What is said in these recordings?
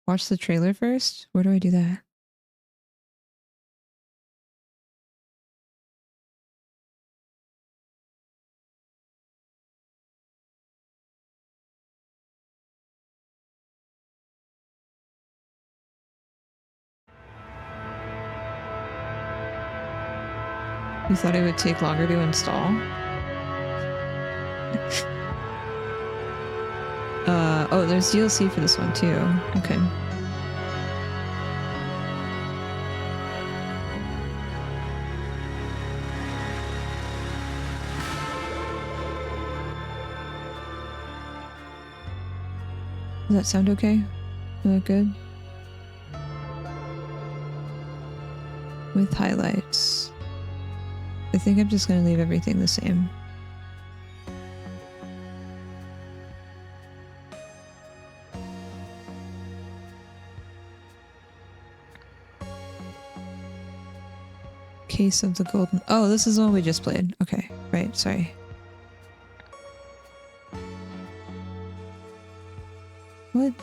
Watch the trailer first? Where do I do that? You thought it would take longer to install? Oh, there's DLC for this one too. Okay. Does that sound okay? Is that good? With highlights. I think I'm just gonna leave everything the same. Case of the Golden... Oh, this is the one we just played. Okay, right, sorry. What?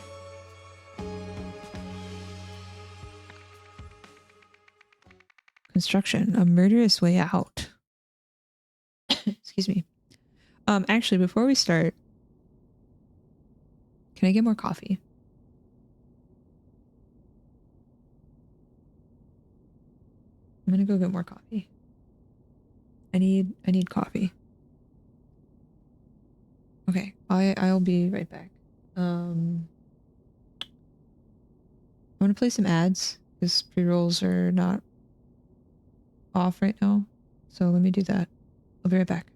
Construction. A murderous way out. Excuse me. Actually, before we start, can I get more coffee? I'm gonna go get more coffee. I need coffee. Okay, I'll be right back. I'm gonna play some ads because pre-rolls are not off right now. So let me do that. I'll be right back.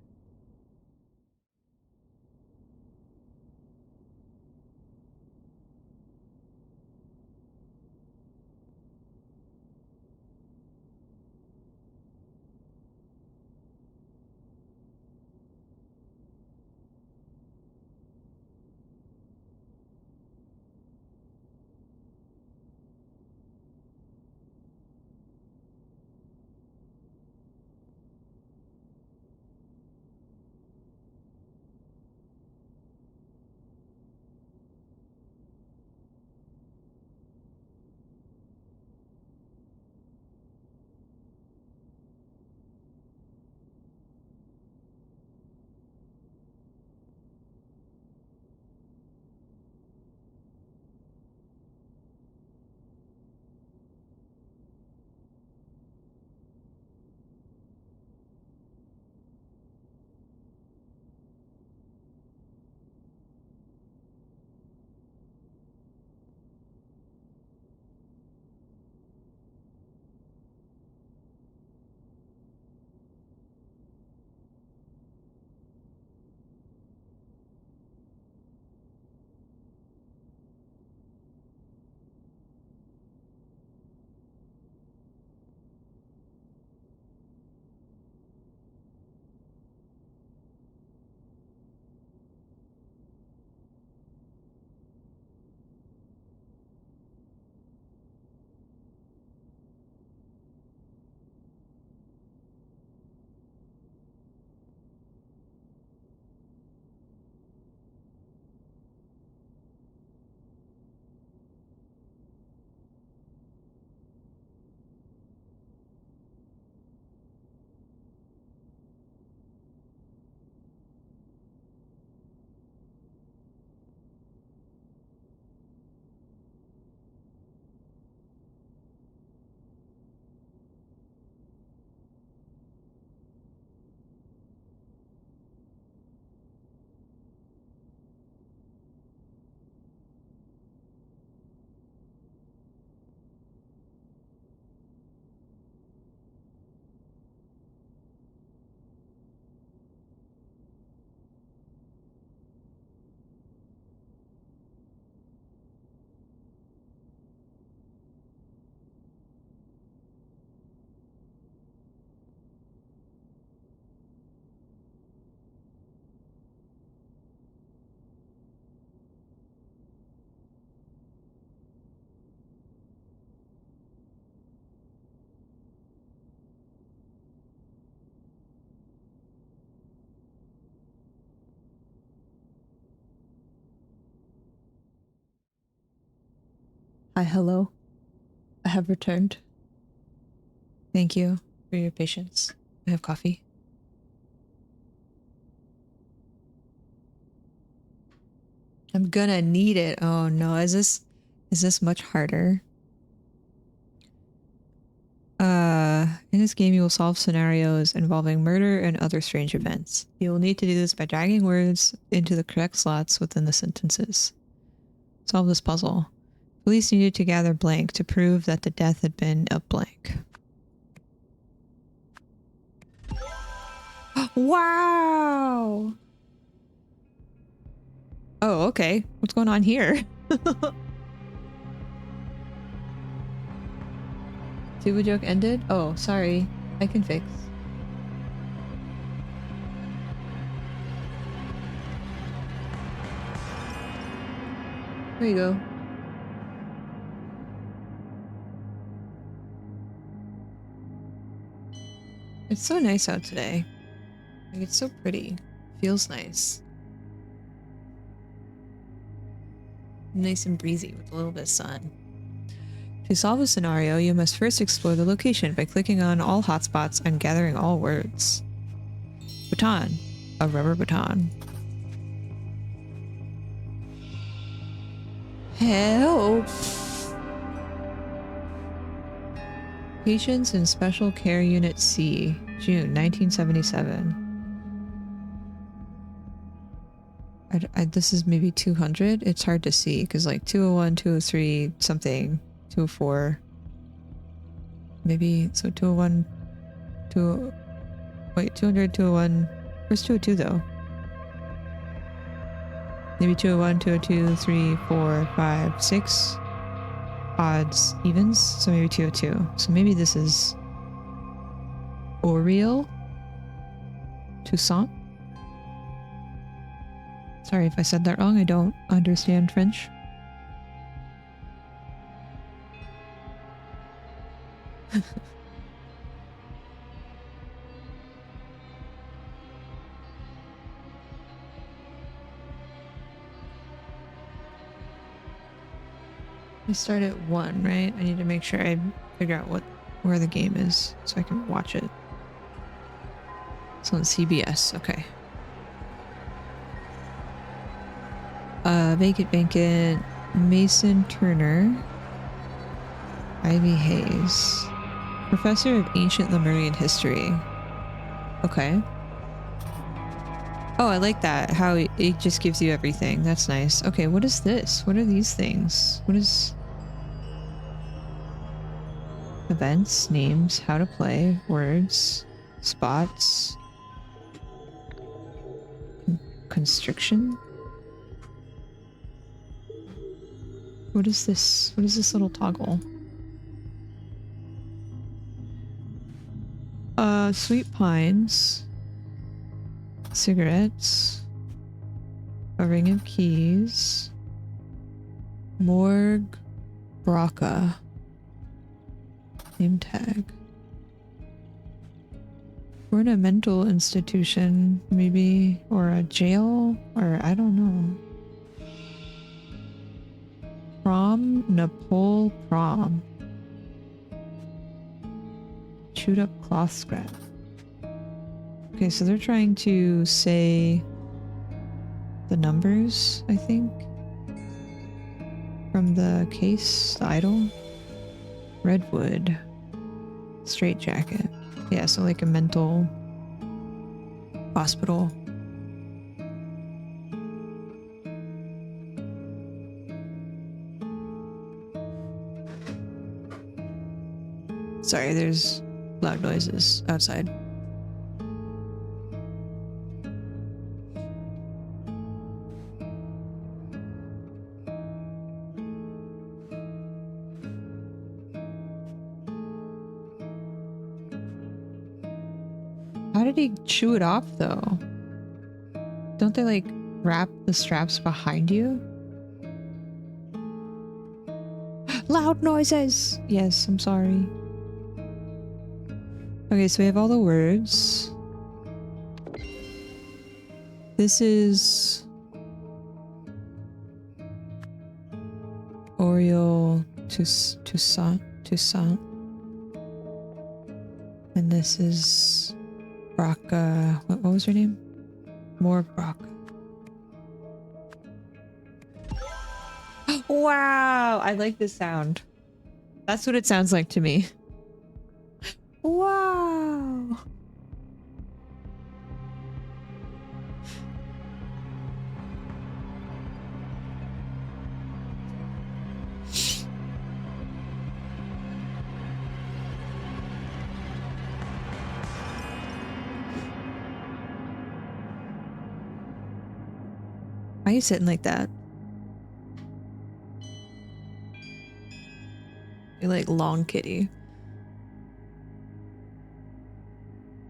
Hi, hello. I have returned. Thank you for your patience. I have coffee. I'm gonna need it. Oh no, is this much harder? In this game you will solve scenarios involving murder and other strange events. You will need to do this by dragging words into the correct slots within the sentences. Solve this puzzle. Police needed to gather blank to prove that the death had been a blank. Wow! Oh, okay. What's going on here? Tuba joke ended? Oh, sorry. I can fix. There you go. It's so nice out today. Like, it's so pretty. Feels nice. Nice and breezy with a little bit of sun. To solve a scenario, you must first explore the location by clicking on all hotspots and gathering all words. Baton. A rubber baton. Help! Patients in Special Care Unit C, June 1977. This is maybe 200. It's hard to see because like 201, 203, something, 204. Maybe, so 201, 200, 201. Where's 202 though? Maybe 201, 202, 3, 4, 5, 6. Odds, evens, so maybe 202. So maybe this is Oriel? Toussaint? Sorry if I said that wrong, I don't understand French. I start at 1, right? I need to make sure I figure out where the game is so I can watch it. It's on CBS, okay. Vacant, Mason Turner, Ivy Hayes, Professor of Ancient Lemurian History. Okay. Oh, I like that. How it just gives you everything. That's nice. Okay, what is this? What are these things? What is... Events, names, how to play, words, spots, constriction? What is this? What is this little toggle? Sweet Pines. Cigarettes. A ring of keys. Morgue. Braca. Name tag. We're in a mental institution, maybe, or a jail, or I don't know. Prom, Napole prom. Chewed up cloth scrap. Okay, so they're trying to say the numbers, I think, from the case, the idol. Redwood. Straight jacket. Yeah, so like a mental hospital. Sorry, there's loud noises outside. How did he chew it off though? Don't they like wrap the straps behind you? Loud noises! Yes, I'm sorry. Okay, so we have all the words. This is Oriole Toussaint. And this is Braca. What was her name? More Braca. Wow, I like this sound. That's what it sounds like to me. Wow. Why are you sitting like that? You're like long kitty.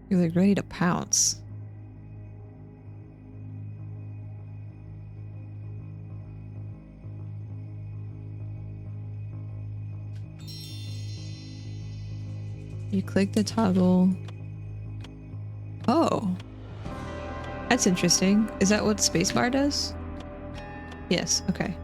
You're like ready to pounce. You click the toggle. Oh. That's interesting. Is that what spacebar does? Yes, okay.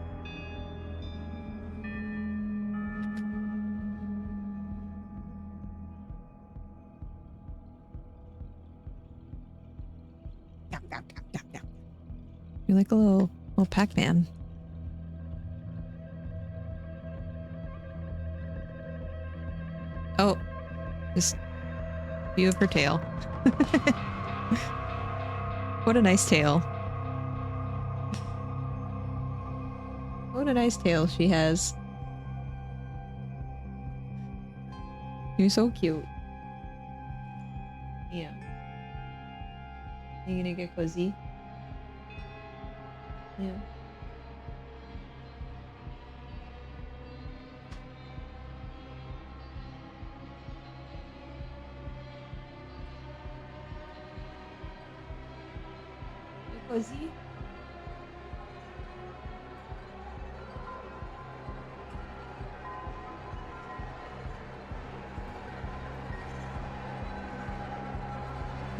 You're like a little Pac-Man. Oh, just view of her tail. What a nice tail. What a nice tail she has. You're so cute. Yeah. You gonna get cozy? Yeah. You cozy?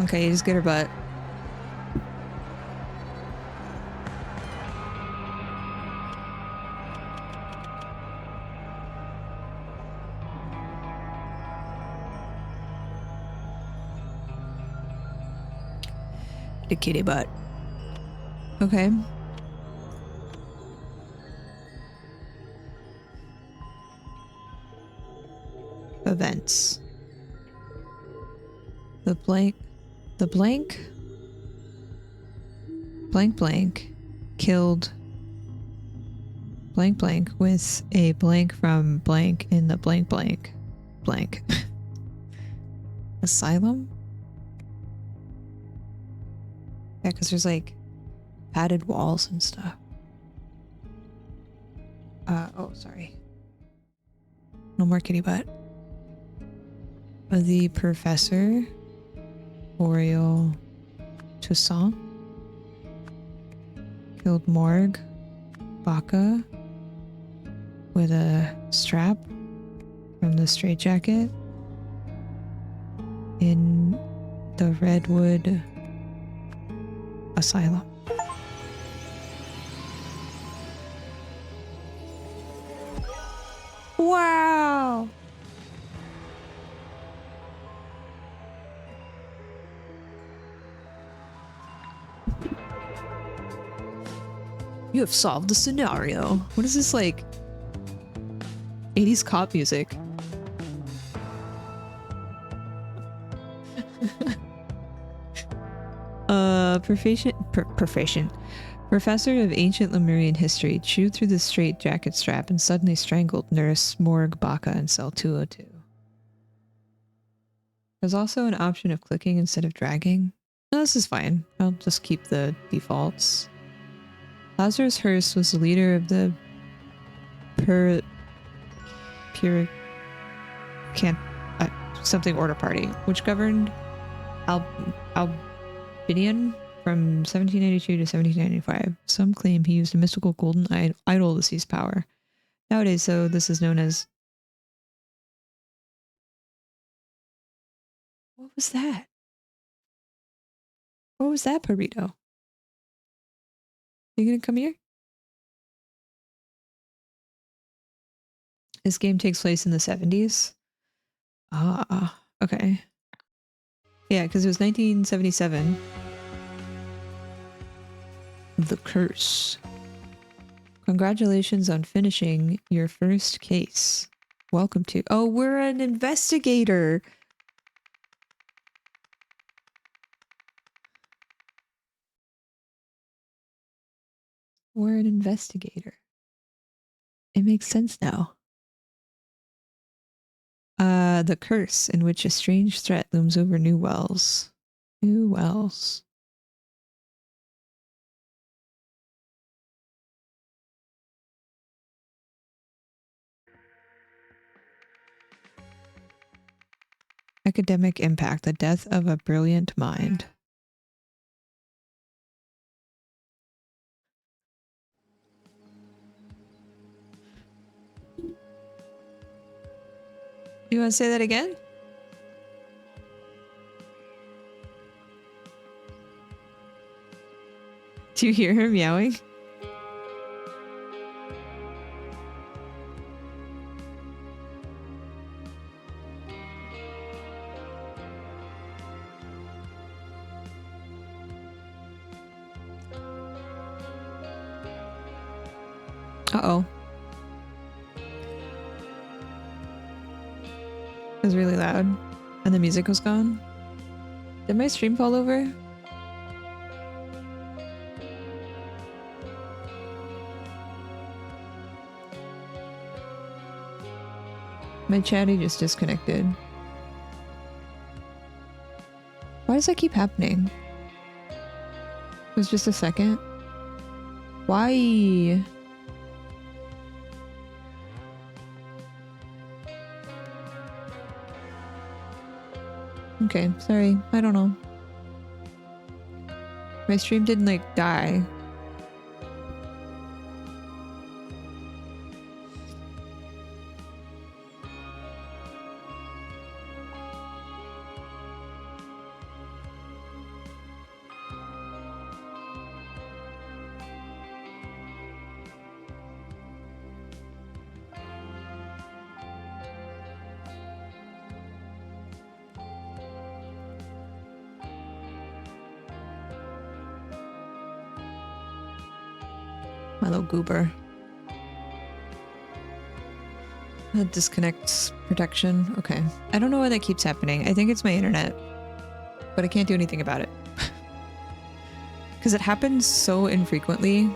Okay, you just get her butt. The kitty butt. Okay. Events. The blank killed blank with a blank from blank in the blank. Asylum? Yeah, because there's like padded walls and stuff. Oh, sorry. No more kitty butt. The professor, Oriole Toussaint, killed Morg Baca with a strap from the straitjacket in the Redwood Asylum. Wow! You have solved the scenario. What is this, like 80s cop music? Professor of ancient Lemurian history chewed through the straitjacket strap and suddenly strangled nurse Morg Baca in cell 202. There's also an option of clicking instead of dragging. No, this is fine. I'll just keep the defaults. Lazarus Hurst was the leader of the something order party, which governed Albinian from 1792 to 1795. Some claim he used a mystical golden idol to seize power. Nowadays, though, this is known as... What was that? What was that, Burrito? You gonna come here? This game takes place in the 70s. Ah, okay. Yeah, because it was 1977. The Curse. Congratulations on finishing your first case. Welcome to... Oh, we're an investigator! We're an investigator. It makes sense now. The Curse, in which a strange threat looms over New Wells. New Wells. Academic impact, the death of a brilliant mind. You want to say that again? Do you hear her meowing? Uh-oh. It was really loud. And the music was gone. Did my stream fall over? My chatty just disconnected. Why does that keep happening? It was just a second. Why? Okay, sorry. I don't know. My stream didn't like die. My little goober. That disconnects protection. Okay. I don't know why that keeps happening. I think it's my internet. But I can't do anything about it. Because it happens so infrequently.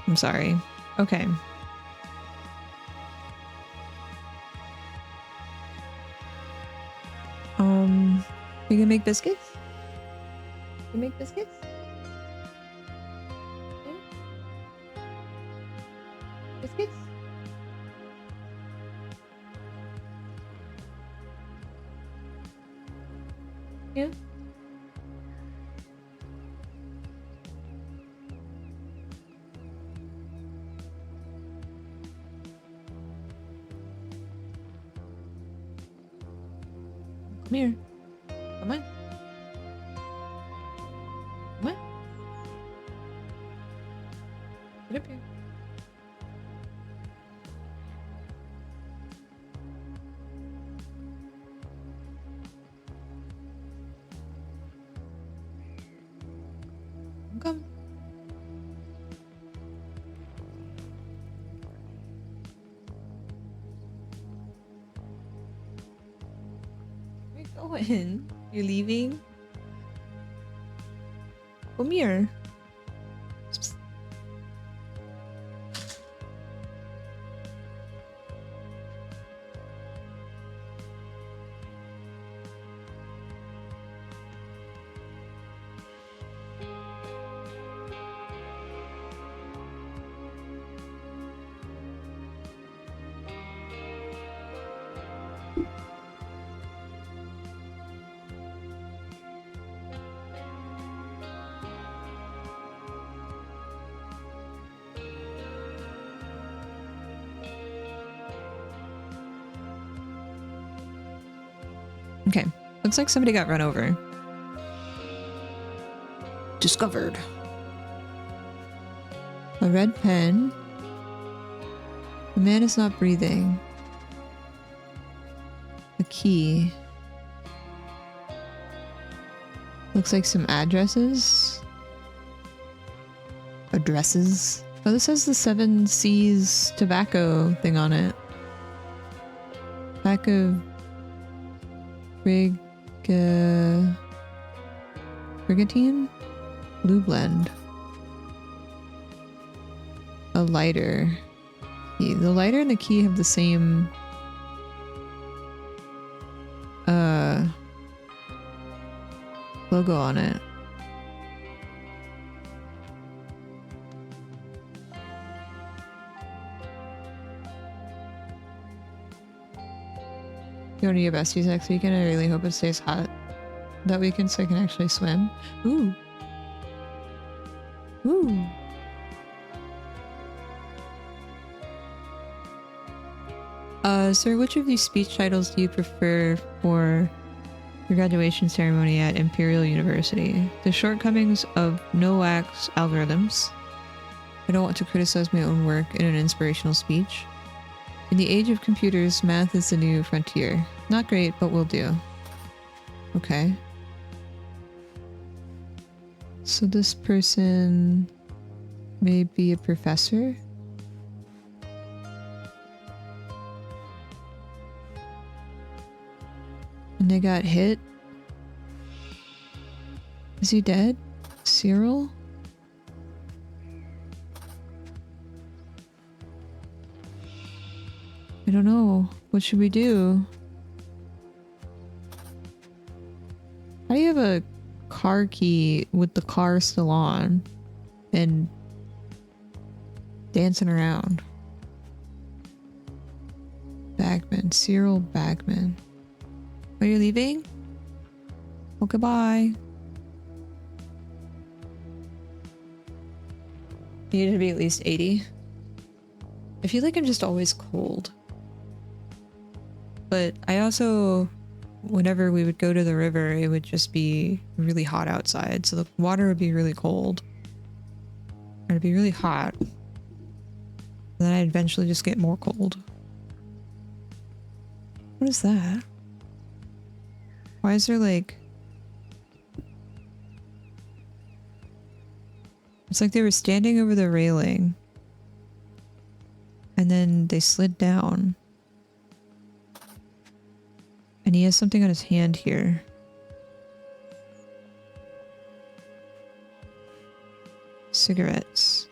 I'm sorry. Okay. We can make biscuits? We make biscuits? Biscuits? Yeah. Come here. Come on. Come on. Get up here. Come. Where you going? You're leaving? Come here. Psst. Okay. Looks like somebody got run over. Discovered. A red pen. The man is not breathing. A key. Looks like some addresses. Addresses. Oh, this has the 7 C's tobacco thing on it. Pack of brigantine? Blue blend. A lighter. The lighter and the key have the same logo on it. Going to your besties next weekend. I really hope it stays hot that weekend so I can actually swim. Ooh. Ooh. Sir, which of these speech titles do you prefer for your graduation ceremony at Imperial University? The shortcomings of NOAC's algorithms. I don't want to criticize my own work in an inspirational speech. In the age of computers, math is the new frontier. Not great, but will do. Okay. So this person may be a professor? And they got hit? Is he dead? Cyril? I don't know. What should we do? How do you have a car key with the car still on and dancing around? Bagman. Cyril Bagman. Are you leaving? Oh, goodbye. You need to be at least 80. I feel like I'm just always cold. But I also, whenever we would go to the river, it would just be really hot outside. So the water would be really cold. Or it'd be really hot. And then I'd eventually just get more cold. What is that? Why is there like... It's like they were standing over the railing. And then they slid down. And he has something on his hand here. Cigarettes.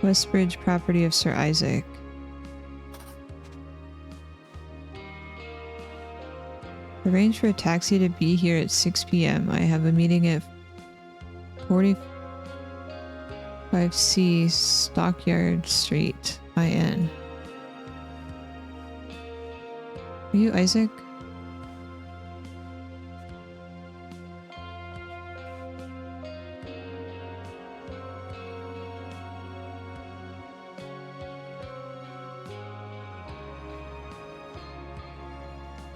Westbridge property of Sir Isaac. Arrange for a taxi to be here at 6 p.m. I have a meeting at 45C Stockyard Street, IN. Are you Isaac?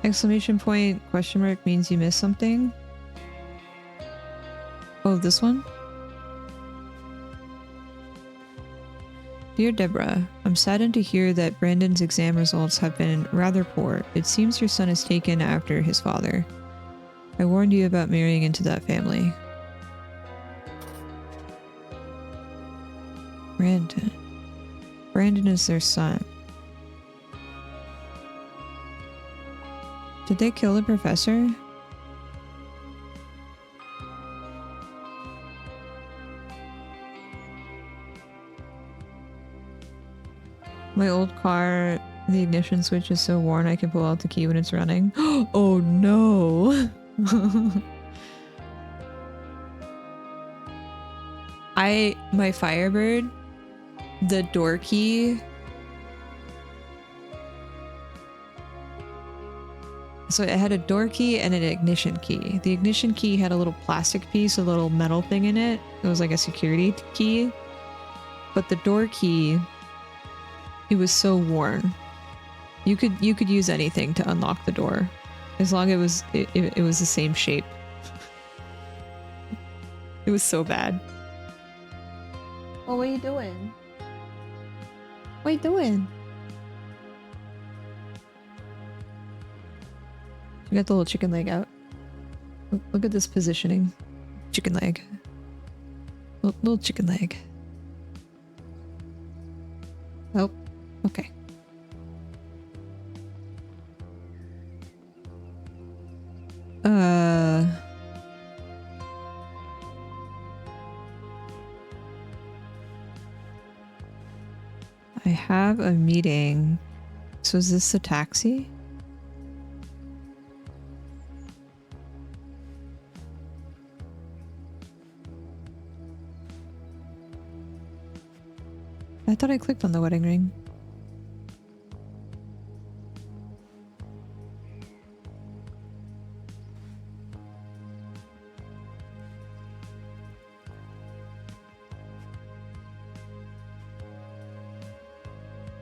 Exclamation point, question mark means you missed something. Oh, this one? Dear Deborah, I'm saddened to hear that Brandon's exam results have been rather poor. It seems your son is taken after his father. I warned you about marrying into that family. Brandon. Brandon is their son. Did they kill the professor? My old car, the ignition switch is so worn I can pull out the key when it's running. Oh no! My Firebird, the door key. So it had a door key and an ignition key. The ignition key had a little plastic piece, a little metal thing in it. It was like a security key. But the door key, it was so worn. You could use anything to unlock the door, as long as it was the same shape. It was so bad. Oh, what are you doing? What are you doing? You got the little chicken leg out. Look at this positioning. Chicken leg. Little chicken leg. Oh, okay. I have a meeting. So is this a taxi? I thought I clicked on the wedding ring.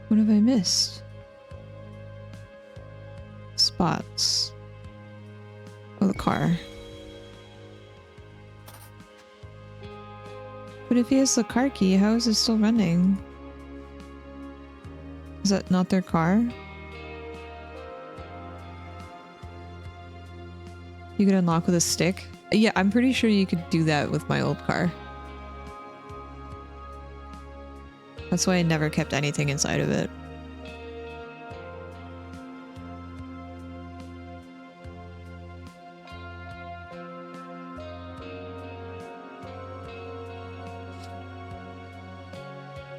What have I missed? Spots. Oh, the car. But if he has the car key, how is it still running? Is that not their car? You could unlock with a stick? Yeah, I'm pretty sure you could do that with my old car. That's why I never kept anything inside of it.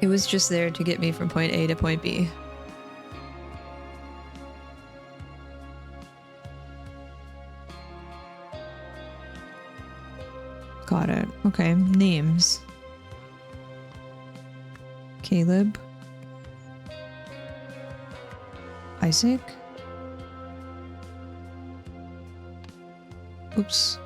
It was just there to get me from point A to point B. Got it. Okay, names. Caleb. Isaac. Oops.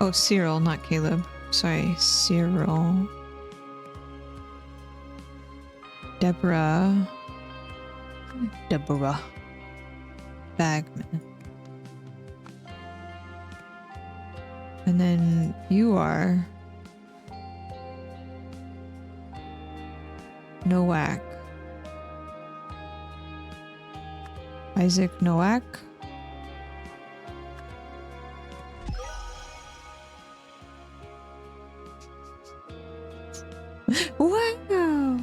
Oh, Cyril, not Caleb. Sorry, Cyril. Deborah. Bagman. And then you are Nowak. Isaac Nowak. Wow.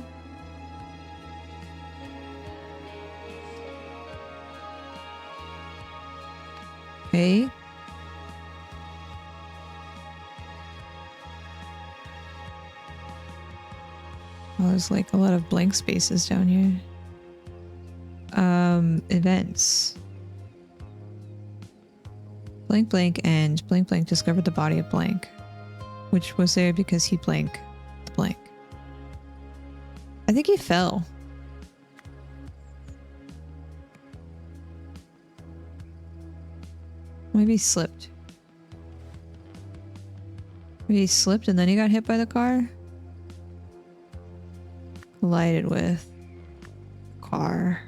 Hey. Oh, there's like a lot of blank spaces down here. Events. Blank blank and blank blank discovered the body of blank, which was there because he blank the blank. I think he fell. Maybe he slipped. Maybe he slipped and then he got hit by the car. Collided with car.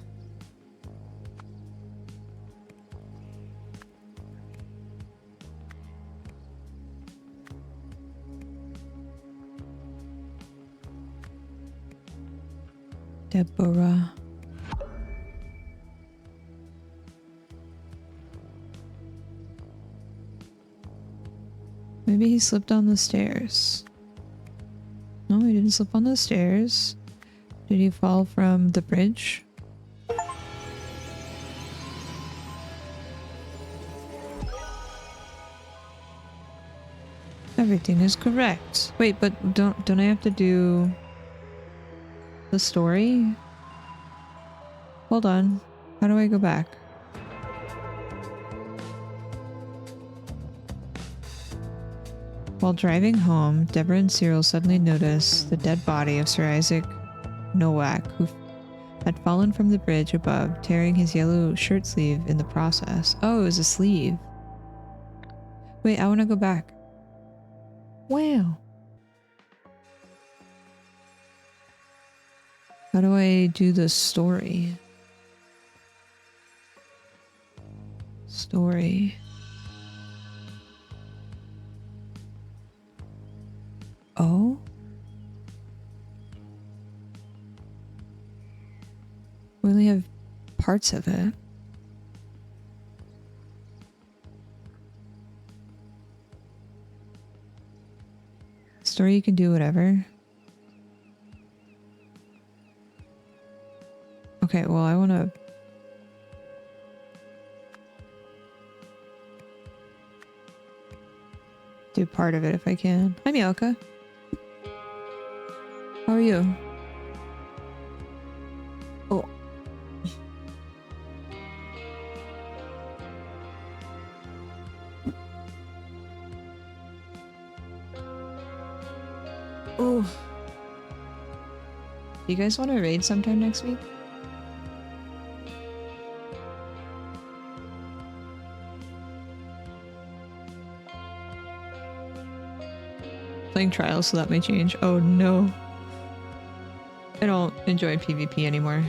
Deborah. Maybe he slipped on the stairs. No, he didn't slip on the stairs. Did he fall from the bridge? Everything is correct. Wait, but don't I have to do the story? Hold on. How do I go back? While driving home, Deborah and Cyril suddenly noticed the dead body of Sir Isaac Nowak, who had fallen from the bridge above, tearing his yellow shirt sleeve in the process. Oh, it was a sleeve. Wait, I want to go back. Wow. How do I do the story? Story. Oh? We only have parts of it. Story, you can do whatever. Okay, well, I want to... do part of it if I can. Hi, Miyaka. How are you? Oh. Oh. Do you guys want to raid sometime next week? Playing Trials, so that may change. Oh no. I don't enjoy PvP anymore.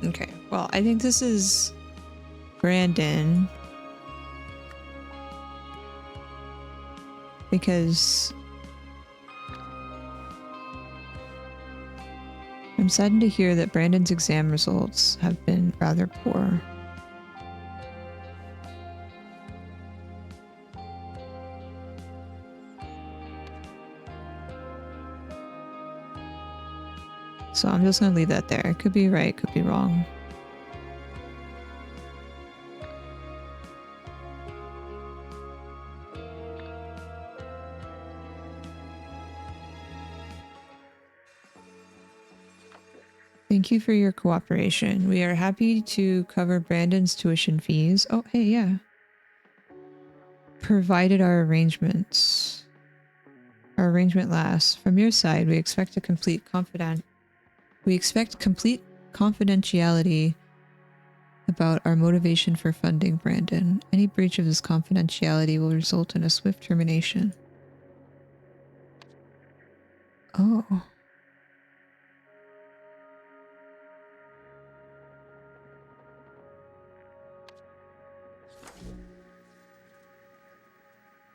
Okay, well, I think this is Brandon. Because I'm saddened to hear that Brandon's exam results have been rather poor. So I'm just gonna leave that there. Could be right, could be wrong. Thank you for your cooperation. We are happy to cover Brandon's tuition fees. Oh, hey, yeah. Provided our arrangement lasts. From your side, we expect complete confidentiality about our motivation for funding Brandon. Any breach of this confidentiality will result in a swift termination. Oh.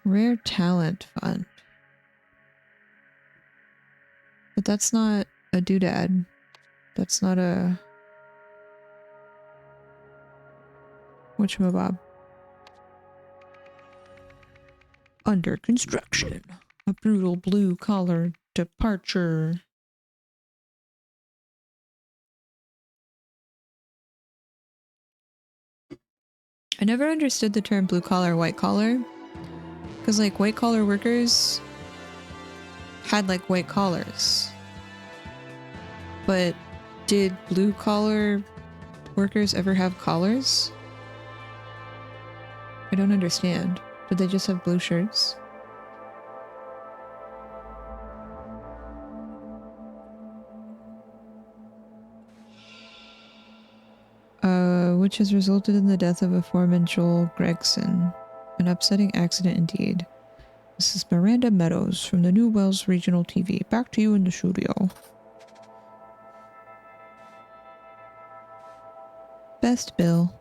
Rare Talent Fund. But that's not a doodad. That's not a... whatchamabob. Under construction. A brutal blue-collar departure. I never understood the term blue-collar, white-collar. Because, like, white-collar workers had, like, white collars. But did blue-collar workers ever have collars? I don't understand. Did they just have blue shirts? Which has resulted in the death of a foreman, Joel Gregson. An upsetting accident indeed. This is Miranda Meadows from the New Wells Regional TV. Back to you in the studio. Best bill.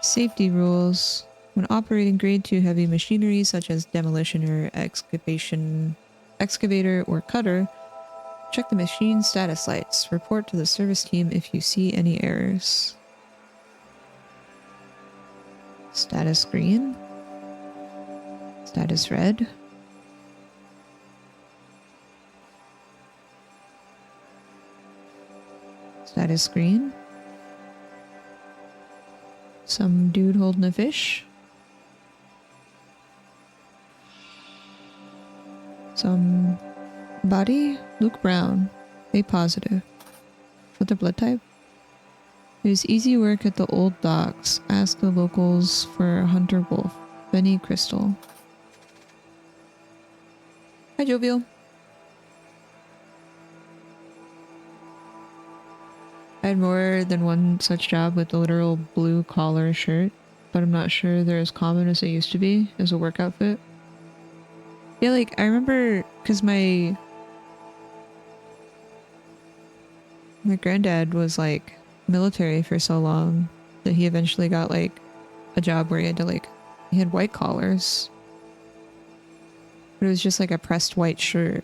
Safety rules. When operating grade 2 heavy machinery such as demolition or excavator or cutter, check the machine status lights. Report to the service team if you see any errors. Status green. Status red. Status green. Some dude holding a fish. Somebody? Luke Brown. A positive. What's their blood type? There's easy work at the old docks. Ask the locals for Hunter Wolf. Benny Crystal. Hi, Jovial. I had more than one such job with a literal blue collar shirt, but I'm not sure they're as common as they used to be as a work outfit. Yeah, like, I remember, because my granddad was, like, military for so long that he eventually got, like, a job where he had to, like, he had white collars. But it was just, like, a pressed white shirt.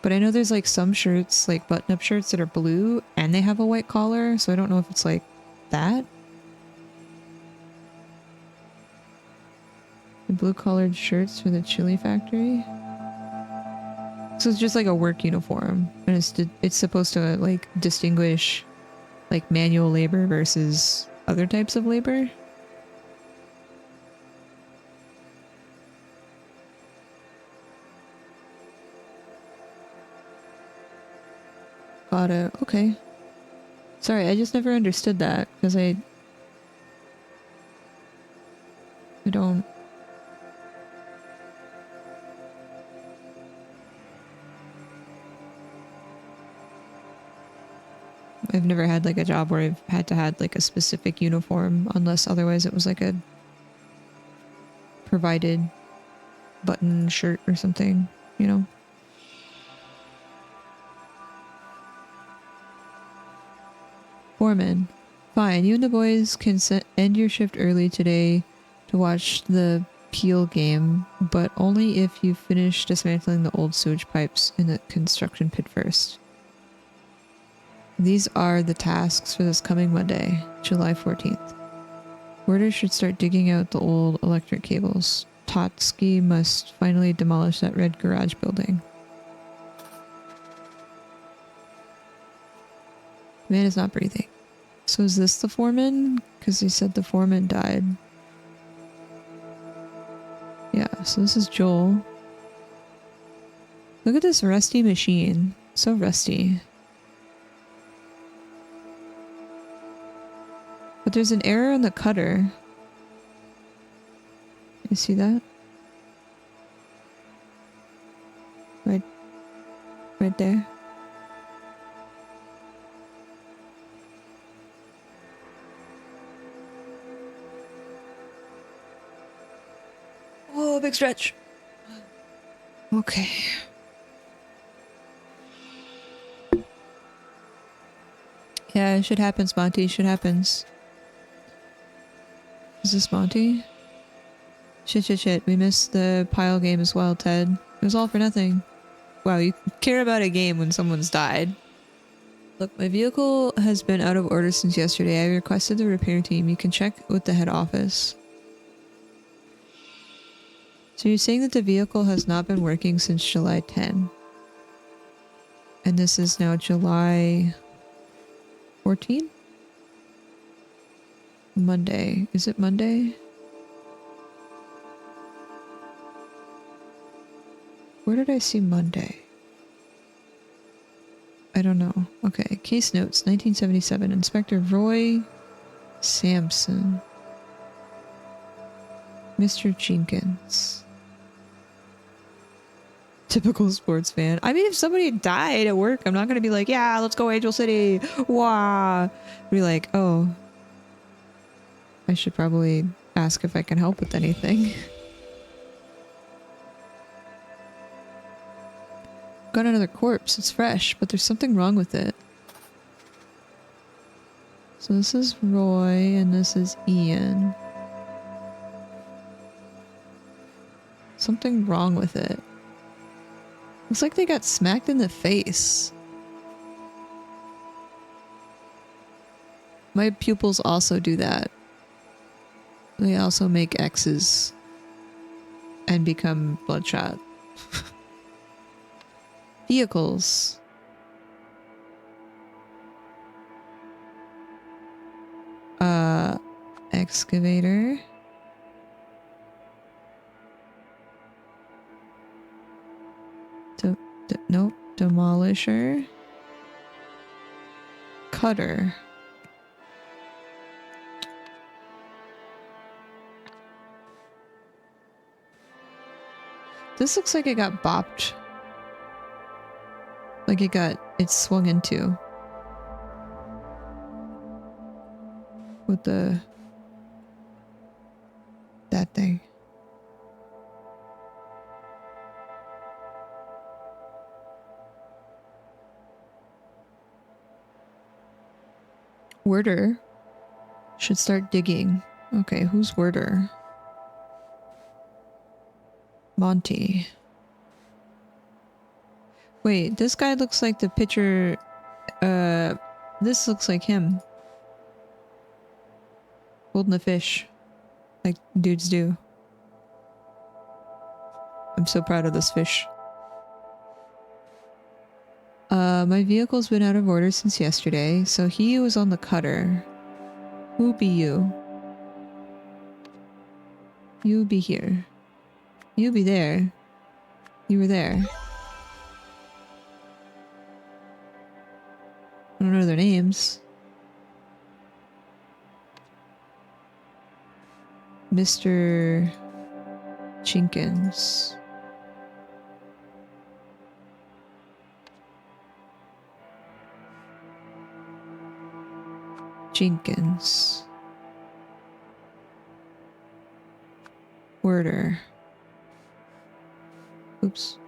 But I know there's, like, some shirts, like, button-up shirts that are blue, and they have a white collar, so I don't know if it's, like, that. The blue-collared shirts for the chili factory. So it's just like a work uniform, and it's supposed to like distinguish like manual labor versus other types of labor. Got it. Okay. Sorry, I just never understood that because I don't. I've never had like a job where I've had to had like a specific uniform unless otherwise it was like a provided button shirt or something, you know? Foreman. Fine, you and the boys can end your shift early today to watch the Peel game, but only if you finish dismantling the old sewage pipes in the construction pit first. These are the tasks for this coming Monday, July 14th. Worders should start digging out the old electric cables. Totsky must finally demolish that red garage building. The man is not breathing. So is this the foreman? Because he said the foreman died. Yeah, so this is Joel. Look at this rusty machine. So rusty. But there's an error in the cutter. You see that? Right there. Oh, big stretch. Okay. Yeah, shit happens, Monty. Shit happens. Is this Monty? Shit. We missed the pile game as well, Ted. It was all for nothing. Wow, you care about a game when someone's died. Look, my vehicle has been out of order since yesterday. I requested the repair team. You can check with the head office. So you're saying that the vehicle has not been working since July 10. And this is now July 14? Monday. Is it Monday? Where did I see Monday? I don't know. Okay, case notes, 1977. Inspector Roy Sampson. Mr. Jenkins. Typical sports fan. I mean, if somebody died at work, I'm not going to be like, yeah, let's go Angel City. Wow. Be like, oh, I should probably ask if I can help with anything. Got another corpse. It's fresh, but there's something wrong with it. So this is Roy and this is Ian. Something wrong with it. Looks like they got smacked in the face. My pupils also do that. They also make X's and become bloodshot. Vehicles. Excavator. Nope. Demolisher. Cutter. This looks like it got bopped. Like it swung into. With that thing. Worder should start digging. Okay, who's Worder? Monty. Wait, this guy looks like the picture. This looks like him. Holding a fish. Like dudes do. I'm so proud of this fish. My vehicle's been out of order since yesterday, so he was on the cutter. Who be you? You be here. You be there. You were there. I don't know their names. Mr. Jenkins. Jenkins. Worder. Oops.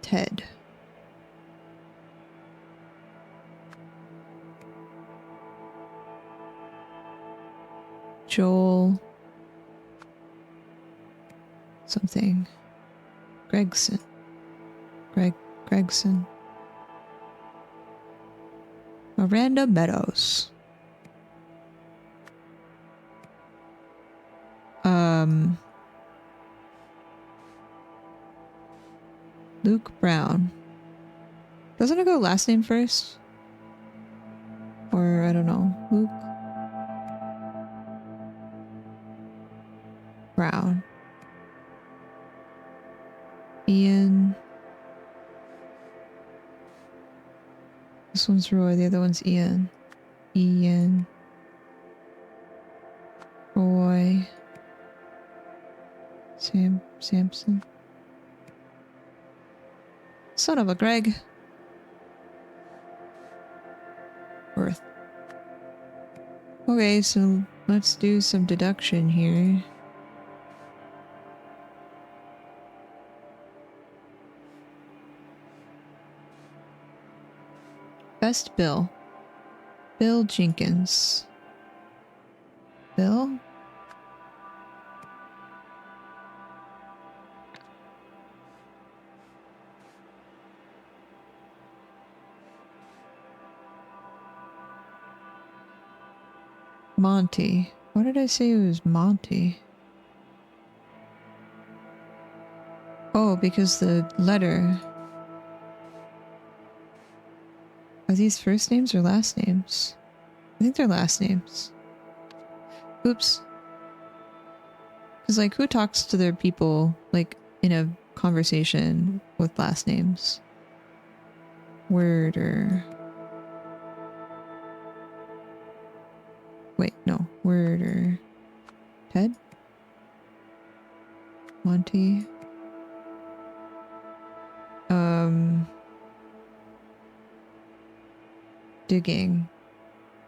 Ted. Joel. Something. Gregson. Gregson. Miranda Meadows. Luke Brown. Doesn't it go last name first? Or I don't know. Luke Brown. Ian. This one's Roy, the other one's Ian. Ian. Roy. Samson. Son of a Greg. Worth. Okay, so let's do some deduction here. Best Bill. Bill Jenkins. Bill? Monty. Why did I say it was Monty? Oh, because the letter. Are these first names or last names? I think they're last names. Oops. Because, like, who talks to their people, like, in a conversation with last names? Worder. Wait, no. Worder. Ted? Monty? Digging.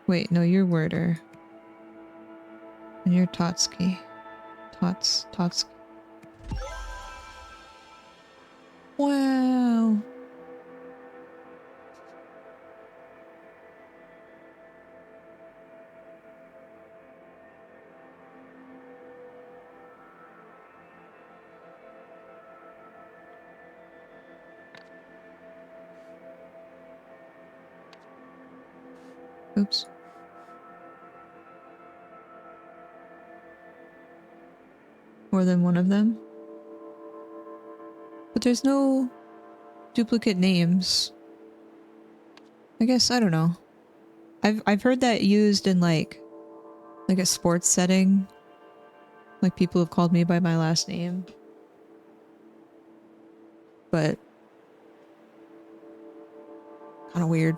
Wait, no, you're Worder. And you're Totsky. Totsky. Wow. Oops. More than one of them? But there's no duplicate names. I guess, I don't know. I've heard that used in like a sports setting. Like people have called me by my last name. But kind of weird.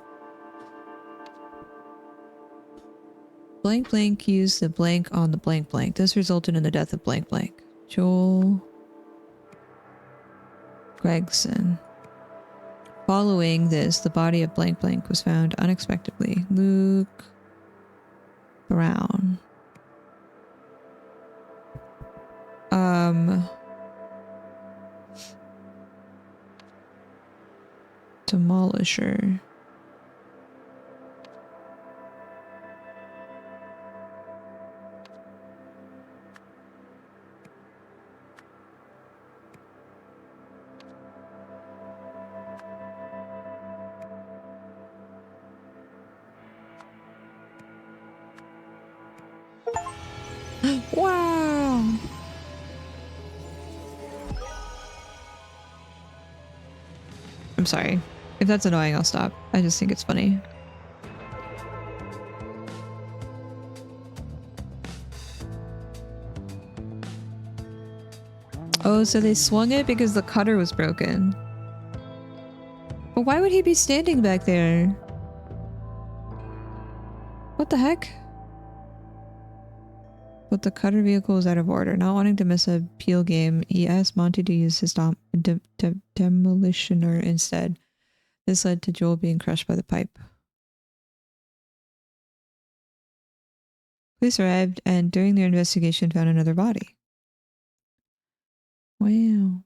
Blank blank used the blank on the blank blank. This resulted in the death of blank blank. Joel Gregson. Following this, the body of blank blank was found unexpectedly. Luke Brown. Demolisher. Wow. I'm sorry. If that's annoying, I'll stop. I just think it's funny. Oh, so they swung it because the cutter was broken. But why would he be standing back there? What the heck? But the cutter vehicle was out of order. Not wanting to miss a Peel game, he asked Monty to use his demolitioner instead. This led to Joel being crushed by the pipe. Police arrived and during their investigation found another body. Wow.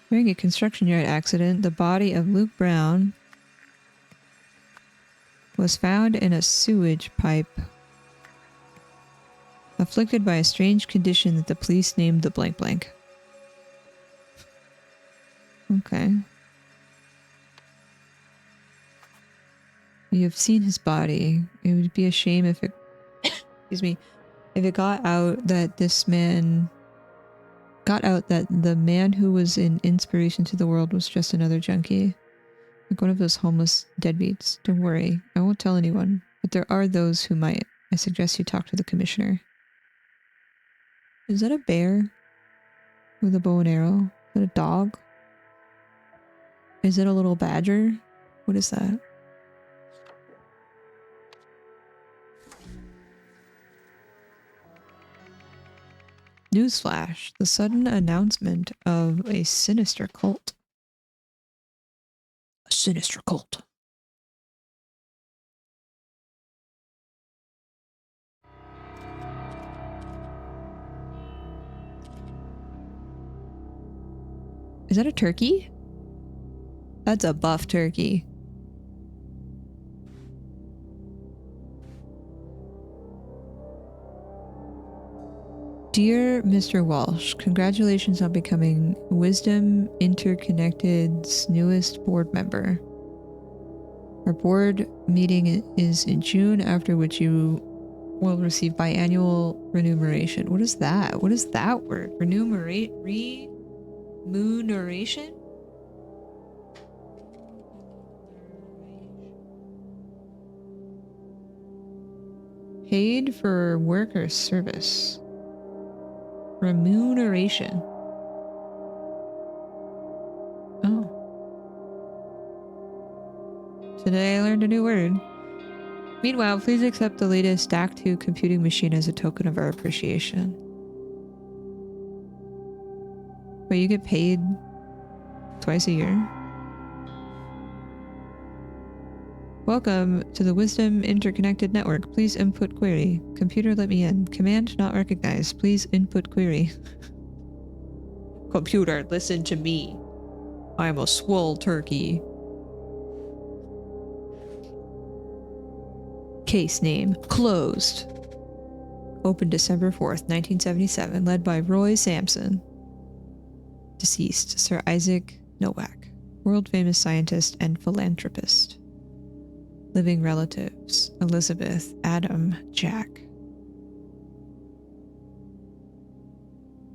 During a construction yard accident, the body of Luke Brown was found in a sewage pipe, afflicted by a strange condition that the police named the blank blank. Okay. You have seen his body. It would be a shame if it excuse me, if it got out that the man who was an inspiration to the world was just another junkie. Like one of those homeless deadbeats. Don't worry, I won't tell anyone, but there are those who might. I suggest you talk to the commissioner. Is that a bear with a bow and arrow? Is that a dog? Is it a little badger? What is that? Newsflash, the sudden announcement of a sinister cult. A sinister cult. Is that a turkey? That's a buff turkey. Dear Mr. Walsh, congratulations on becoming Wisdom Interconnected's newest board member. Our board meeting is in June, after which you will receive biannual remuneration. What is that? What is that word? Remuneration? Paid for work or service. Remuneration. Oh. Today I learned a new word. Meanwhile, please accept the latest Stack 2 computing machine as a token of our appreciation. But you get paid twice a year? Welcome to the Wisdom Interconnected Network. Please input query. Computer, let me in. Command not recognized. Please input query. Computer, listen to me. I'm a swole turkey. Case name closed. Opened December 4th, 1977. Led by Roy Sampson. Deceased, Sir Isaac Nowak. World famous scientist and philanthropist. Living relatives, Elizabeth, Adam, Jack.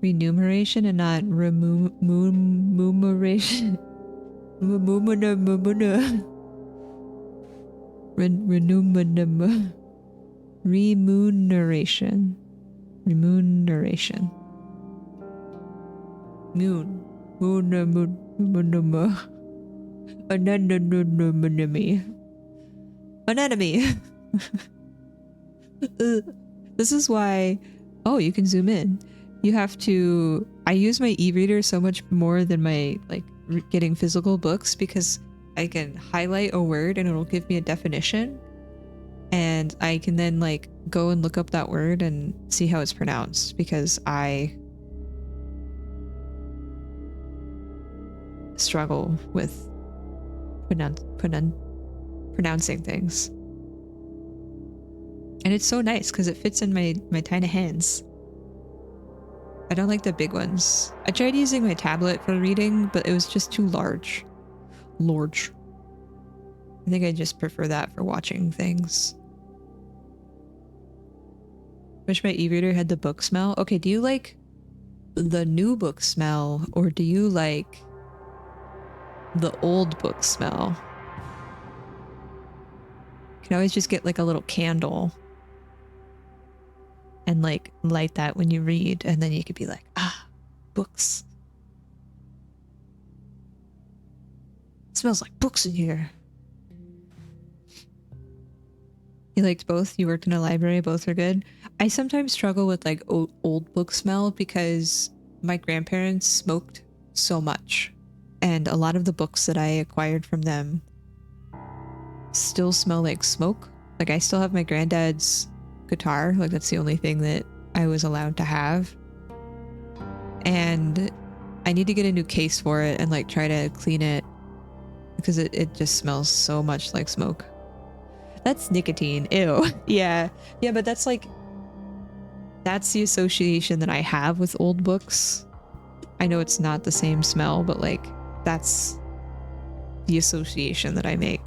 Remuneration and not remuneration. Remuneration. Remuneration. Moon. Anemone. Anemone. This is why... Oh, you can zoom in. You have to... I use my e-reader so much more than my, like, getting physical books because I can highlight a word and it'll give me a definition. And I can then, like, go and look up that word and see how it's pronounced because I struggle with pronouncing things. And it's so nice because it fits in my tiny hands. I don't like the big ones. I tried using my tablet for reading, but it was just too large. Large. I think I just prefer that for watching things. Wish my e-reader had the book smell. Okay, do you like the new book smell or do you like the old book smell? You can always just get like a little candle and like light that when you read and then you could be like, ah, books. It smells like books in here. You liked both? You worked in a library? Both are good? I sometimes struggle with like old book smell because my grandparents smoked so much. And a lot of the books that I acquired from them still smell like smoke. Like I still have my granddad's guitar. Like that's the only thing that I was allowed to have. And I need to get a new case for it and like try to clean it because it just smells so much like smoke. That's nicotine. Ew. Yeah. Yeah, but that's like... That's the association that I have with old books. I know it's not the same smell, but like, that's the association that I make.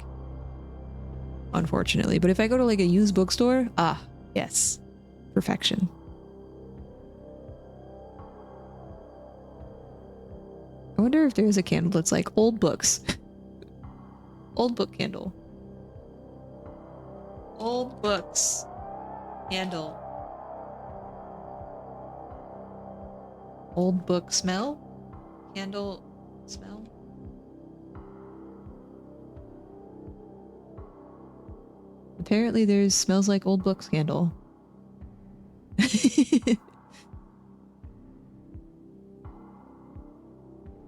Unfortunately. But if I go to like a used bookstore, ah, yes. Perfection. I wonder if there's a candle that's like old books. Old book candle. Old books. Candle. Old book smell? Candle smell? Apparently there's smells like old books candle.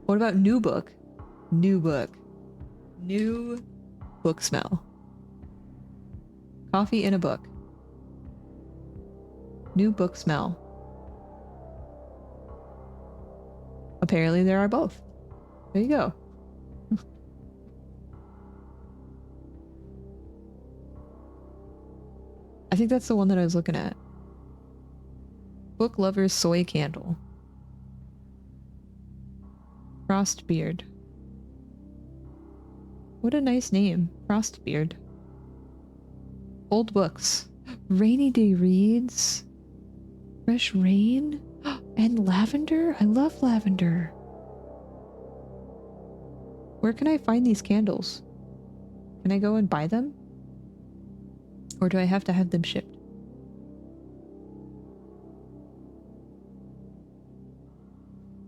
What about new book? New book. New book smell. Coffee in a book. New book smell. Apparently there are both. There you go. I think that's the one that I was looking at. Book Lover's Soy Candle. Frostbeard. What a nice name. Frostbeard. Old books. Rainy Day Reads. Fresh Rain. And lavender? I love lavender. Where can I find these candles? Can I go and buy them? Or do I have to have them shipped?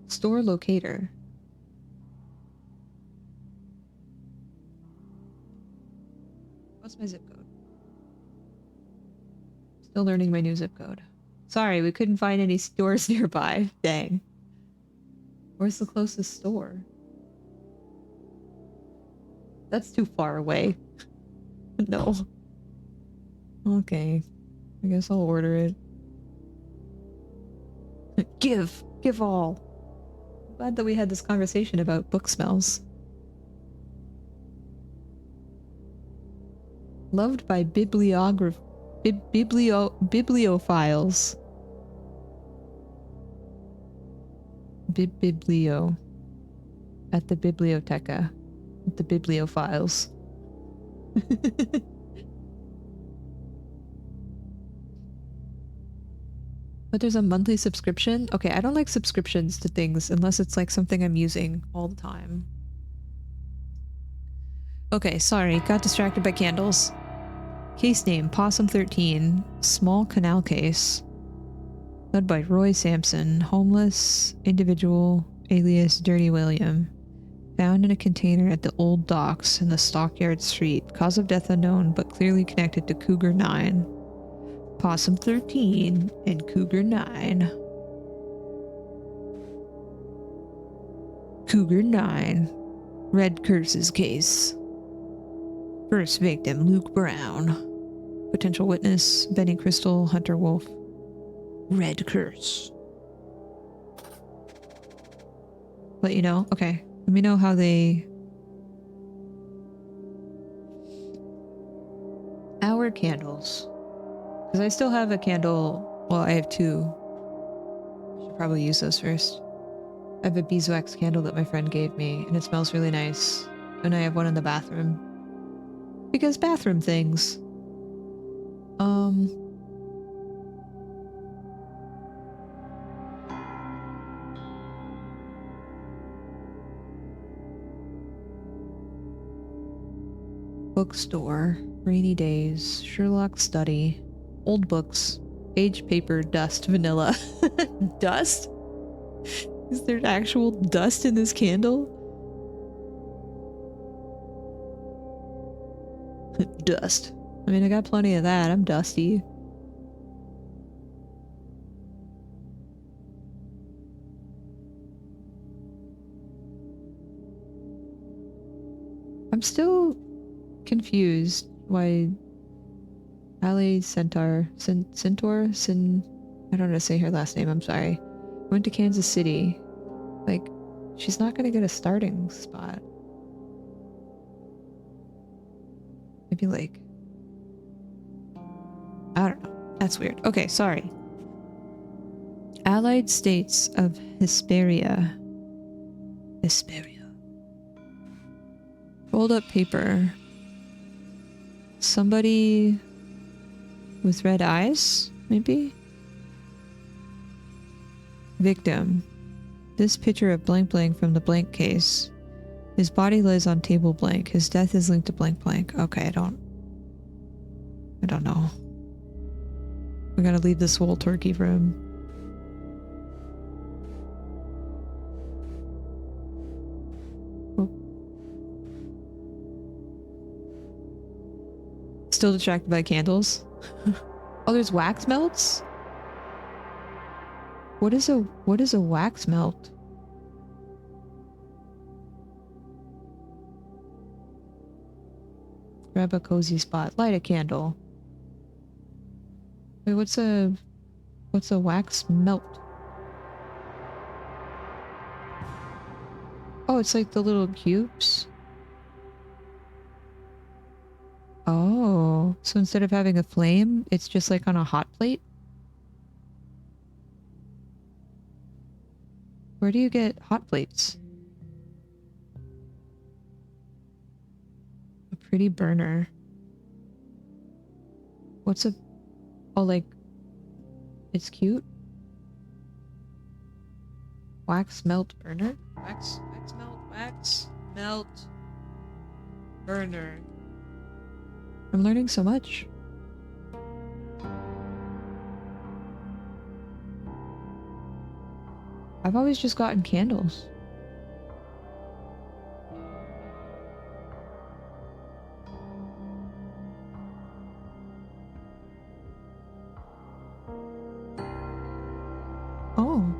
Store locator. What's my zip code? Still learning my new zip code. Sorry, we couldn't find any stores nearby. Dang. Where's the closest store? That's too far away. No. Okay. I guess I'll order it. Give all. I'm glad that we had this conversation about book smells. Loved by bibliophiles. Biblio. At the biblioteca. With the bibliophiles. But there's a monthly subscription? Okay, I don't like subscriptions to things unless it's like something I'm using all the time. Okay, sorry, got distracted by candles. Case name, Possum 13, small canal case. Led by Roy Sampson, homeless individual, alias Dirty William. Found in a container at the old docks in the Stockyard Street. Cause of death unknown, but clearly connected to Cougar 9. Possum 13 and Cougar 9. Cougar 9. Red Curse's case. First victim, Luke Brown. Potential witness, Benny Crystal, Hunter Wolf. Red Curse. Let you know? Okay. Let me know how they... Hour candles. Because I still have a candle... Well, I have two. I should probably use those first. I have a beeswax candle that my friend gave me, and it smells really nice. And I have one in the bathroom. Because bathroom things. Bookstore, rainy days, Sherlock study, old books, page paper, dust, vanilla. Dust? Is there actual dust in this candle? Dust. I mean, I got plenty of that. I'm dusty. I'm still confused why Ali Centaur, I don't know how to say her last name, I'm sorry. Went to Kansas City. Like, she's not gonna get a starting spot. Maybe like, I don't know. That's weird. Okay, sorry. Allied States of Hesperia. Hesperia. Rolled up paper. Somebody with red eyes, maybe? Victim. This picture of blank blank from the blank case. His body lays on table blank. His death is linked to blank blank. Okay, I don't know. We gotta leave this whole turkey room. Oh. Still distracted by candles? Oh, there's wax melts? What is a wax melt? Grab a cozy spot. Light a candle. Wait, what's a wax melt? Oh, it's like the little cubes. Oh, so instead of having a flame, it's just like on a hot plate? Where do you get hot plates? A pretty burner. What's a... Oh, like... It's cute? Wax melt burner? Wax melt burner. I'm learning so much. I've always just gotten candles. Oh.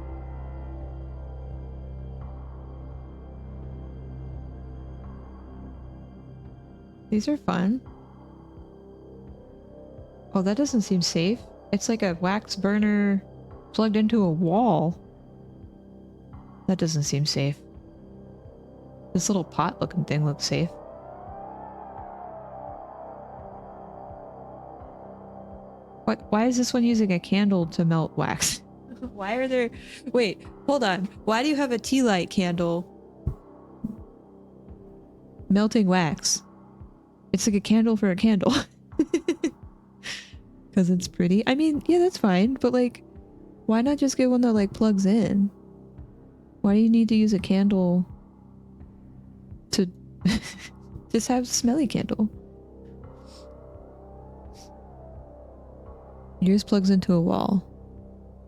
These are fun. Oh, that doesn't seem safe. It's like a wax burner plugged into a wall. That doesn't seem safe. This little pot looking thing looks safe. What? Why is this one using a candle to melt wax? Why are there... Wait, hold on. Why do you have a tea light candle melting wax? It's like a candle for a candle. Because it's pretty. I mean, yeah, that's fine. But like, why not just get one that like plugs in? Why do you need to use a candle to just have a smelly candle? Yours plugs into a wall.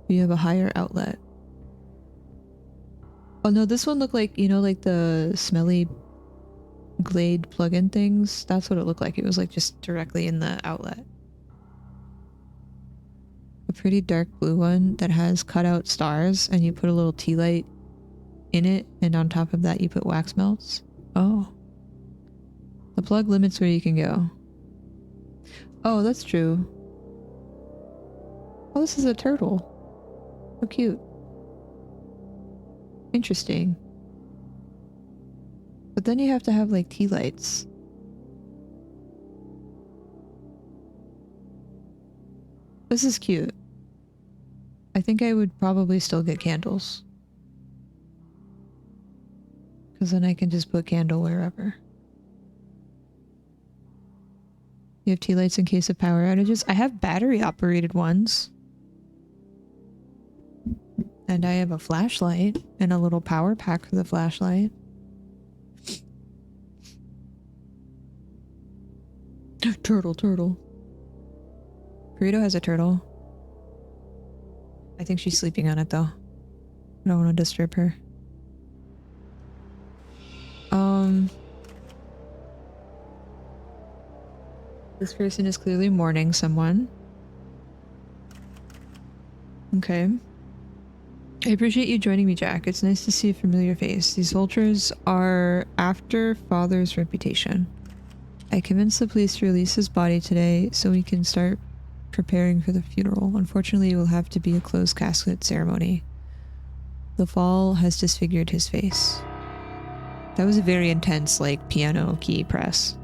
You have a higher outlet. Oh no, this one looked like, you know, like the smelly Glade plug-in things. That's what it looked like. It was like just directly in the outlet. A pretty dark blue one that has cutout stars, and you put a little tea light in it, and on top of that you put wax melts. Oh. The plug limits where you can go. Oh, that's true. Oh, this is a turtle. So cute. Interesting. But then you have to have like tea lights. This is cute. I think I would probably still get candles. Because then I can just put candle wherever. You have tea lights in case of power outages. I have battery operated ones. And I have a flashlight and a little power pack for the flashlight. Turtle. Burrito has a turtle. I think she's sleeping on it though. I don't want to disturb her. This person is clearly mourning someone. Okay. I appreciate you joining me, Jack. It's nice to see a familiar face. These vultures are after father's reputation. I convinced the police to release his body today so we can start preparing for the funeral. Unfortunately, it will have to be a closed casket ceremony. The fall has disfigured his face. That was a very intense, like, piano key press.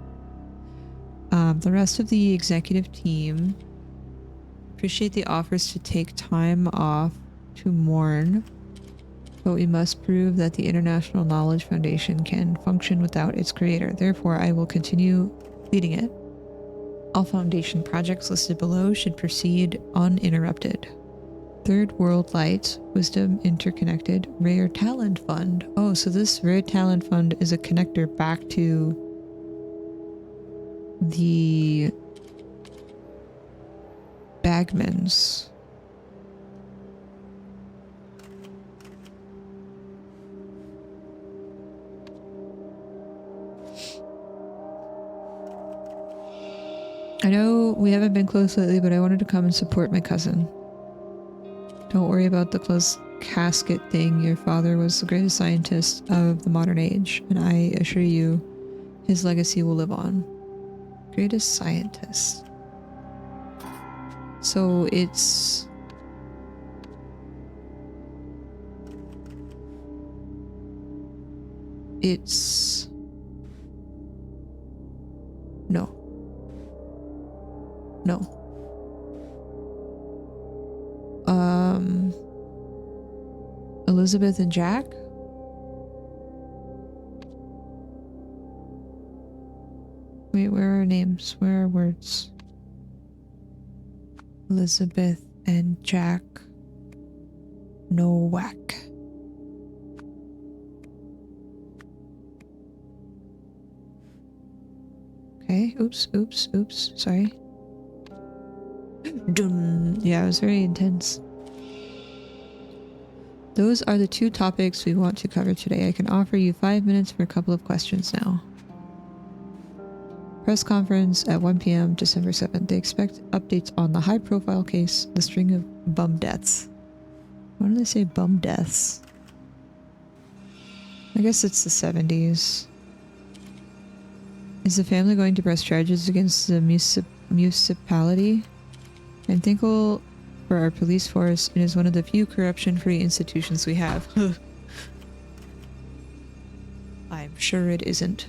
The rest of the executive team appreciate the offers to take time off to mourn, but we must prove that the International Knowledge Foundation can function without its creator. Therefore, I will continue leading it. All Foundation projects listed below should proceed uninterrupted. Third World Light, Wisdom Interconnected, Rare Talent Fund. Oh, so this Rare Talent Fund is a connector back to the Bagmans. I know we haven't been close lately, but I wanted to come and support my cousin. Don't worry about the closed casket thing. Your father was the greatest scientist of the modern age, and I assure you, his legacy will live on. Greatest scientist. So it's... No. Elizabeth and Jack? Wait, where are names? Where are words? Elizabeth and Jack Nowak. Okay, oops, sorry. Dun. Yeah, it was very intense. Those are the two topics we want to cover today. I can offer you 5 minutes for a couple of questions now. Press conference at 1 p.m. December 7th. They expect updates on the high-profile case, the string of bum deaths. Why do they say bum deaths? I guess it's the 70s. Is the family going to press charges against the municipality? I'm thankful for our police force. It is one of the few corruption-free institutions we have. I'm sure it isn't.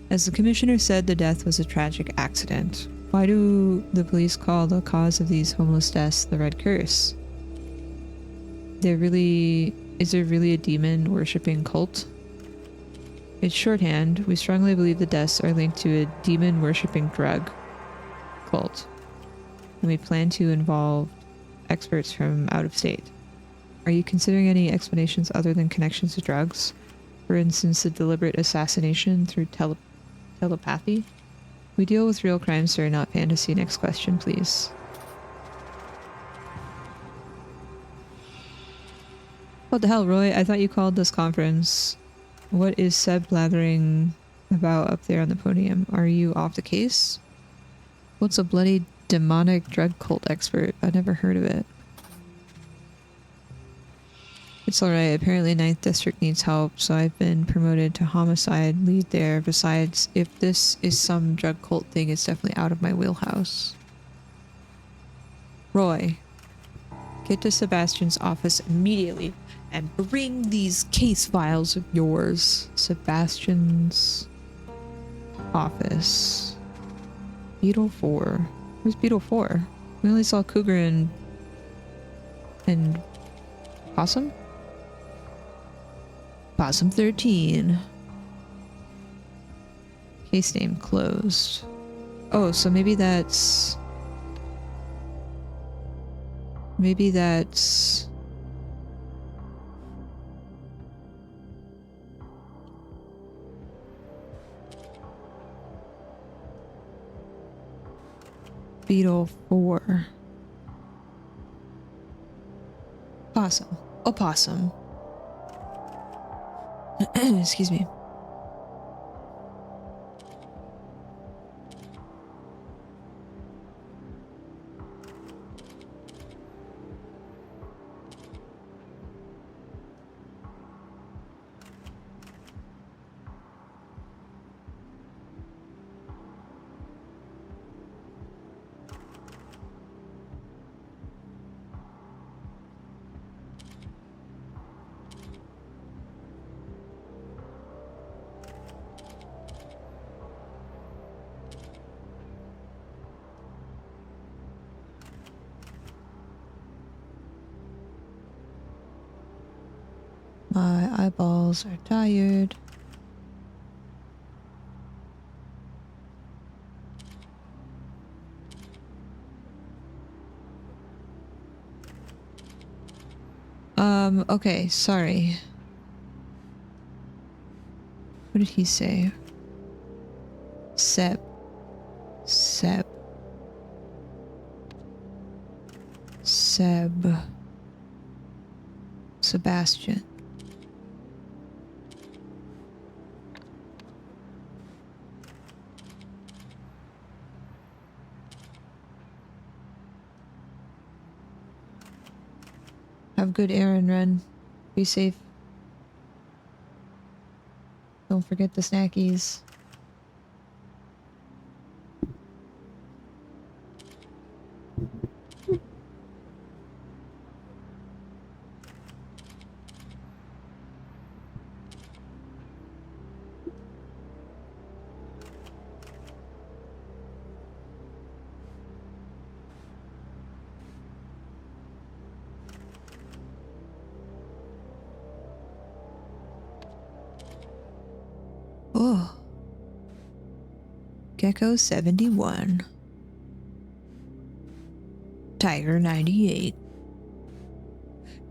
As the commissioner said, the death was a tragic accident. Why do the police call the cause of these homeless deaths the Red Curse? Is there really a demon worshipping cult? It's shorthand. We strongly believe the deaths are linked to a demon worshipping drug cult, and we plan to involve experts from out of state. Are you considering any explanations other than connections to drugs? For instance, a deliberate assassination through telepathy? We deal with real crimes, sir, not fantasy. Next question, please. What the hell, Roy? I thought you called this conference. What is Seb blathering about up there on the podium? Are you off the case? What's a bloody demonic drug cult expert? I've never heard of it. It's alright. Apparently 9th District needs help, so I've been promoted to homicide lead there. Besides, if this is some drug cult thing, it's definitely out of my wheelhouse. Roy, get to Sebastian's office immediately and bring these case files of yours. Sebastian's office. Beetle 4. Where's Beetle 4? We only saw Cougar and Possum? Possum 13. Case name closed. Oh, so maybe that's... Maybe that's... Beetle 4. Possum. Opossum. Excuse me. My eyeballs are tired. Okay, sorry. What did he say? Seb. Seb. Sebastian. Have a good errand run. Be safe. Don't forget the snackies. Oh. Gecko 71. Tiger 98.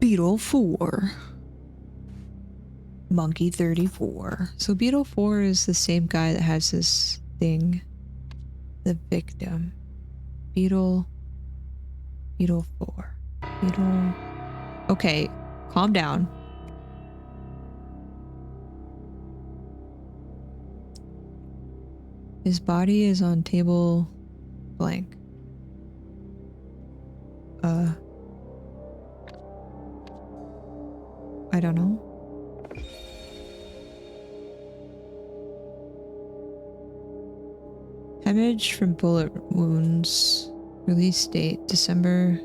Beetle 4. Monkey 34. So Beetle 4 is the same guy that has this thing. The victim. Beetle 4. Beetle. Okay, calm down. His body is on table blank. I don't know. Hemorrhage from bullet wounds. Release date December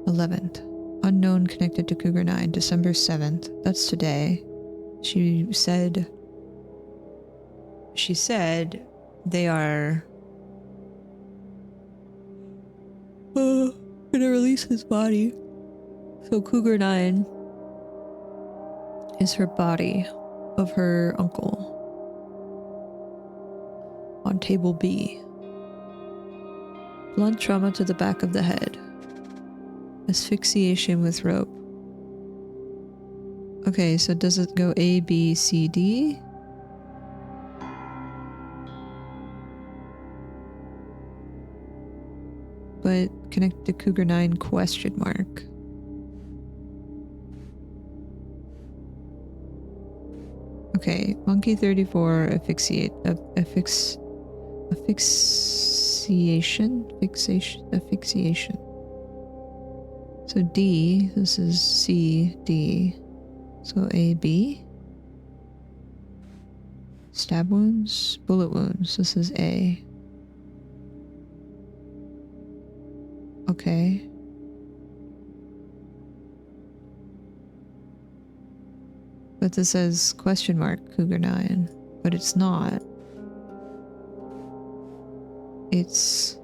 11th. Unknown connected to Cougar 9. December 7th. That's today. She said they are gonna release his body. So Cougar 9 is her body of her uncle on table B. Blunt trauma to the back of the head. Asphyxiation with rope. Okay, so does it go A, B, C, D? But connected to Cougar 9 question mark. Okay, monkey 34 asphyxiation. So D, this is C, D. So A, B. Stab wounds, bullet wounds. This is A. Okay. But this says question mark Cougar 9, but it's not. It's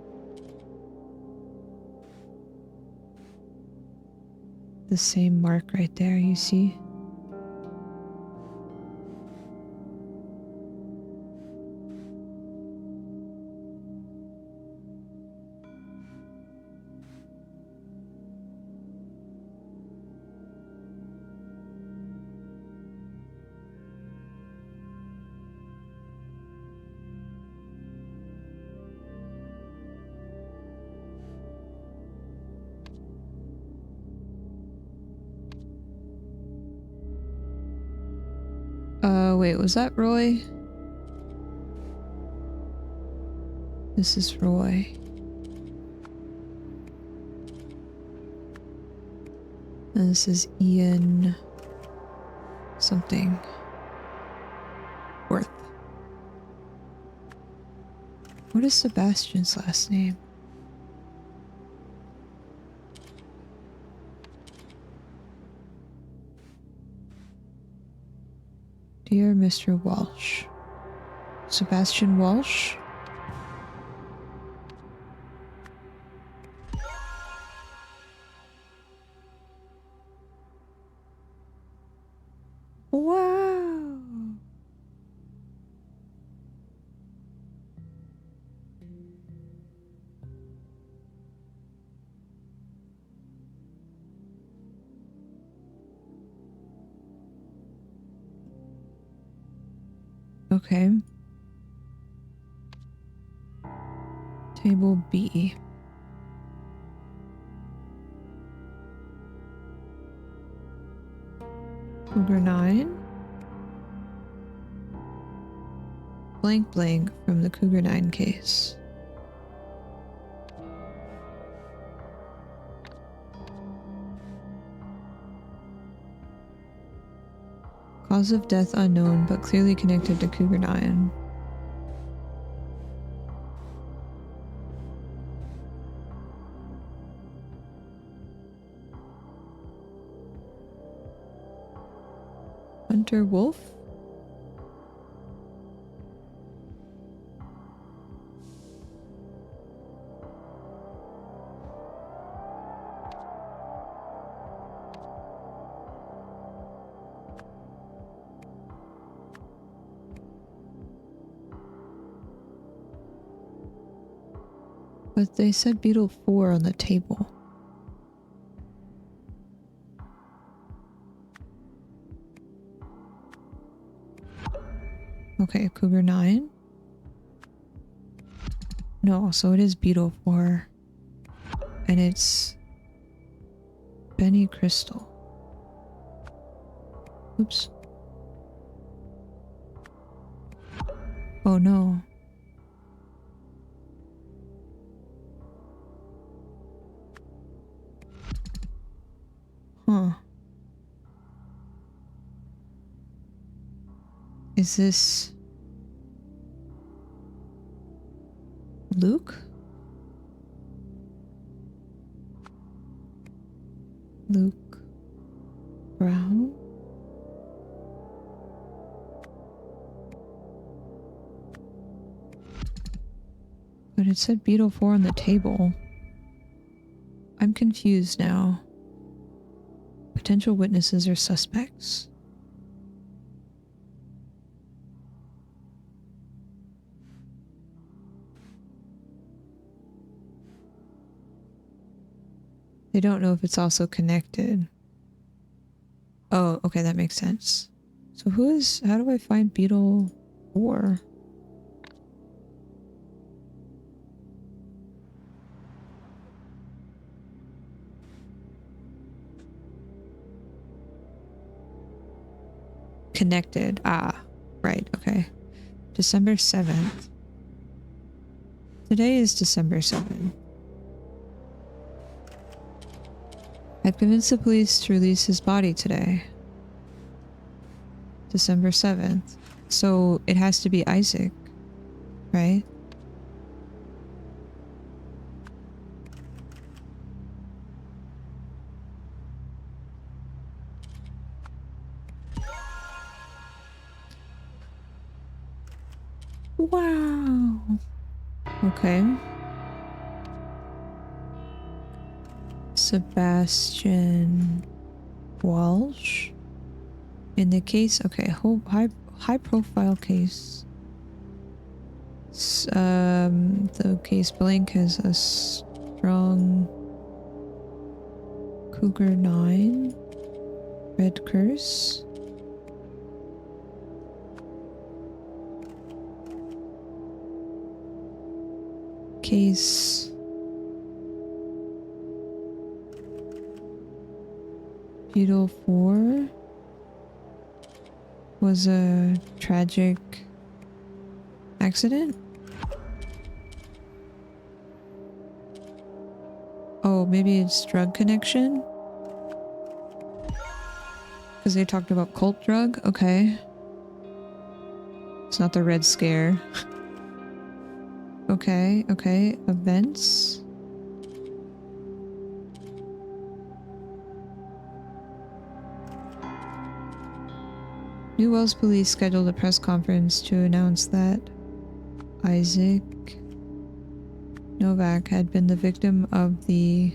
the same mark right there, you see? Wait, was that Roy? This is Roy. And this is Ian something. Worth. What is Sebastian's last name? Dear Mr. Walsh. Sebastian Walsh? Wow. Okay. Table B. Cougar 9. Blank blank from the Cougar 9 case. Cause of death unknown, but clearly connected to Cougar 9. Hunter Wolf? But they said Beetle 4 on the table. Okay, Cougar 9. No, so it is Beetle 4. And it's Benny Crystal. Oops. Oh no. Huh. Is this Luke? Luke Brown? But it said Beetle 4 on the table. I'm confused now. Potential witnesses or suspects. They don't know if it's also connected. Oh, okay, that makes sense. So how do I find Beetle 4? Connected. Ah, December 7th. Today is December 7th. I've convinced the police to release his body today. December 7th. So it has to be Isaac, right? Wow. Okay. Sebastian Walsh. In the case, okay, high profile case. The case blank has a strong Cougar 9, Red Curse. Case Beetle 4 was a tragic accident. Oh, maybe it's drug connection? Because they talked about cult drug? Okay. It's not the Red Scare. Okay, okay. Events. New Wells Police scheduled a press conference to announce that Isaac Novak had been the victim of the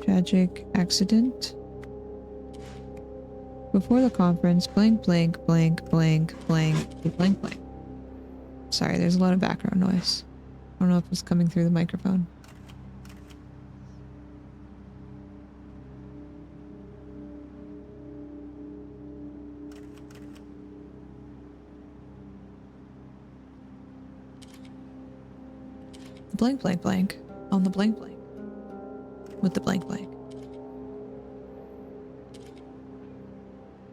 tragic accident. Before the conference, blank, blank, blank, blank, blank, blank, blank. Sorry, there's a lot of background noise. I don't know if it's coming through the microphone. Blank, blank, blank. On the blank, blank. With the blank, blank.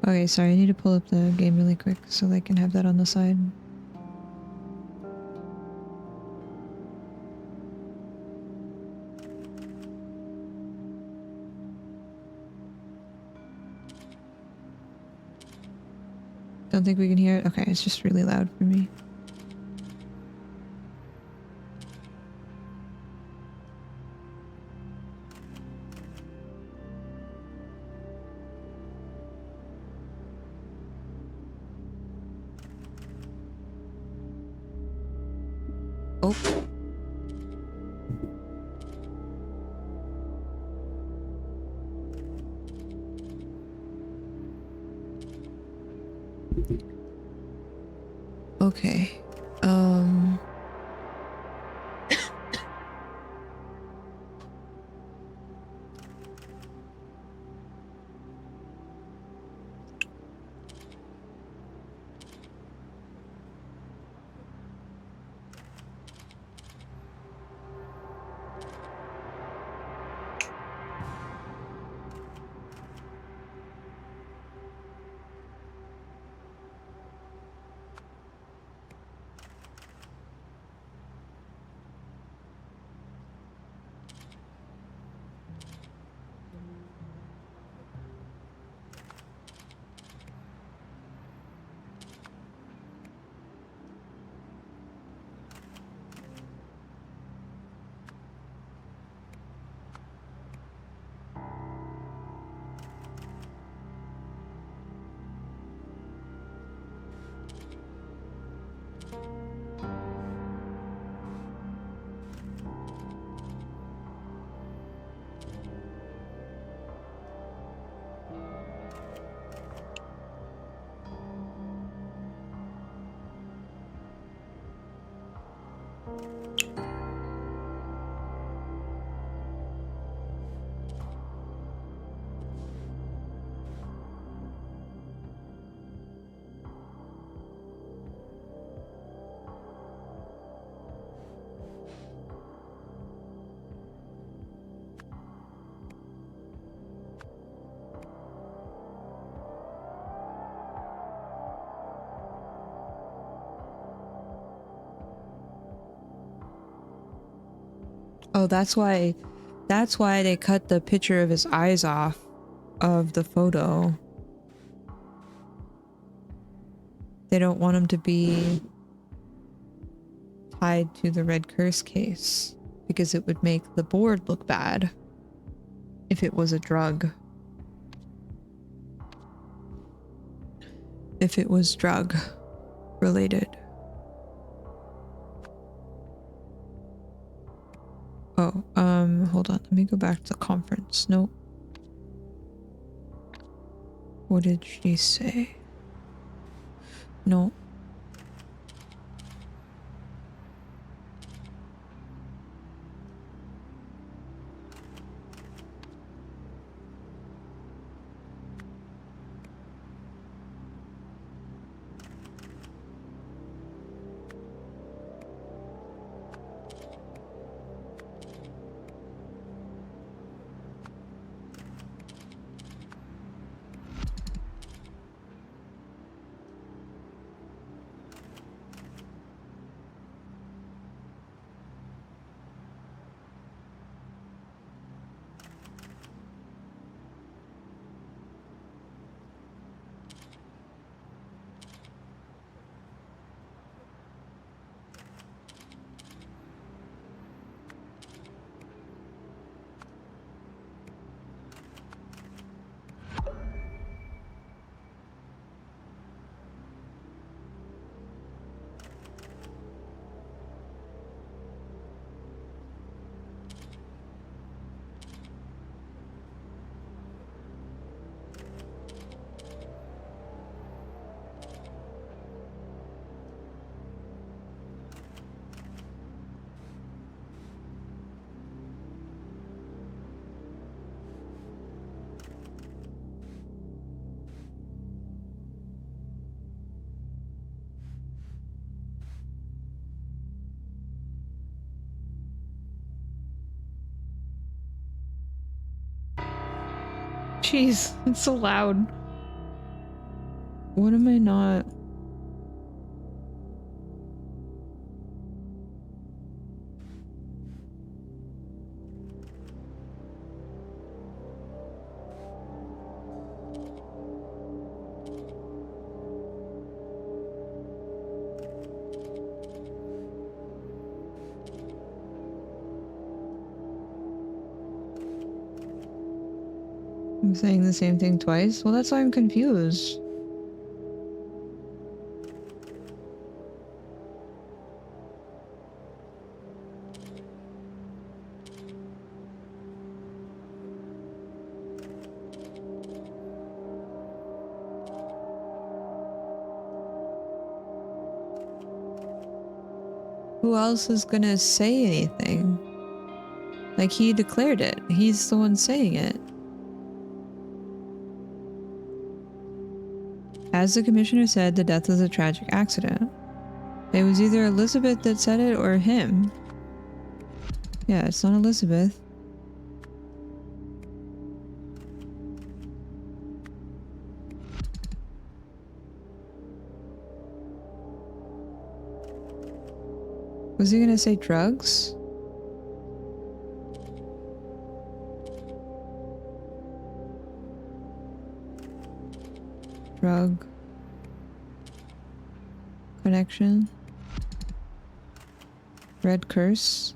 Okay, sorry, I need to pull up the game really quick so I can have that on the side. Don't think we can hear it? Okay, it's just really loud for me. Oh. Okay. Oh, that's why they cut the picture of his eyes off of the photo. They don't want him to be tied to the red curse case because it would make the board look bad if it was a drug. If it was drug related. Oh, hold on. Let me go back to the conference. Nope. What did she say? No. Jeez, it's so loud. What am I not? I'm saying the same thing twice? Well, that's why I'm confused. Who else is gonna say anything? Like, he declared it. He's the one saying it. As the commissioner said, the death was a tragic accident. It was either Elizabeth that said it or him. Yeah, it's not Elizabeth. Was he gonna say drugs? Drug connection. Red curse.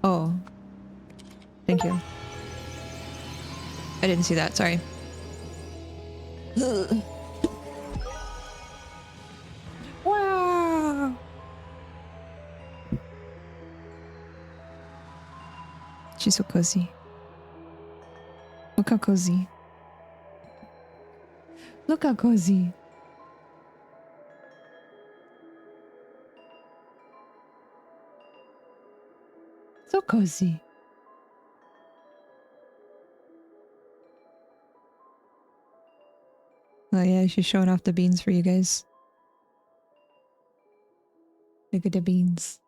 Oh. Thank you. I didn't see that, sorry. Wow. She's so cozy. Look how cozy. Look how cozy. So cozy. Oh yeah, she's showing off the beans for you guys. Look at the beans.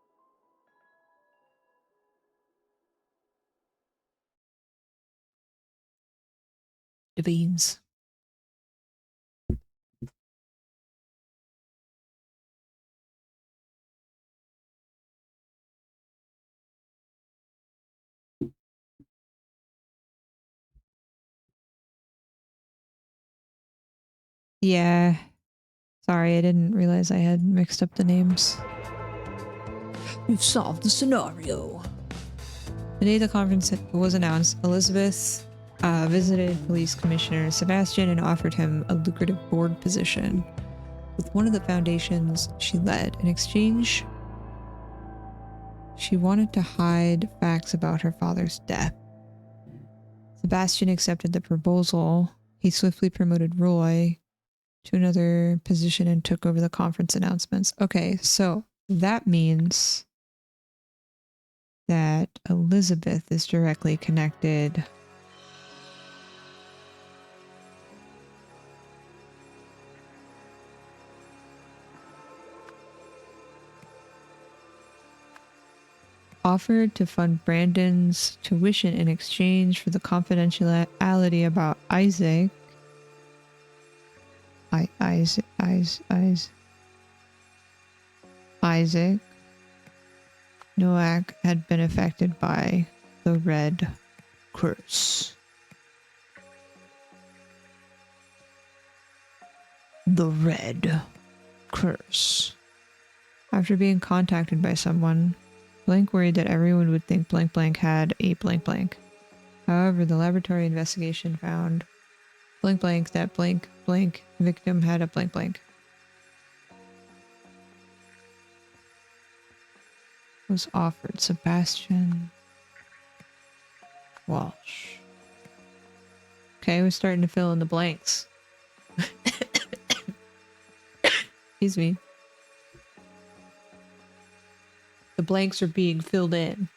The beans. Yeah. Sorry, I didn't realize I had mixed up the names. You've solved the scenario. The day the conference was announced, Elizabeth visited Police Commissioner Sebastian and offered him a lucrative board position with one of the foundations she led. In exchange, she wanted to hide facts about her father's death. Sebastian accepted the proposal. He swiftly promoted Roy to another position and took over the conference announcements. Okay, so that means that Elizabeth is directly connected. Offered to fund Brandon's tuition in exchange for the confidentiality about Isaac. Isaac Noack had been affected by the Red Curse. The Red Curse. After being contacted by someone, Blank worried that everyone would think blank blank had a blank blank. However, the laboratory investigation found blank blank that blank blank victim had a blank blank. Was offered Sebastian Walsh. Okay, we're starting to fill in the blanks. Excuse me. The blanks are being filled in.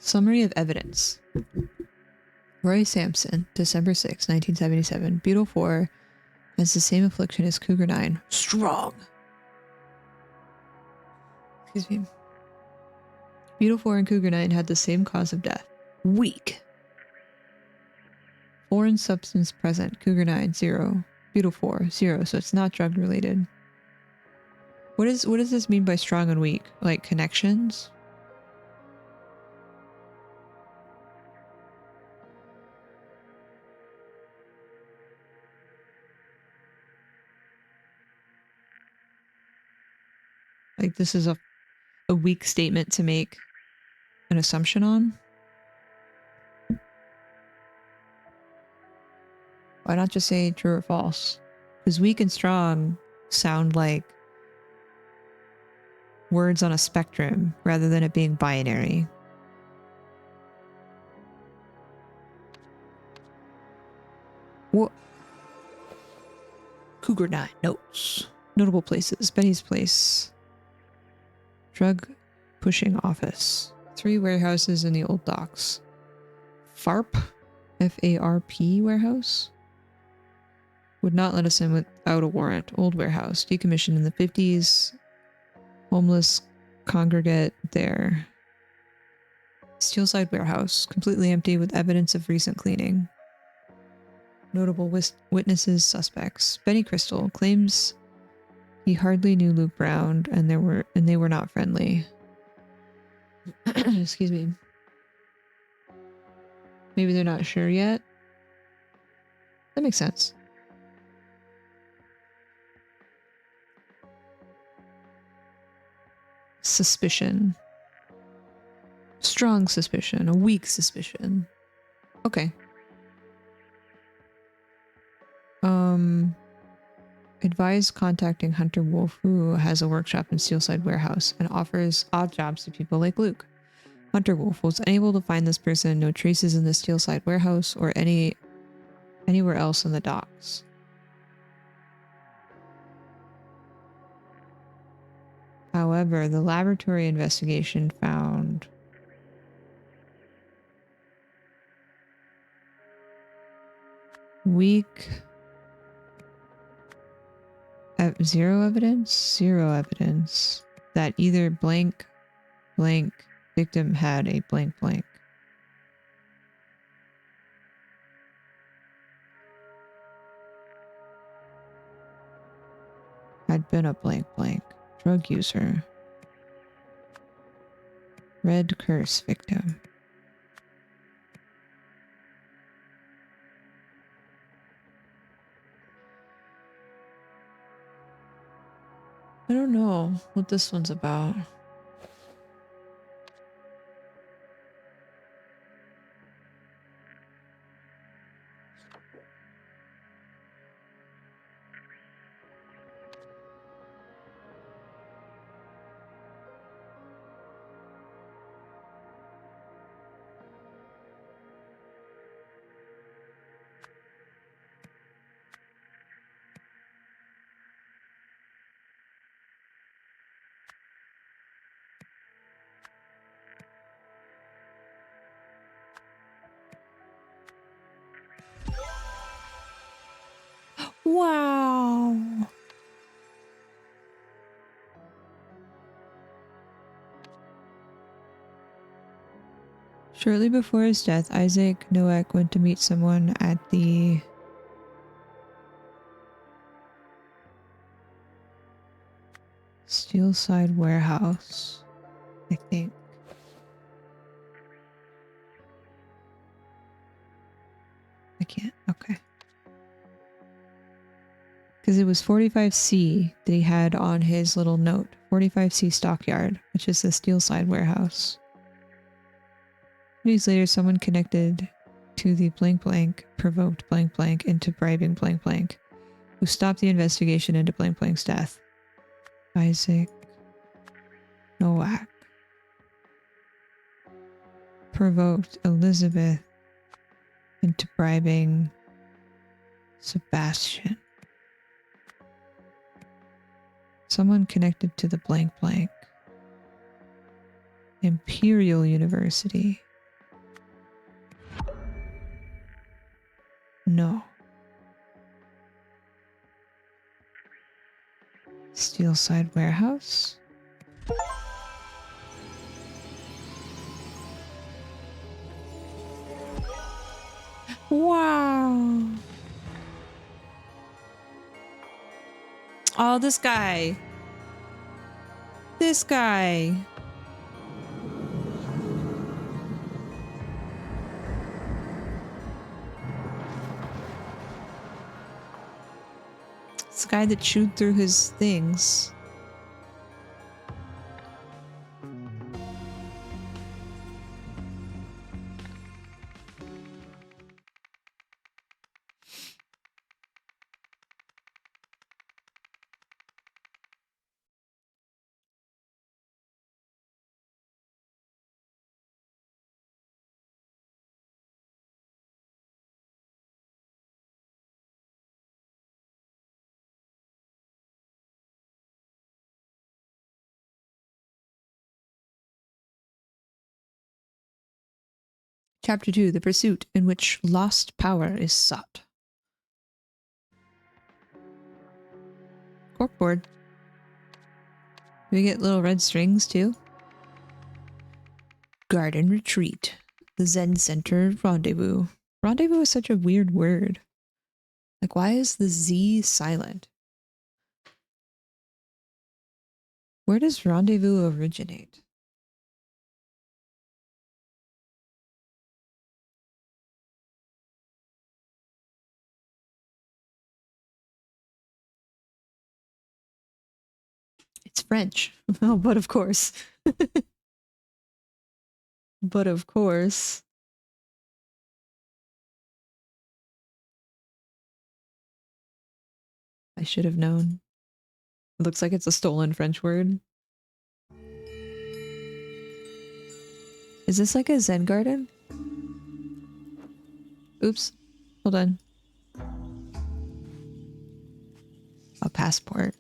Summary of evidence. Roy Sampson, December 6, 1977. Beetle 4 has the same affliction as Cougar 9. Strong. Excuse me. Beetle 4 and Cougar 9 had the same cause of death. Weak. Foreign substance present. Cougar 9, 0. Beetle 4, 0. So it's not drug related. What does this mean by strong and weak? Like connections? Like this is a weak statement to make an assumption on? Why not just say true or false? Because weak and strong sound like words on a spectrum rather than it being binary. What? Cougar 9 notes. Notable places. Benny's place. Drug pushing office. 3 warehouses in the old docks. FARP? F-A-R-P warehouse? Would not let us in without a warrant. Old warehouse. Decommissioned in the 50s. Homeless congregate there. Steelside warehouse. Completely empty with evidence of recent cleaning. Notable witnesses, suspects. Benny Crystal claims He hardly knew Luke Brown, and they were not friendly. Excuse me. Maybe they're not sure yet. That makes sense. Suspicion. Strong suspicion. A weak suspicion. Okay. Advise contacting Hunter Wolf, who has a workshop in Steelside Warehouse and offers odd jobs to people like Luke. Hunter Wolf was unable to find this person, no traces in the Steelside Warehouse or anywhere else in the docks. However, the laboratory investigation found weak zero evidence that either blank victim had a blank. Had been a blank. Drug user. Red curse victim. I don't know what this one's about. Wow. Shortly before his death, Isaac Nowak went to meet someone at the Steelside Warehouse, I think. I can't. Okay. Because it was 45C that he had on his little note. 45C Stockyard, which is the Steelside Warehouse. 2 days later, someone connected to the provoked into bribing who stopped the investigation into blank's death. Isaac Nowak provoked Elizabeth into bribing Sebastian. Someone connected to the blank. Imperial University. No. Steelside Warehouse. Wow. Oh, this guy. This guy. This guy that chewed through his things. Chapter 2, The Pursuit in which lost power is sought. Corkboard. Do we get little red strings too? Garden Retreat. The Zen Center Rendezvous. Rendezvous is such a weird word. Like, why is the Z silent? Where does rendezvous originate? It's French. Oh, but of course. But of course. I should have known. It looks like it's a stolen French word. Is this like a Zen garden? Oops. Hold on. A passport.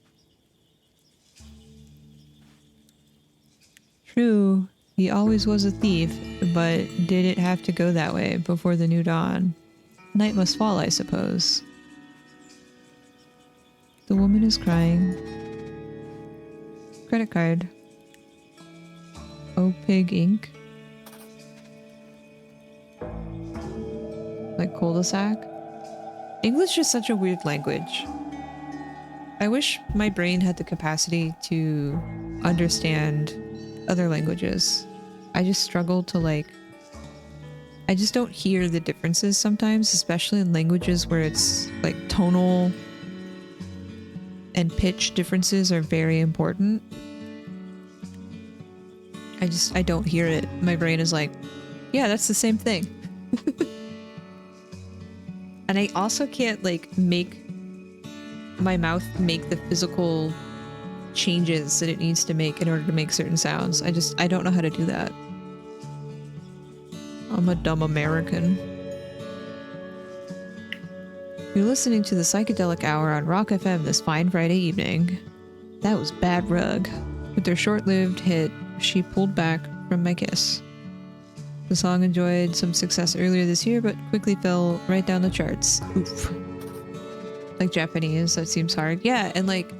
True. He always was a thief, but did it have to go that way before the new dawn? Night must fall, I suppose. The woman is crying. Credit card. Oh, Pig Inc. Like cul-de-sac. English is such a weird language. I wish my brain had the capacity to understand other languages. I just struggle to I just don't hear the differences sometimes, especially in languages where it's like tonal and pitch differences are very important. I don't hear it. My brain is like, yeah, that's the same thing. And I also can't like make my mouth make the physical changes that it needs to make in order to make certain sounds. I don't know how to do that. I'm a dumb American. You're listening to the Psychedelic Hour on Rock FM this fine Friday evening. That was Bad Rug. With their short-lived hit, She Pulled Back from My Kiss. The song enjoyed some success earlier this year, but quickly fell right down the charts. Oof. Like Japanese, that seems hard. Yeah, and like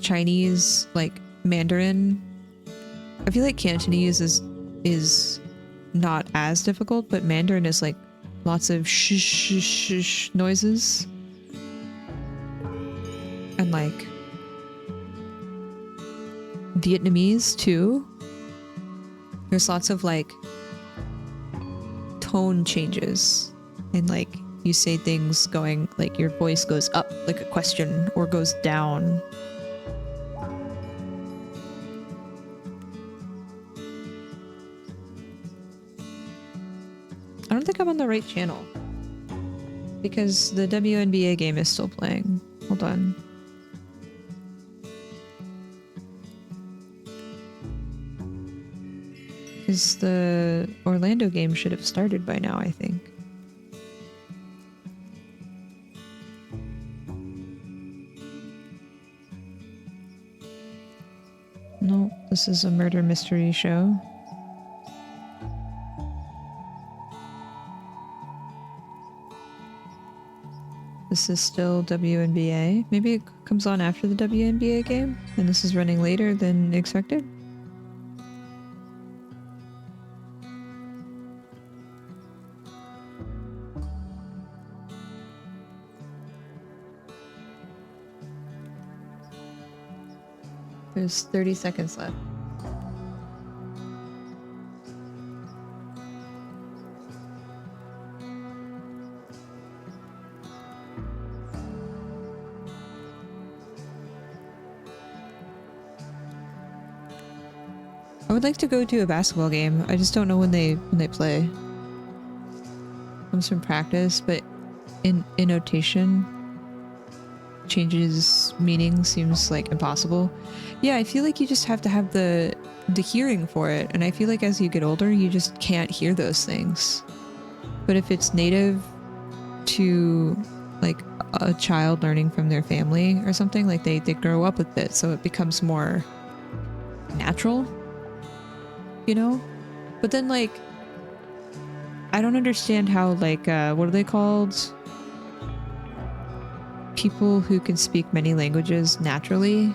Chinese, like Mandarin. I feel like Cantonese is not as difficult, but Mandarin is like lots of shh shh shh, shh noises. And like Vietnamese too. There's lots of like tone changes, and like you say things going like your voice goes up like a question or goes down. I don't think I'm on the right channel because the WNBA game is still playing. Hold on. Because the Orlando game should have started by now, I think. No, this is a murder mystery show. This is still WNBA. Maybe it comes on after the WNBA game, and this is running later than expected. There's 30 seconds left. I would like to go to a basketball game. I just don't know when they play. Comes from practice, but in notation changes meaning seems like impossible. Yeah, I feel like you just have to have the hearing for it, and I feel like as you get older you just can't hear those things. But if it's native to like a child learning from their family or something, like they grow up with it, so it becomes more natural, you know? But then like I don't understand how like what are they called? People who can speak many languages naturally.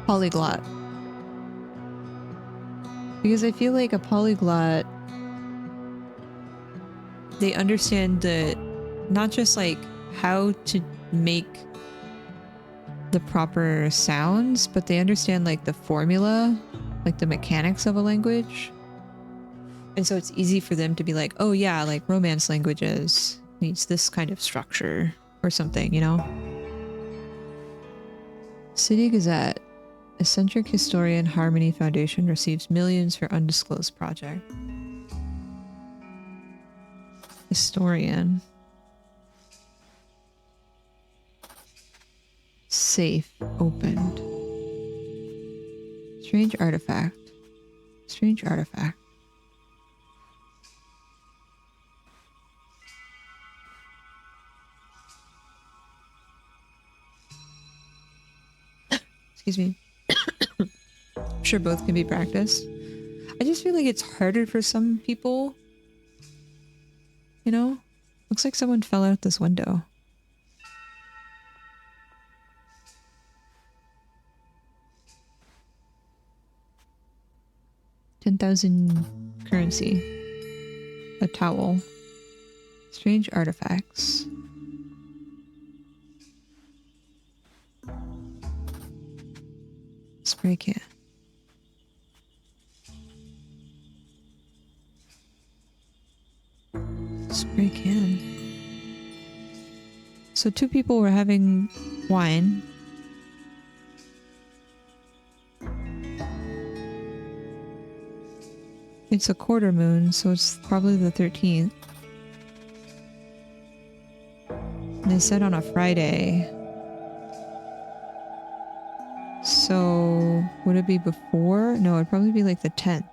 Polyglot. Because I feel like a polyglot, they understand the not just like how to make the proper sounds, but they understand like the formula, like the mechanics of a language. And so it's easy for them to be like, oh yeah, like Romance languages needs this kind of structure or something, you know? City Gazette. Eccentric historian Harmony Foundation receives millions for undisclosed project. Historian. Safe opened. Strange artifact. Strange artifact. Excuse me. I'm sure both can be practiced. I just feel like it's harder for some people. You know? Looks like someone fell out this window. $10,000 currency. A towel. Strange artifacts. Spray can. Spray can. So two people were having wine. It's a quarter moon, so it's probably the 13th. And they said on a Friday. So would it be before? No, it'd probably be like the 10th.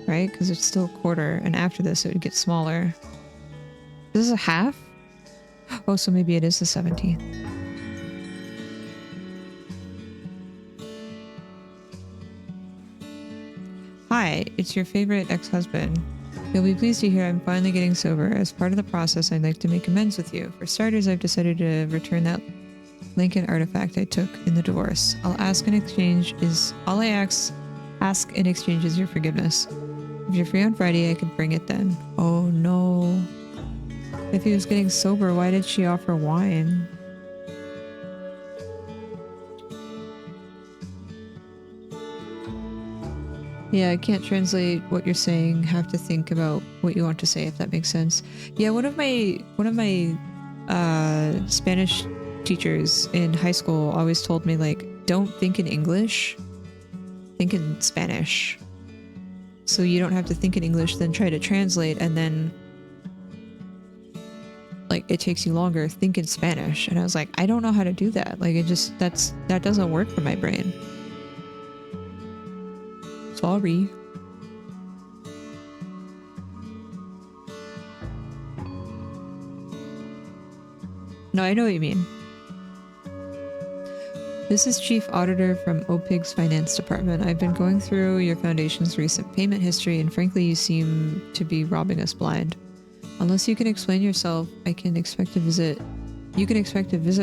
Right? Because it's still a quarter, and after this it would get smaller. This is a half? Oh, so maybe it is the 17th. Hi, it's your favorite ex-husband. You'll be pleased to hear I'm finally getting sober. As part of the process, I'd like to make amends with you. For starters, I've decided to return that Lincoln artifact I took in the divorce. All I ask in exchange is your forgiveness. If you're free on Friday, I could bring it then. Oh no. If he was getting sober, why did she offer wine? Yeah, I can't translate what you're saying. Have to think about what you want to say, if that makes sense. Yeah, one of my Spanish teachers in high school always told me, like, don't think in English, think in Spanish. So you don't have to think in English, then try to translate, and then like it takes you longer. Think in Spanish. And I was like, I don't know how to do that. Like that doesn't work for my brain. Sorry. No, I know what you mean. This is Chief Auditor from OPIG's Finance Department. I've been going through your foundation's recent payment history, and frankly, you seem to be robbing us blind. Unless you can explain yourself, you can expect a visit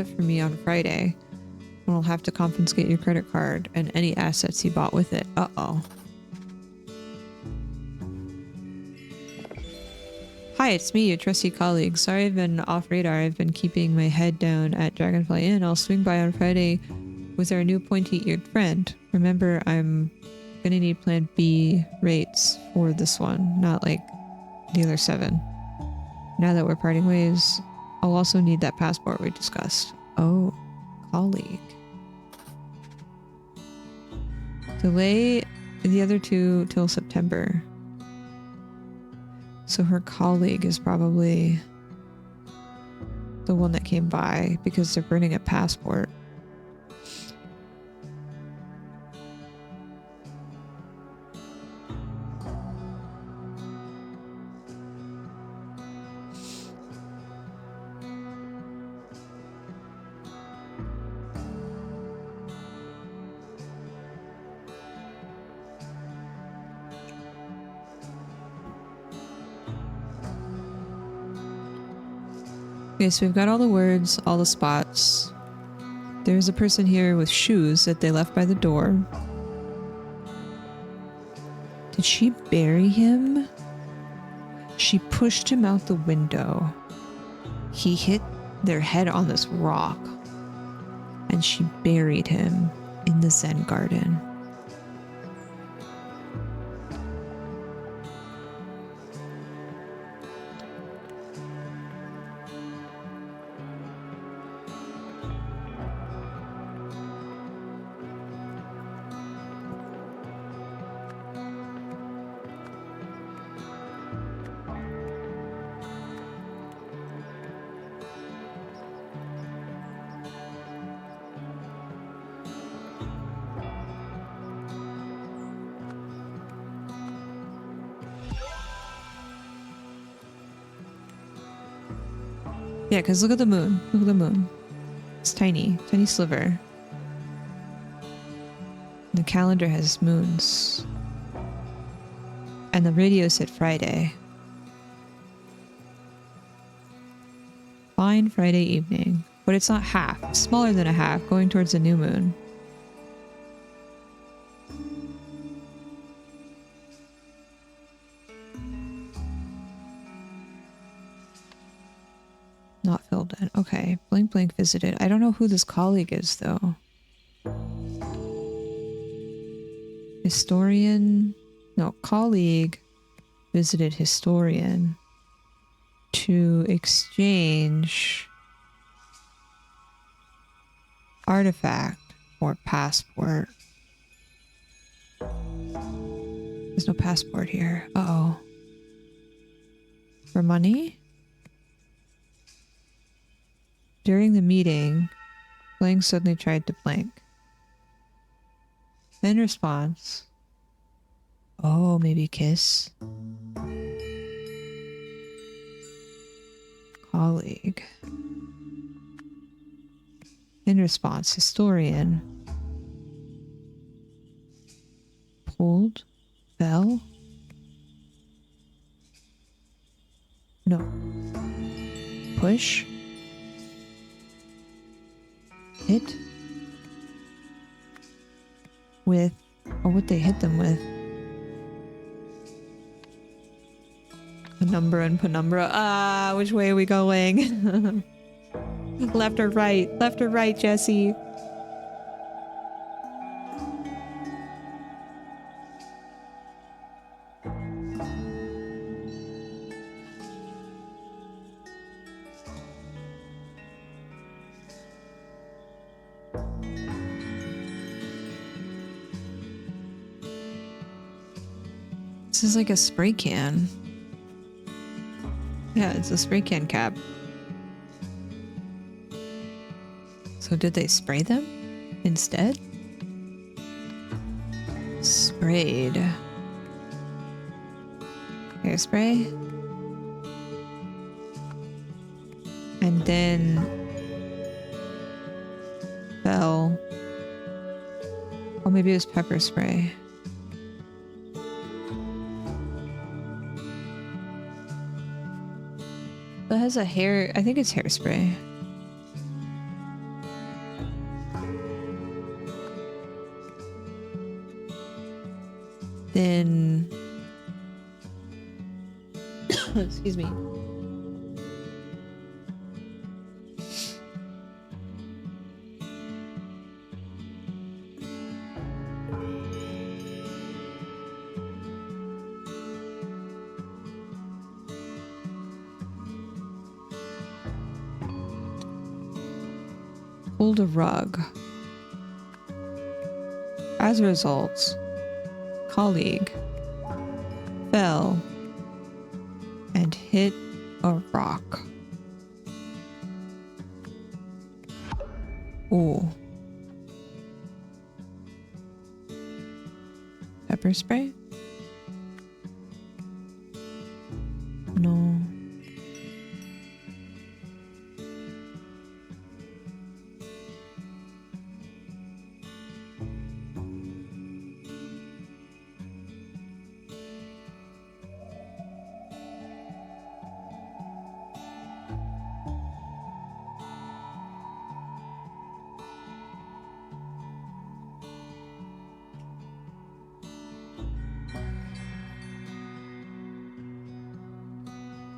from me on Friday, and we'll have to confiscate your credit card and any assets you bought with it. Uh-oh. Hi, it's me, your trusty colleague. Sorry I've been off radar. I've been keeping my head down at Dragonfly Inn. I'll swing by on Friday with our new pointy-eared friend. Remember, I'm gonna need Plan B rates for this one, not like the other 7. Now that we're parting ways, I'll also need that passport we discussed. Oh, colleague. Delay the other 2 till September. So her colleague is probably the one that came by because they're burning a passport. Okay, so we've got all the words, all the spots. There's a person here with shoes that they left by the door. Did she bury him? She pushed him out the window. He hit their head on this rock, and she buried him in the Zen garden. Yeah, because look at the moon. Look at the moon. It's tiny. Tiny sliver. The calendar has moons. And the radio said Friday. Fine Friday evening. But it's not half. It's smaller than a half, going towards the new moon. Not filled in. Okay. Blink Blink visited. I don't know who this colleague is, though. Historian. No, colleague visited historian to exchange artifact or passport. There's no passport here. Uh-oh. For money? During the meeting, Blank suddenly tried to blink. In response, oh, maybe kiss? Colleague. In response, historian. Pulled? Fell? No. Push? Hit? With, or what they hit them with. Penumbra and penumbra. Ah, which way are we going? Left or right? Left or right, Jesse? This is like a spray can. Yeah, it's a spray can cap. So did they spray them instead? Sprayed. Hairspray. And then fell. Oh, maybe it was pepper spray. That has a hair, I think it's hairspray. Then, excuse me. Pulled a rug. As a result, colleague fell and hit a rock. Ooh. Pepper spray? No.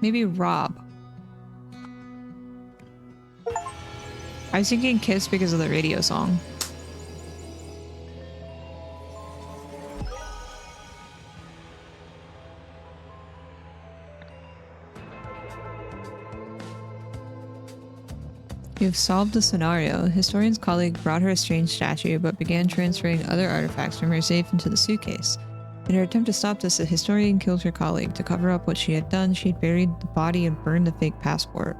Maybe Rob. I was thinking Kiss because of the radio song. You've solved the scenario. Historian's colleague brought her a strange statue, but began transferring other artifacts from her safe into the suitcase. In her attempt to stop this, the historian killed her colleague. To cover up what she had done, she'd buried the body and burned the fake passport.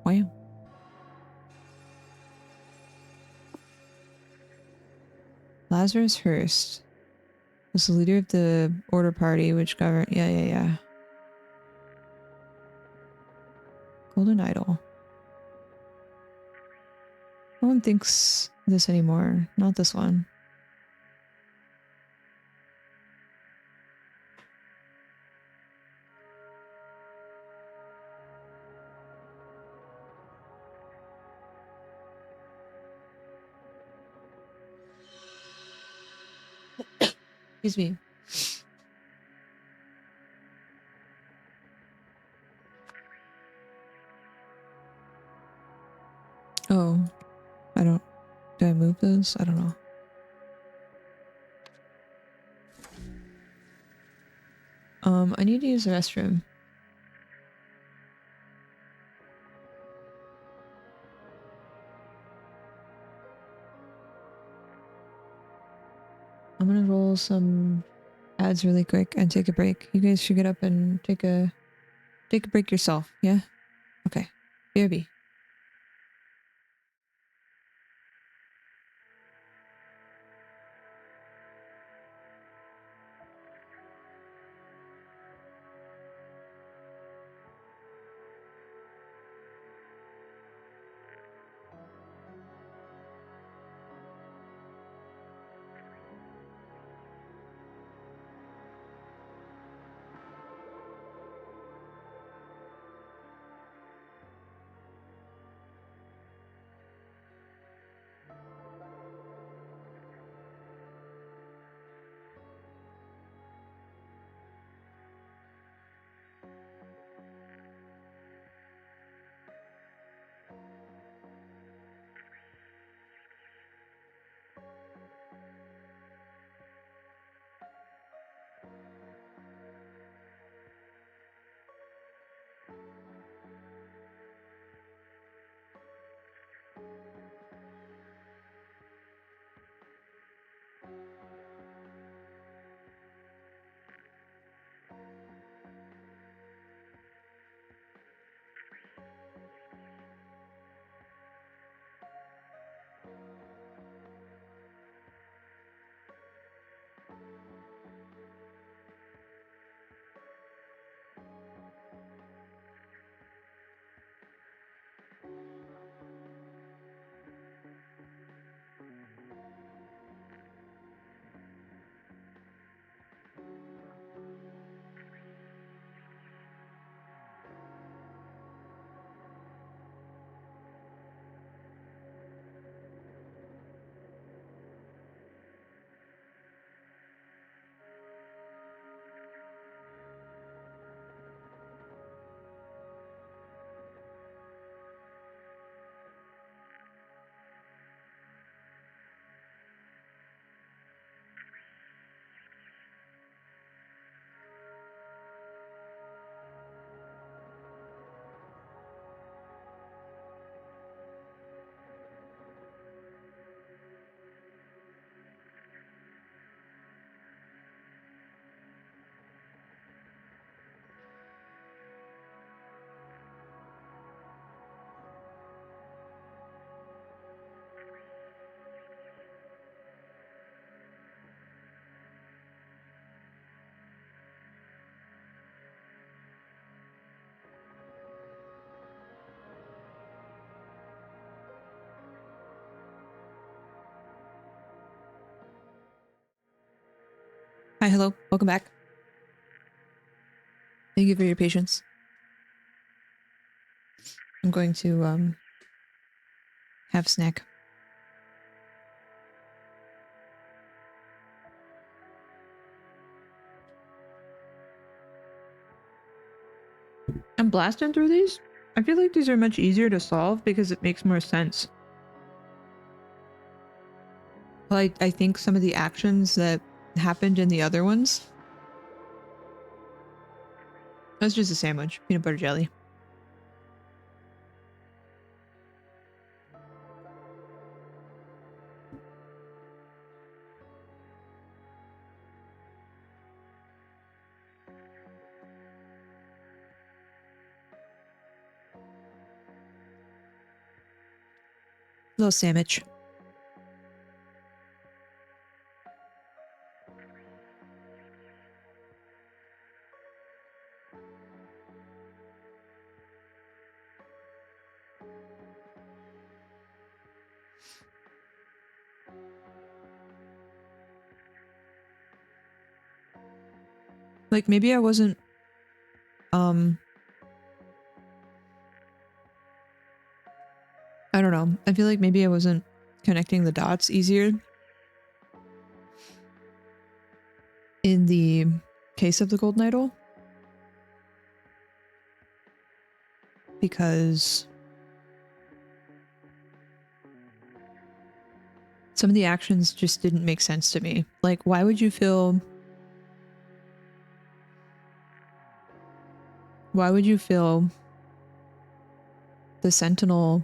Wow. Lazarus Hearst was the leader of the Order Party, which governed... Yeah. Golden Idol. No one thinks this anymore. Not this one. Excuse me. Oh. Do I move those? I don't know. I need to use the restroom. I'm gonna roll some ads really quick and take a break. You guys should get up and take a break yourself, yeah? Okay. BRB. Hi, hello. Welcome back. Thank you for your patience. I'm going to have a snack. I'm blasting through these. I feel like these are much easier to solve because it makes more sense. Like, I think some of the actions that happened in the other ones. That's just a sandwich. Peanut butter jelly. Little sandwich. Like, maybe I wasn't, I don't know. I feel like maybe I wasn't connecting the dots easier in the case of the Golden Idol. Because some of the actions just didn't make sense to me. Like, why would you fill the Sentinel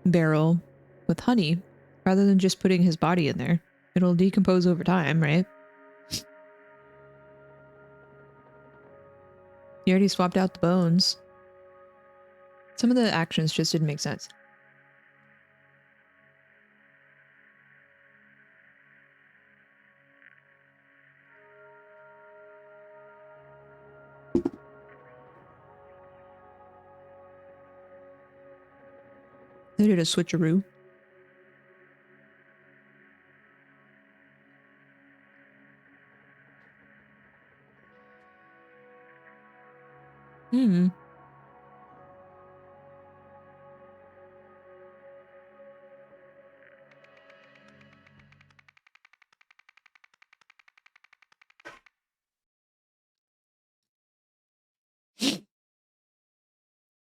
barrel with honey rather than just putting his body in there? It'll decompose over time, right? You already swapped out the bones. Some of the actions just didn't make sense. They did a switcheroo. Hmm.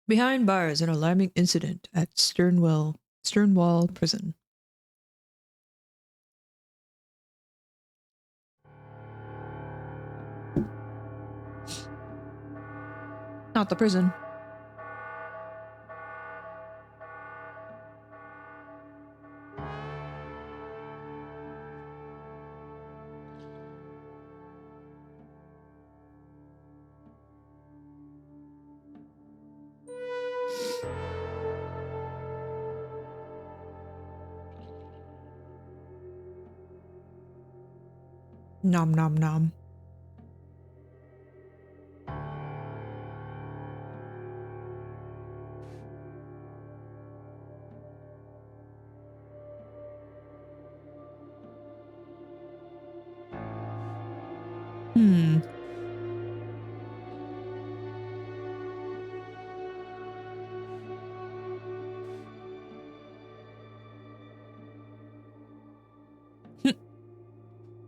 Behind bars, an alarming incident at Sternwall Prison. Not the prison. Nom nom nom. Hmm.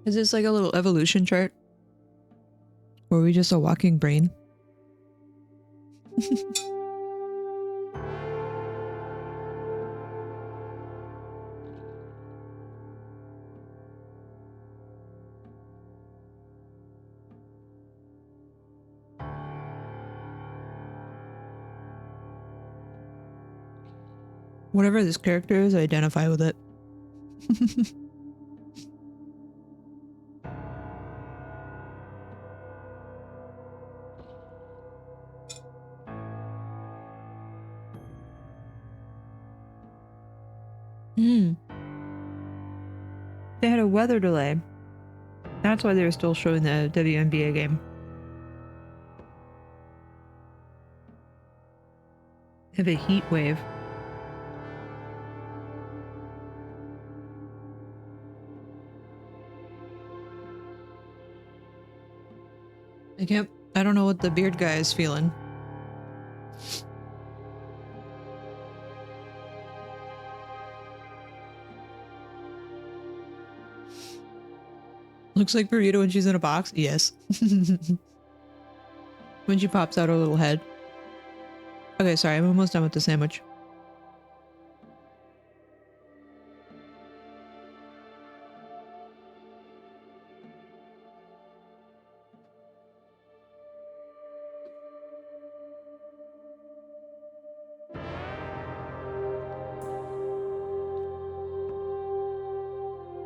Is this like a little evolution chart? Or are we just a walking brain? Whatever this character is, I identify with it. Hmm. They had a weather delay. That's why they were still showing the WNBA game. They have a heat wave. I don't know what the beard guy is feeling. Looks like Burrito when she's in a box. Yes. When she pops out her little head. Okay, sorry, I'm almost done with the sandwich.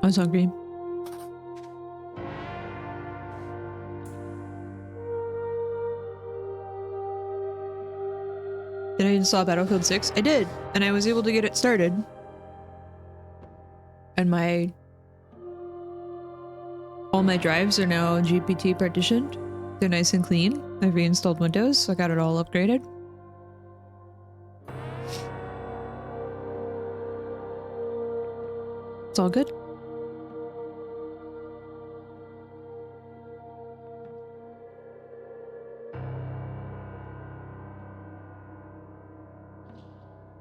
I was hungry. Did I install Battlefield 6? I did, and I was able to get it started. And all my drives are now GPT partitioned. They're nice and clean. I reinstalled Windows, so I got it all upgraded. It's all good.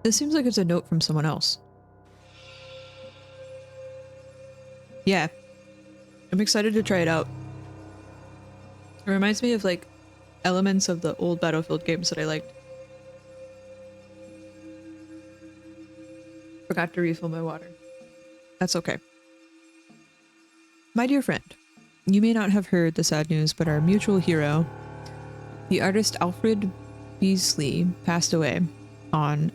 This seems like it's a note from someone else. Yeah. I'm excited to try it out. It reminds me of like elements of the old Battlefield games that I liked. Forgot to refill my water. That's okay. My dear friend, you may not have heard the sad news, but our mutual hero, the artist Alfred Beasley, passed away on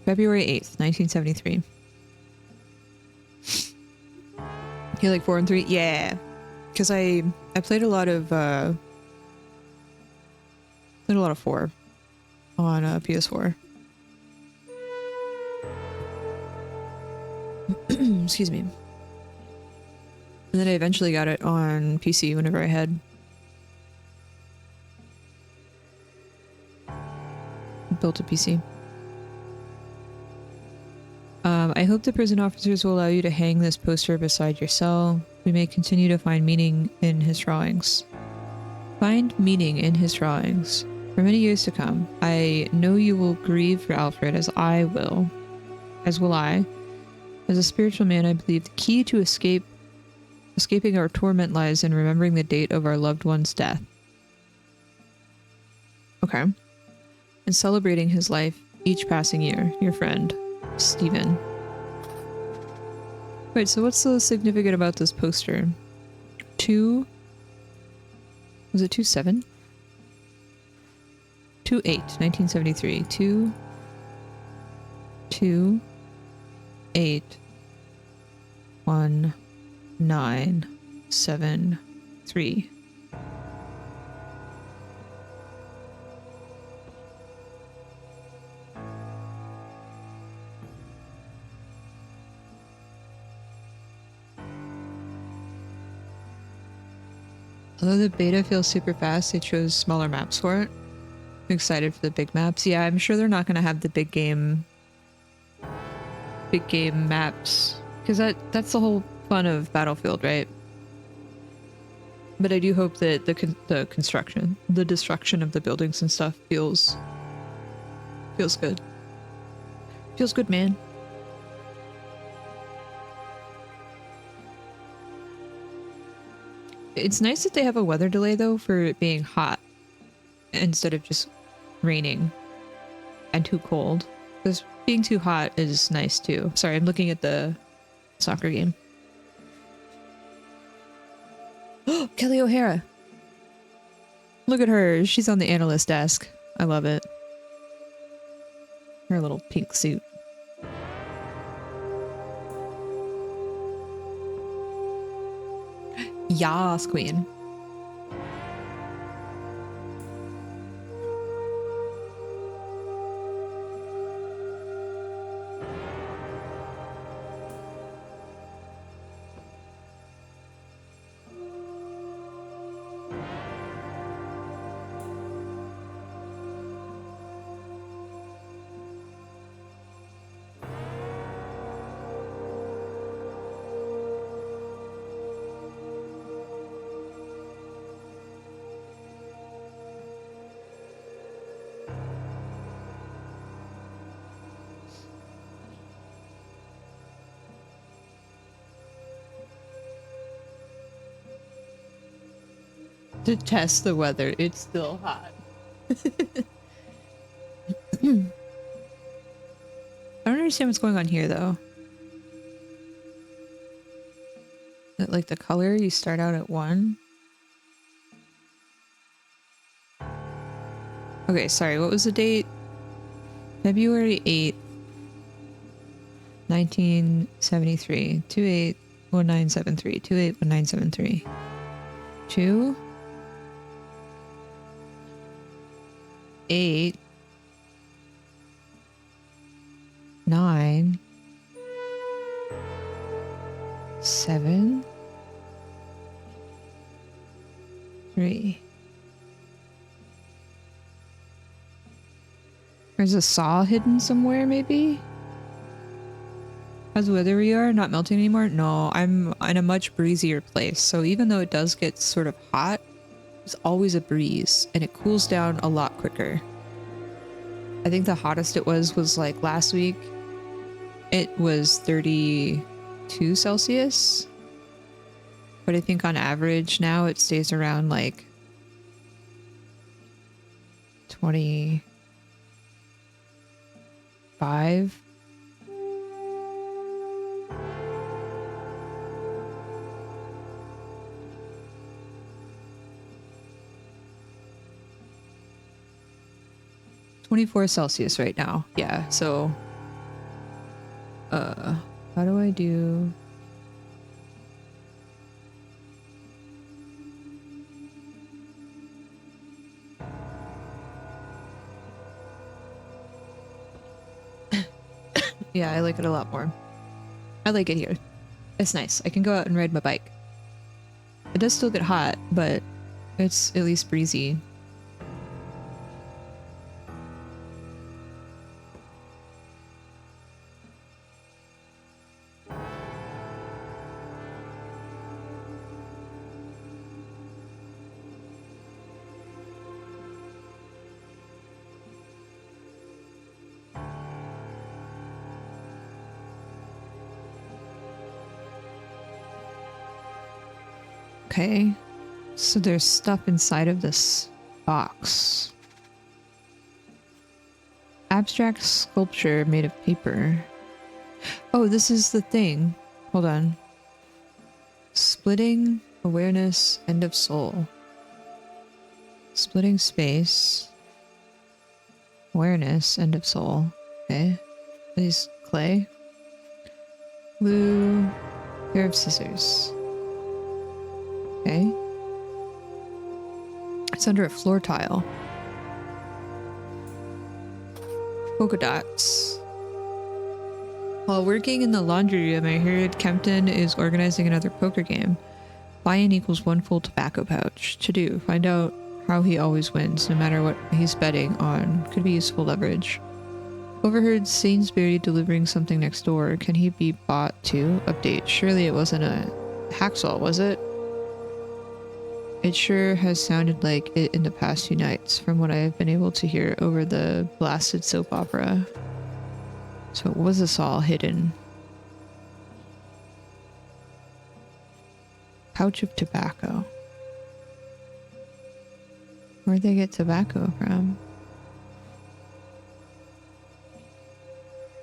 February 8th, 1973. You like 4 and 3? Yeah. Because I played a lot of 4 on PS4. Excuse me. And then I eventually got it on PC whenever I had built a PC. I hope the prison officers will allow you to hang this poster beside your cell. We may continue to find meaning in his drawings. Find meaning in his drawings. For many years to come, I know you will grieve for Alfred as I will. As will I. As a spiritual man, I believe the key to escaping our torment lies in remembering the date of our loved one's death. Okay. And celebrating his life each passing year. Your friend, Stephen. Wait, so what's so significant about this poster? Was it 2/7? 2/8, 1973. 2/8/1973. Although the beta feels super fast, they chose smaller maps for it. I'm excited for the big maps. Yeah, I'm sure they're not going to have the big game maps, because that's the whole fun of Battlefield, right? But I do hope that the destruction of the buildings and stuff feels good. Feels good, man. It's nice that they have a weather delay, though, for it being hot instead of just raining and too cold. Because being too hot is nice, too. Sorry, I'm looking at the soccer game. Oh, Kelly O'Hara! Look at her. She's on the analyst desk. I love it. Her little pink suit. Yas, queen. To test the weather, it's still hot. I don't understand what's going on here though. Like the color, you start out at 1. Okay, sorry, what was the date? February 8th, 1973. 281973. 281973. 2 8 9 7 3. There's a saw hidden somewhere, maybe? How's the weather where you are? Not melting anymore? No, I'm in a much breezier place. So even though it does get sort of hot, there's always a breeze and it cools down a lot quicker. I think the hottest it was like last week. It was 32 Celsius. But I think on average now it stays around like 25. Celsius right now. Yeah, so how do I do yeah, I like it a lot more. I like it here. It's nice. I can go out and ride my bike. It does still get hot, but it's at least breezy. Okay, so there's stuff inside of this box. Abstract sculpture made of paper. Oh, this is the thing. Hold on. Splitting awareness, end of soul. Splitting space. Awareness, end of soul. Okay. These clay. Blue. Pair of scissors. Okay. It's under a floor tile. Polka dots. While working in the laundry room, I heard Kempton is organizing another poker game. Buy-in equals 1 full tobacco pouch. To do, find out how he always wins, no matter what he's betting on. Could be useful leverage. Overheard Sainsbury delivering something next door. Can he be bought too? Update. Surely it wasn't a hacksaw, was it? It sure has sounded like it in the past few nights, from what I have been able to hear over the blasted soap opera. So it was a saw hidden. Pouch of tobacco. Where'd they get tobacco from?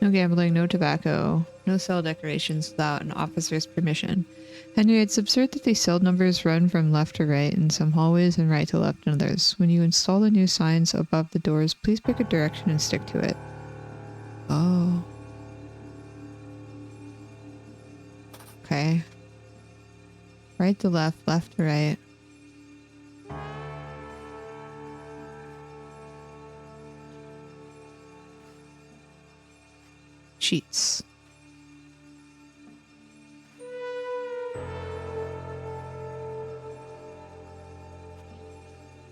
No gambling, no tobacco, no cell decorations without an officer's permission. Henry, it's absurd that these cell numbers run from left to right in some hallways and right to left in others. When you install the new signs above the doors, please pick a direction and stick to it. Oh. Okay. Right to left, left to right. Sheets.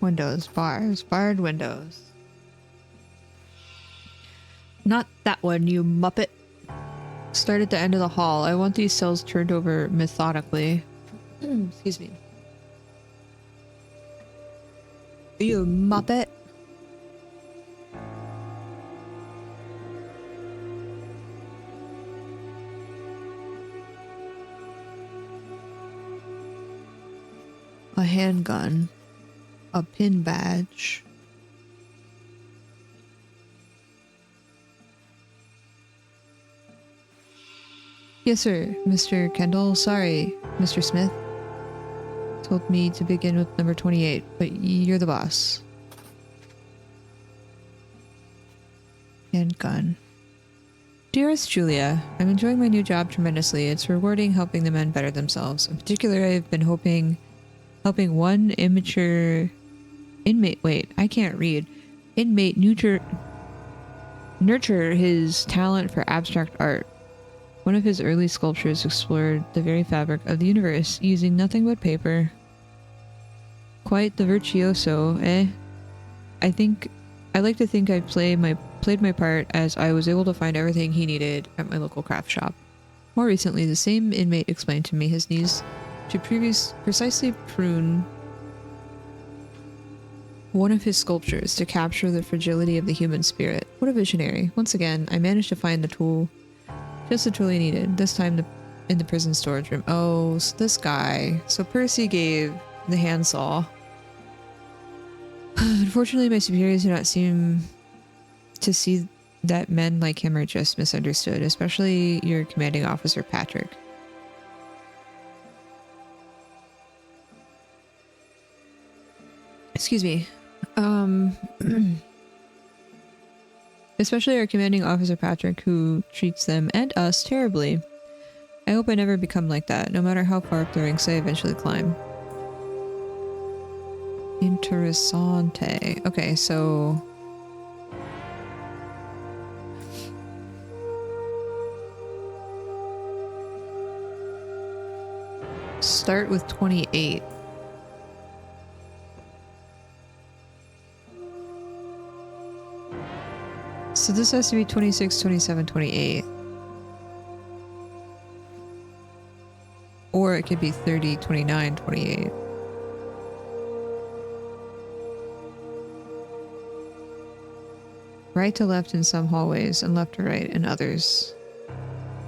Windows, bars, barred windows. Not that one, you muppet. Start at the end of the hall. I want these cells turned over methodically. Excuse me. You muppet. A handgun. A pin badge. Yes, sir, Mr. Kendall. Sorry, Mr. Smith. Told me to begin with number 28, but you're the boss. And gun. Dearest Julia, I'm enjoying my new job tremendously. It's rewarding helping the men better themselves. In particular, I've been helping one immature inmate. Wait, I can't read. Inmate nurture his talent for abstract art. One of his early sculptures explored the very fabric of the universe using nothing but paper. Quite the virtuoso, eh? I like to think I played my part, as I was able to find everything he needed at my local craft shop. More recently, the same inmate explained to me his needs to precisely prune one of his sculptures to capture the fragility of the human spirit. What a visionary. Once again, I managed to find the tool, just the tool he needed, this time in the prison storage room. Oh, so this guy. So Percy gave the handsaw. Unfortunately, my superiors do not seem to see that men like him are just misunderstood, especially your commanding officer, Patrick. Excuse me. Especially our commanding officer, Patrick, who treats them and us terribly. I hope I never become like that, no matter how far up the ranks I eventually climb. Interessante. Okay, so... start with 28. So this has to be 26, 27, 28. Or it could be 30, 29, 28. Right to left in some hallways and left to right in others.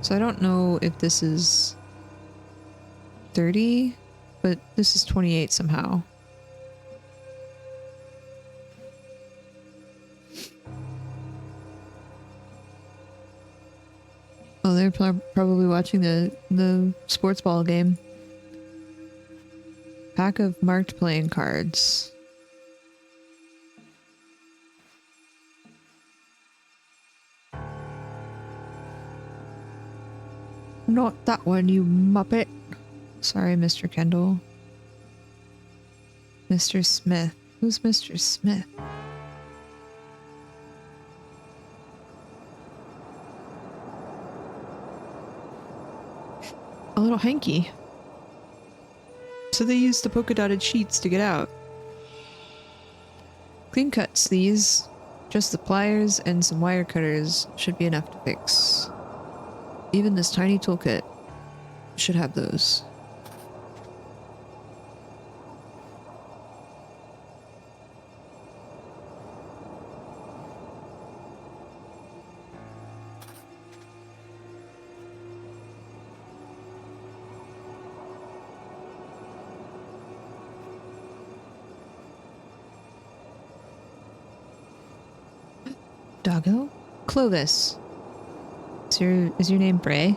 So I don't know if this is 30, but this is 28 somehow. Oh, they're probably watching the sports ball game. Pack of marked playing cards. Not that one, you muppet. Sorry, Mr. Kendall. Mr. Smith. Who's Mr. Smith? A little hanky. So they used the polka dotted sheets to get out. Clean cuts, these. Just the pliers and some wire cutters should be enough to fix. Even this tiny toolkit should have those. Doggo? Clovis. Is your name Bray?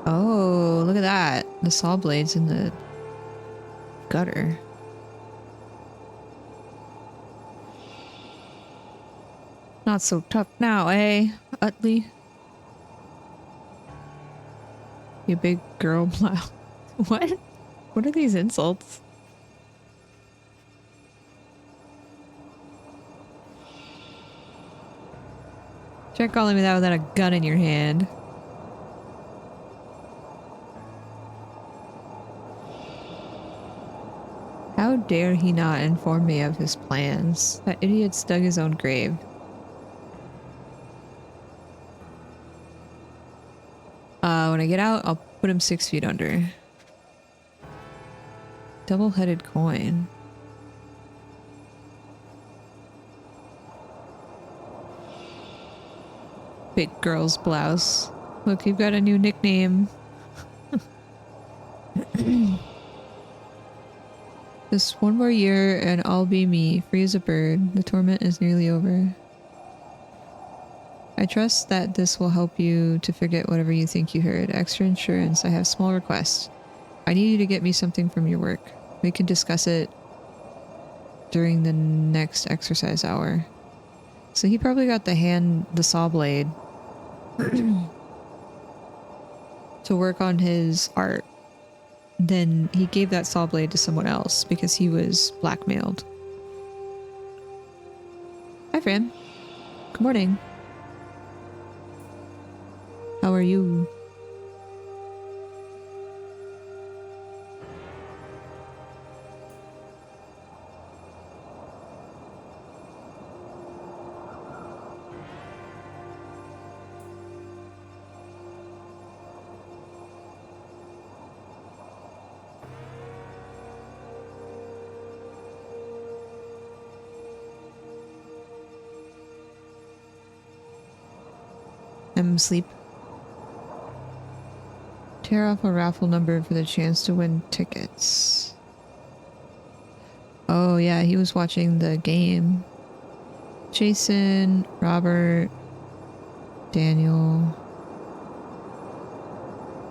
Oh, look at that. The saw blades in the gutter. Not so tough now, eh, Utley? You big girl plow. What? What are these insults? Try calling me that without a gun in your hand. How dare he not inform me of his plans? That idiot's dug his own grave. When I get out, I'll put him 6 feet under. Double-headed coin. Big girl's blouse. Look, you've got a new nickname. Just one more year and I'll be me, free as a bird. The torment is nearly over. I trust that this will help you to forget whatever you think you heard. Extra insurance. I have small request. I need you to get me something from your work. We can discuss it during the next exercise hour. So he probably got the saw blade to work on his art. Then he gave that saw blade to someone else because he was blackmailed. Hi, Fran. Good morning. How are you? I'm asleep. Tear off a raffle number for the chance to win tickets. Oh yeah, he was watching the game. Jason, Robert, Daniel.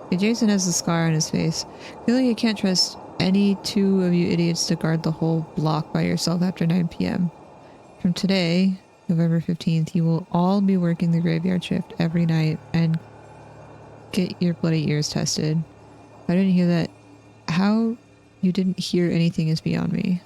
Okay, Jason has the scar on his face. I feel like I can't trust any two of you idiots to guard the whole block by yourself after 9 p.m. From today, November 15th, you will all be working the graveyard shift every night and get your bloody ears tested. I didn't hear that. How you didn't hear anything is beyond me.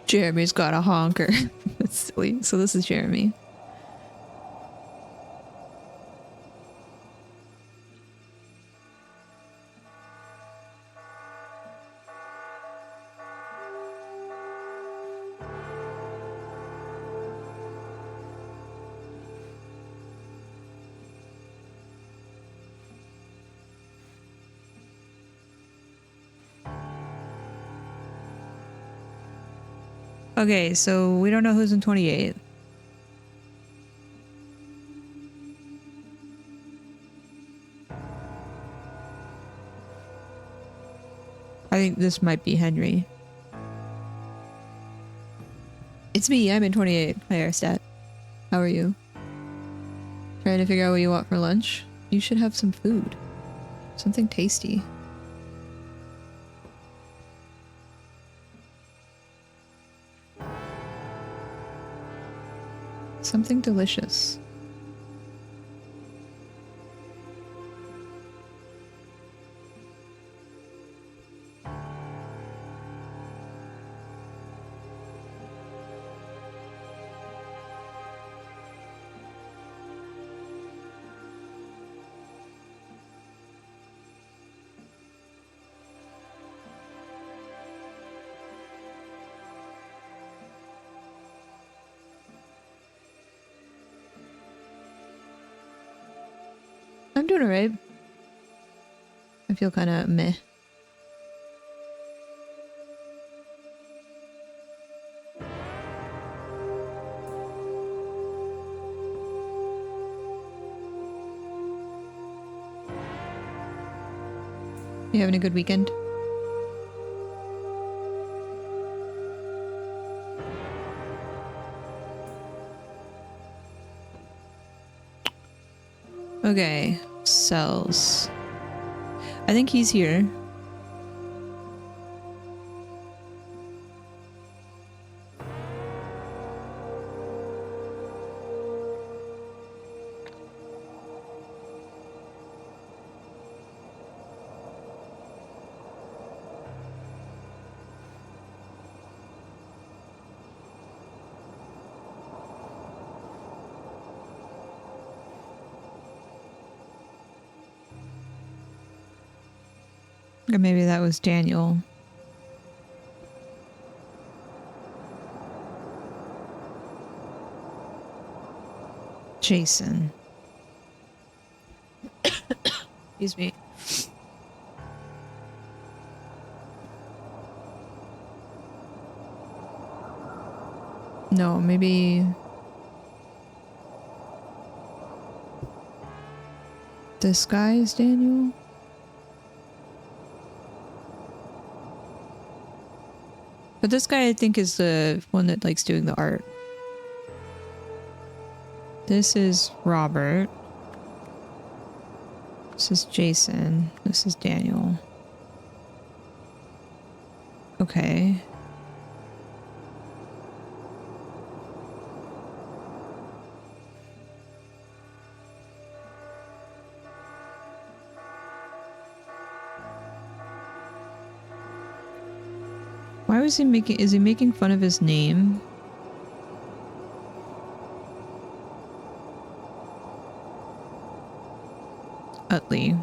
Jeremy's got a honker. That's silly. So this is Jeremy. Okay, so we don't know who's in 28. I think this might be Henry. It's me, I'm in 28. Hi, Arstat. How are you? Trying to figure out what you want for lunch? You should have some food. Something tasty. Something delicious. I'm doing alright. I feel kind of meh. You having a good weekend? Okay, cells. I think he's here. Or maybe that was Daniel. Jason. Excuse me. No, maybe... This guy is Daniel? But this guy, I think, is the one that likes doing the art. This is Robert. This is Jason. This is Daniel. Okay. Why was he making... Is he making fun of his name? Utley.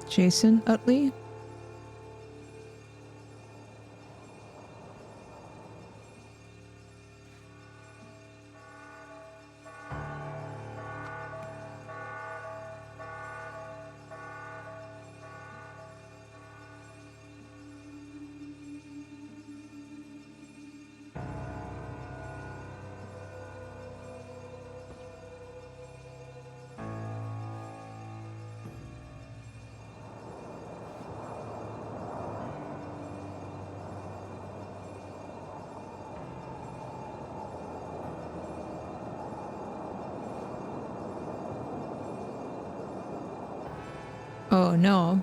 Jason Utley? Oh no.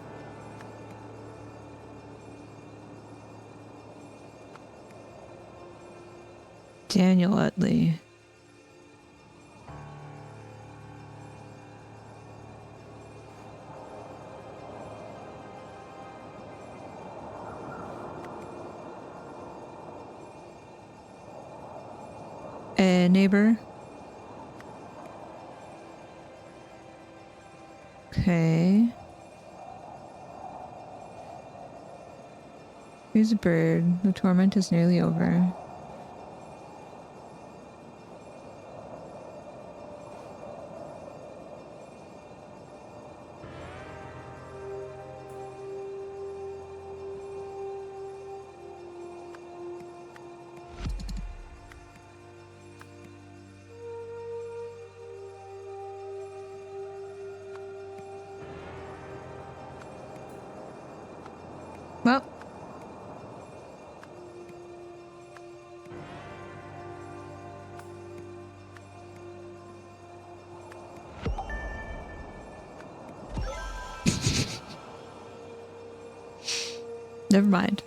Daniel Utley. Neighbor. Okay. Here's a bird. The torment is nearly over. Well. Never mind.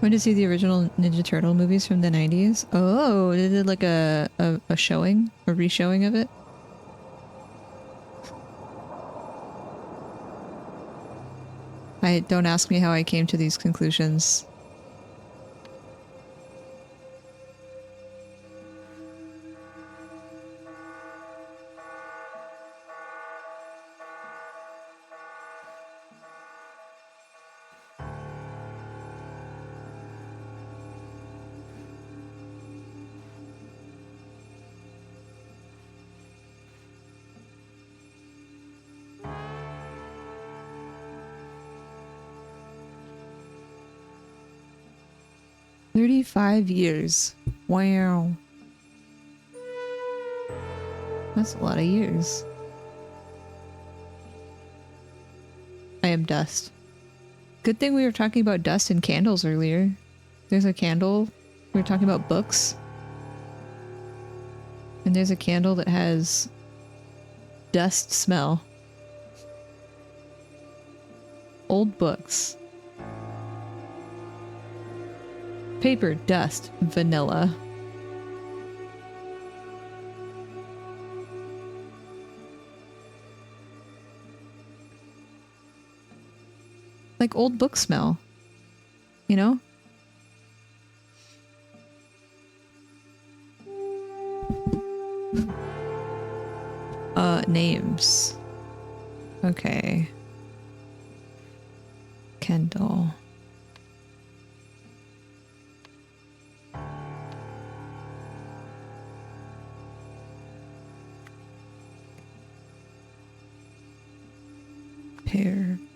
Went to see the original Ninja Turtle movies from the 90s. Oh, they did like a showing, a re-showing of it. Don't ask me how I came to these conclusions. "35 years. Wow. That's a lot of years. I am dust. Good thing we were talking about dust and candles earlier. There's a candle. We were talking about books. And there's a candle that has dust smell. Old books. Paper, dust, vanilla. Like old book smell. You know? Names. Okay. Kendall.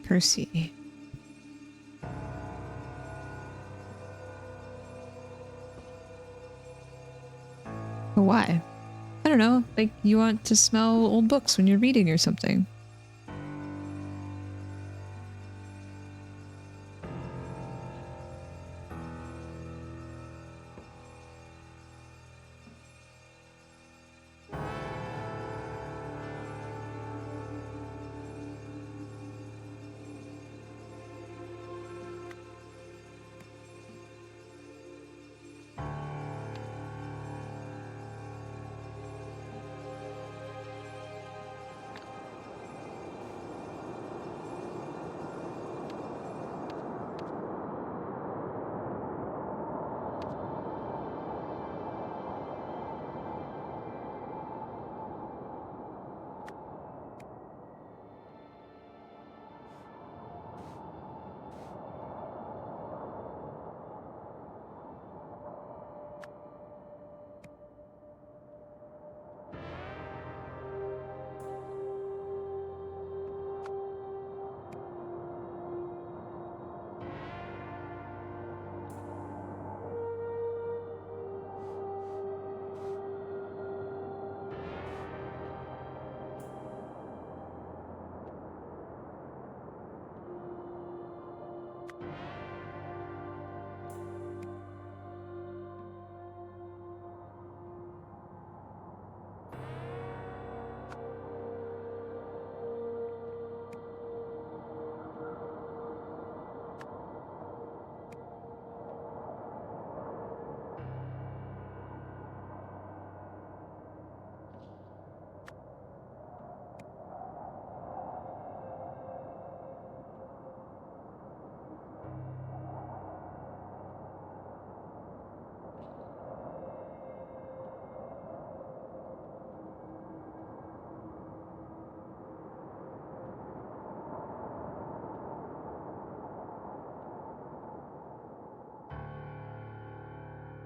Percy. But why? I don't know. Like, you want to smell old books when you're reading or something.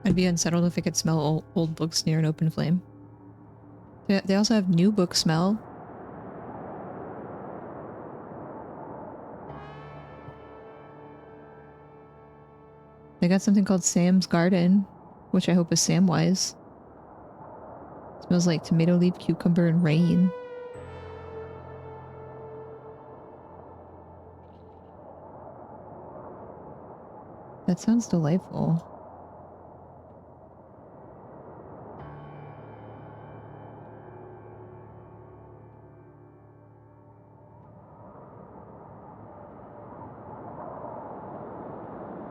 I'd be unsettled if I could smell old books near an open flame. They also have new book smell. They got something called Sam's Garden, which I hope is Samwise. Smells like tomato leaf, cucumber, and rain. That sounds delightful.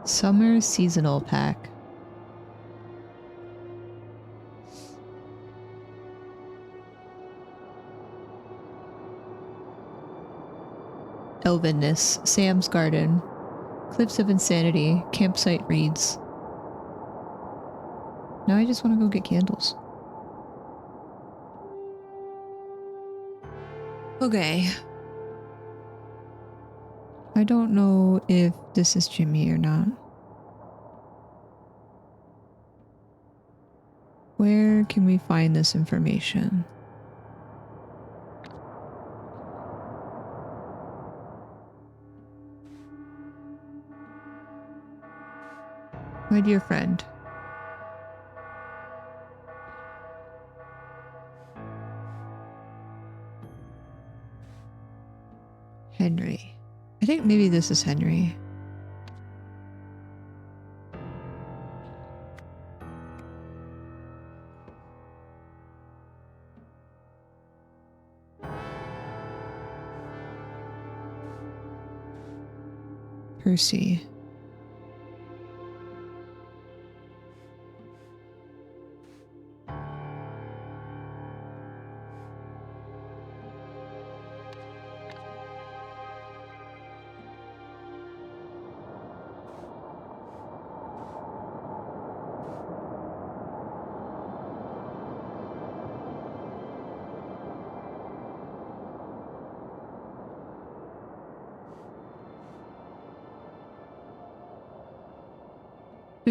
Summer seasonal pack. Elvenness, Sam's Garden, Cliffs of Insanity, Campsite Reads. Now I just want to go get candles. Okay. I don't know if this is Jimmy or not. Where can we find this information? My dear friend. Henry. I think maybe this is Henry. Percy.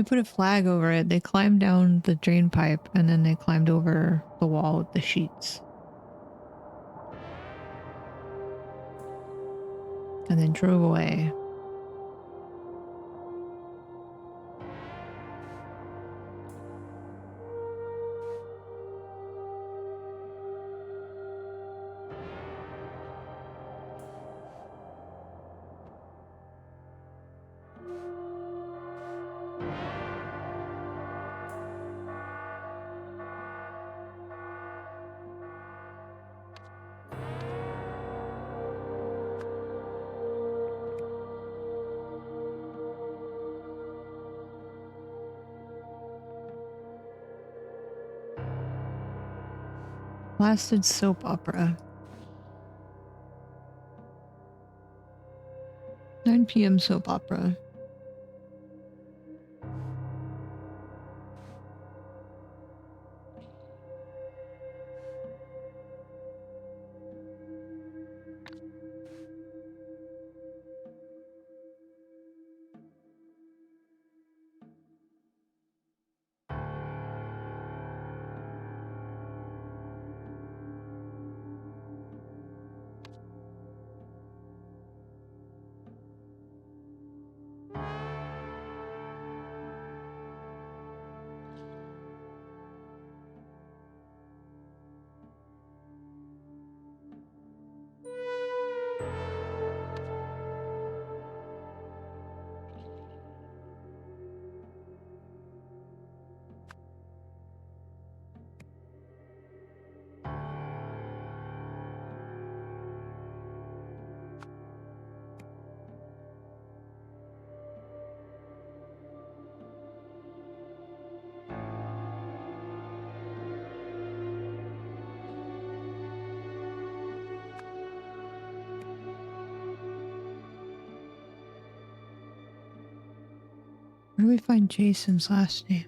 We put a flag over it. They climbed down the drain pipe and then they climbed over the wall with the sheets. And then drove away. Blasted soap opera. 9 p.m. soap opera. Where do we find Jason's last name?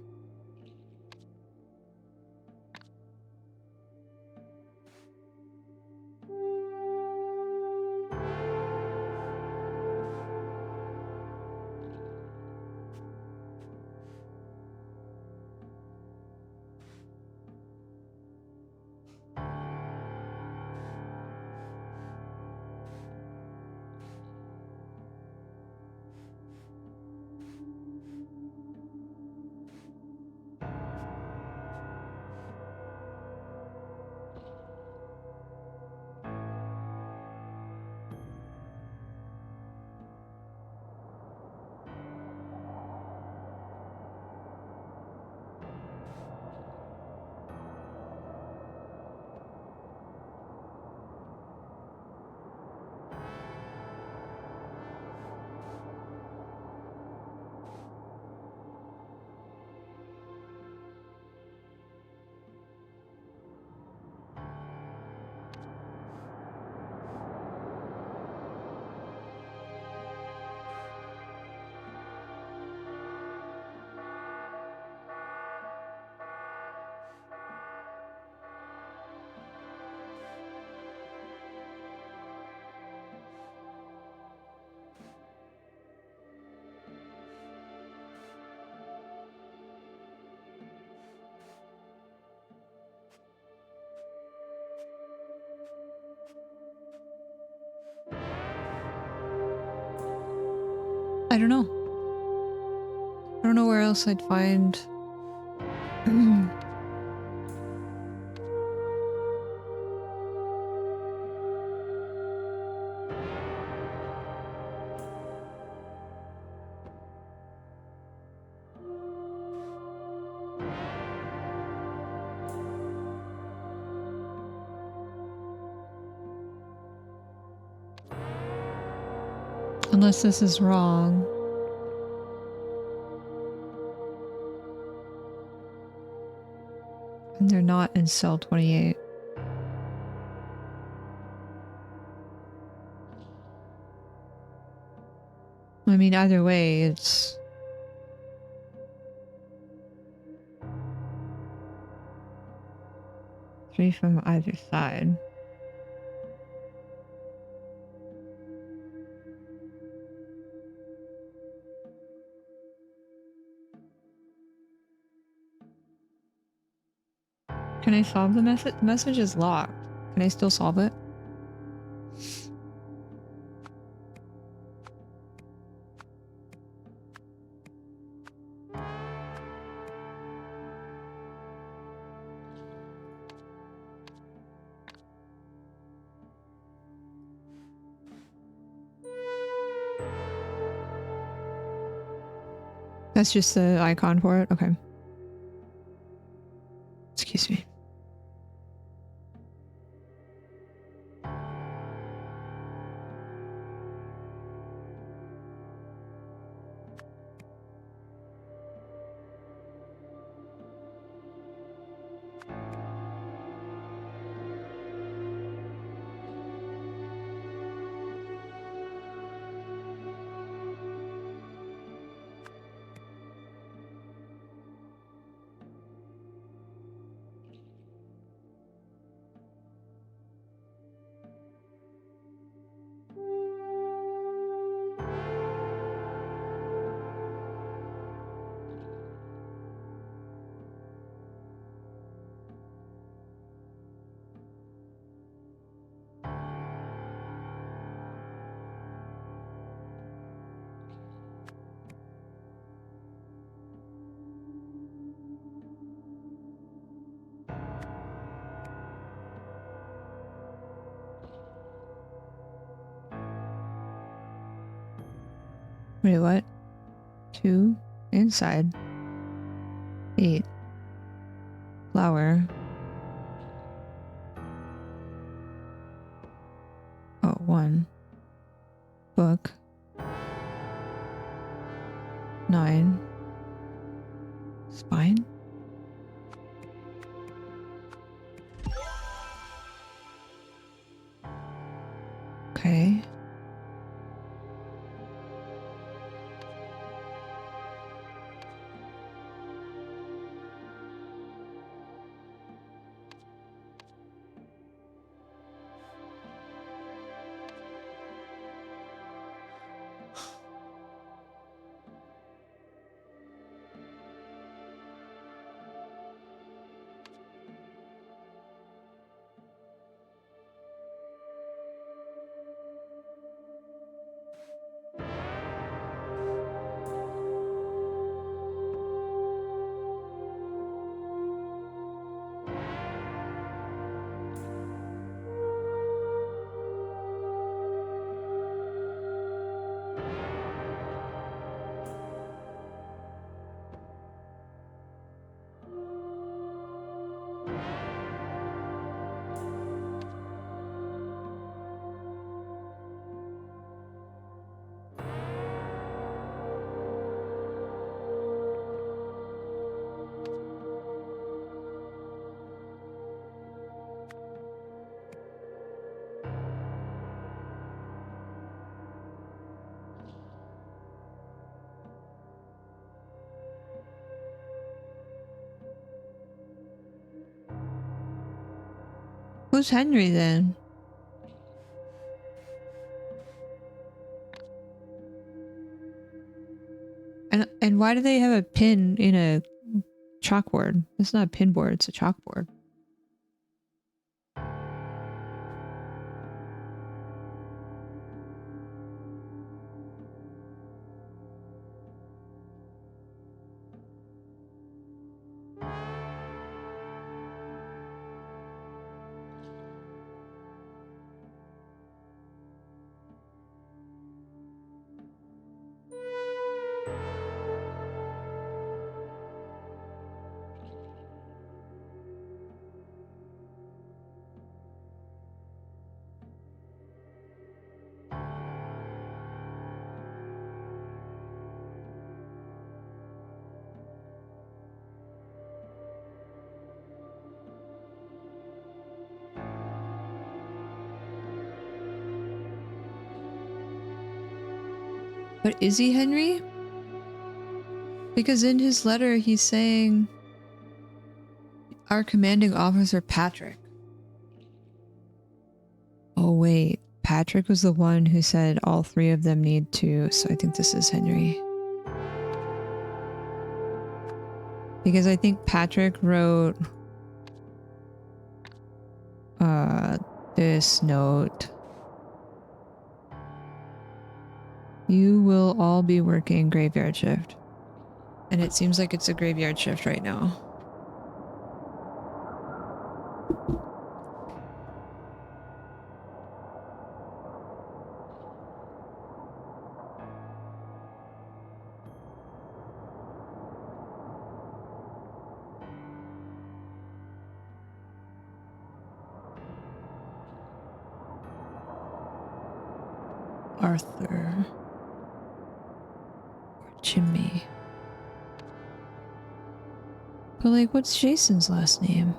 I don't know. I don't know where else I'd find. Unless this is wrong. And they're not in cell 28. I mean, either way, it's... three from either side. Can I solve the message? The message is locked. Can I still solve it? That's just the icon for it? Okay. Excuse me. Wait, what? 2 inside. 8 flower. Oh, 1 book. 9 spine. Okay. Who's Henry then? And why do they have a pin in a chalkboard? It's not a pin board, it's a chalkboard. But is he Henry? Because in his letter he's saying our commanding officer Patrick. Oh wait, Patrick was the one who said all 3 of them need to, so I think this is Henry. Because I think Patrick wrote this note. You will all be working graveyard shift. And it seems like it's a graveyard shift right now. Arthur. Or Jimmy. But like, what's Jason's last name?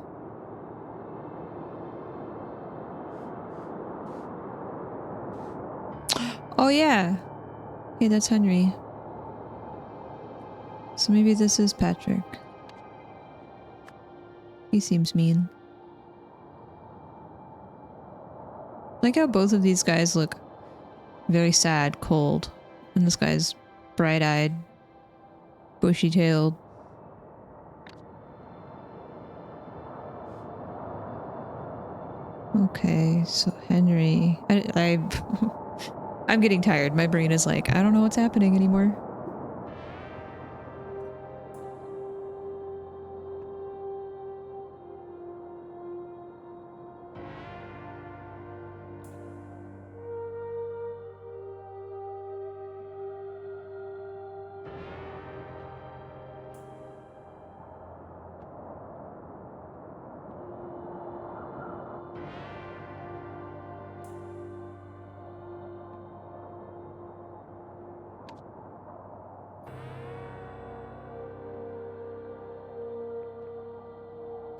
Oh yeah. Hey, that's Henry. So maybe this is Patrick. He seems mean. Like how both of these guys look very sad, cold. And this guy's bright-eyed, bushy-tailed. Okay, so Henry... I'm getting tired. My brain is like, I don't know what's happening anymore.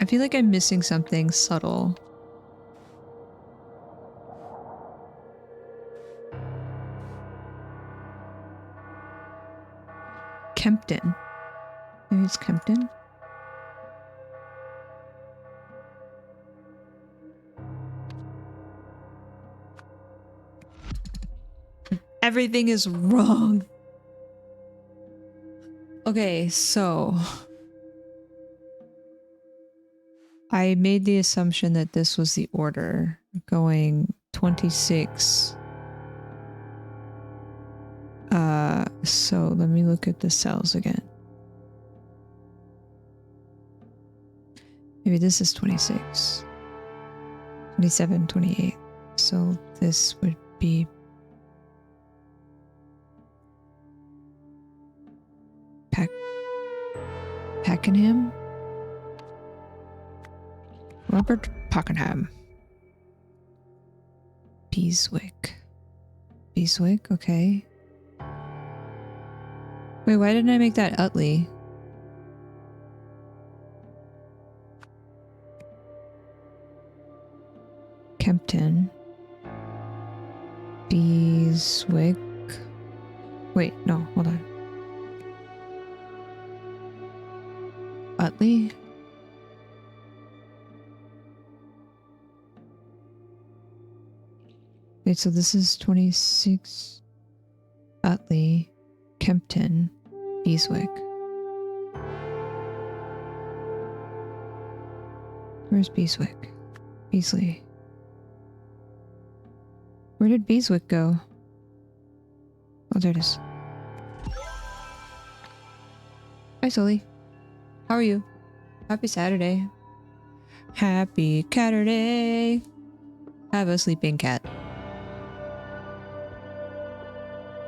I feel like I'm missing something subtle. Kempton. Maybe it's Kempton? Everything is wrong. Okay, so... I made the assumption that this was the order, going 26. So let me look at the cells again. Maybe this is 26. 27, 28. So this would be... Pakenham? Robert Pakenham. Beeswick. Beeswick, okay. Wait, why didn't I make that Utley? Kempton. Beeswick. Wait, no, hold on. Utley? Wait, so this is 26. Utley. Kempton. Beeswick. Where's Beeswick? Beasley. Where did Beeswick go? Oh, there it is. Hi, Sully. How are you? Happy Saturday. Happy Catterday. Have a sleeping cat.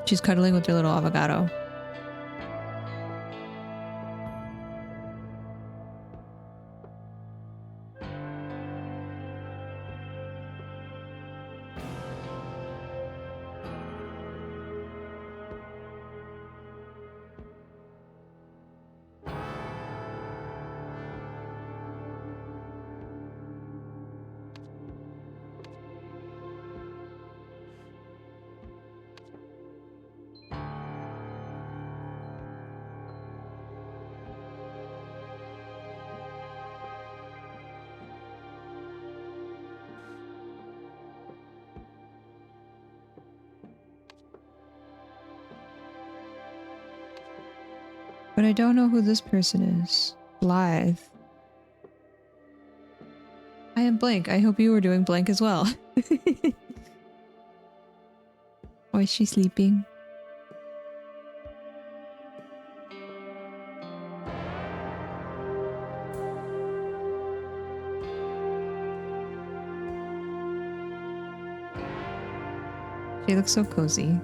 She's cuddling with her little avocado. But I don't know who this person is. Blythe. Hi, am blank. I hope you were doing blank as well. Why is she sleeping? She looks so cozy.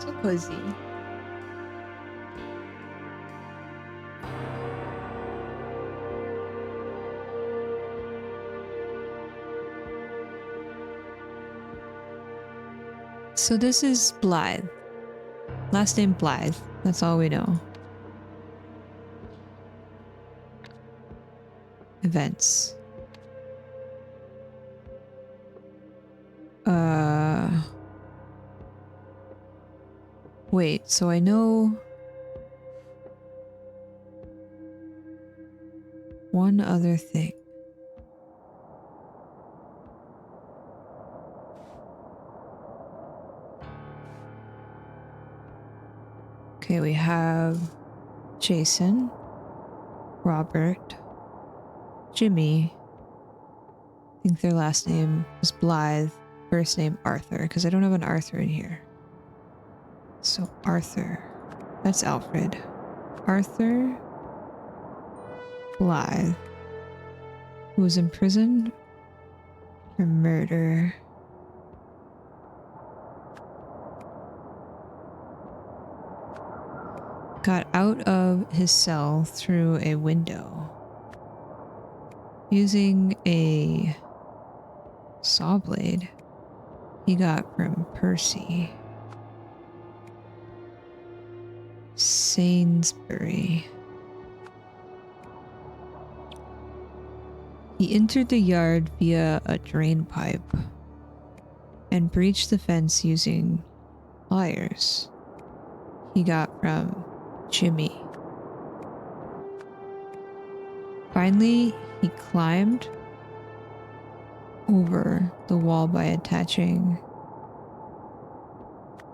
So cozy. So this is Blythe. Last name Blythe. That's all we know. Events. Wait, so I know one other thing. Okay, we have Jason, Robert, Jimmy. I think their last name is Blythe, first name Arthur, because I don't have an Arthur in here. So Arthur, that's Alfred. Arthur Blythe, who was in prison for murder. Got out of his cell through a window using a saw blade he got from Percy Sainsbury. He entered the yard via a drain pipe and breached the fence using pliers he got from Jimmy. Finally, he climbed over the wall by attaching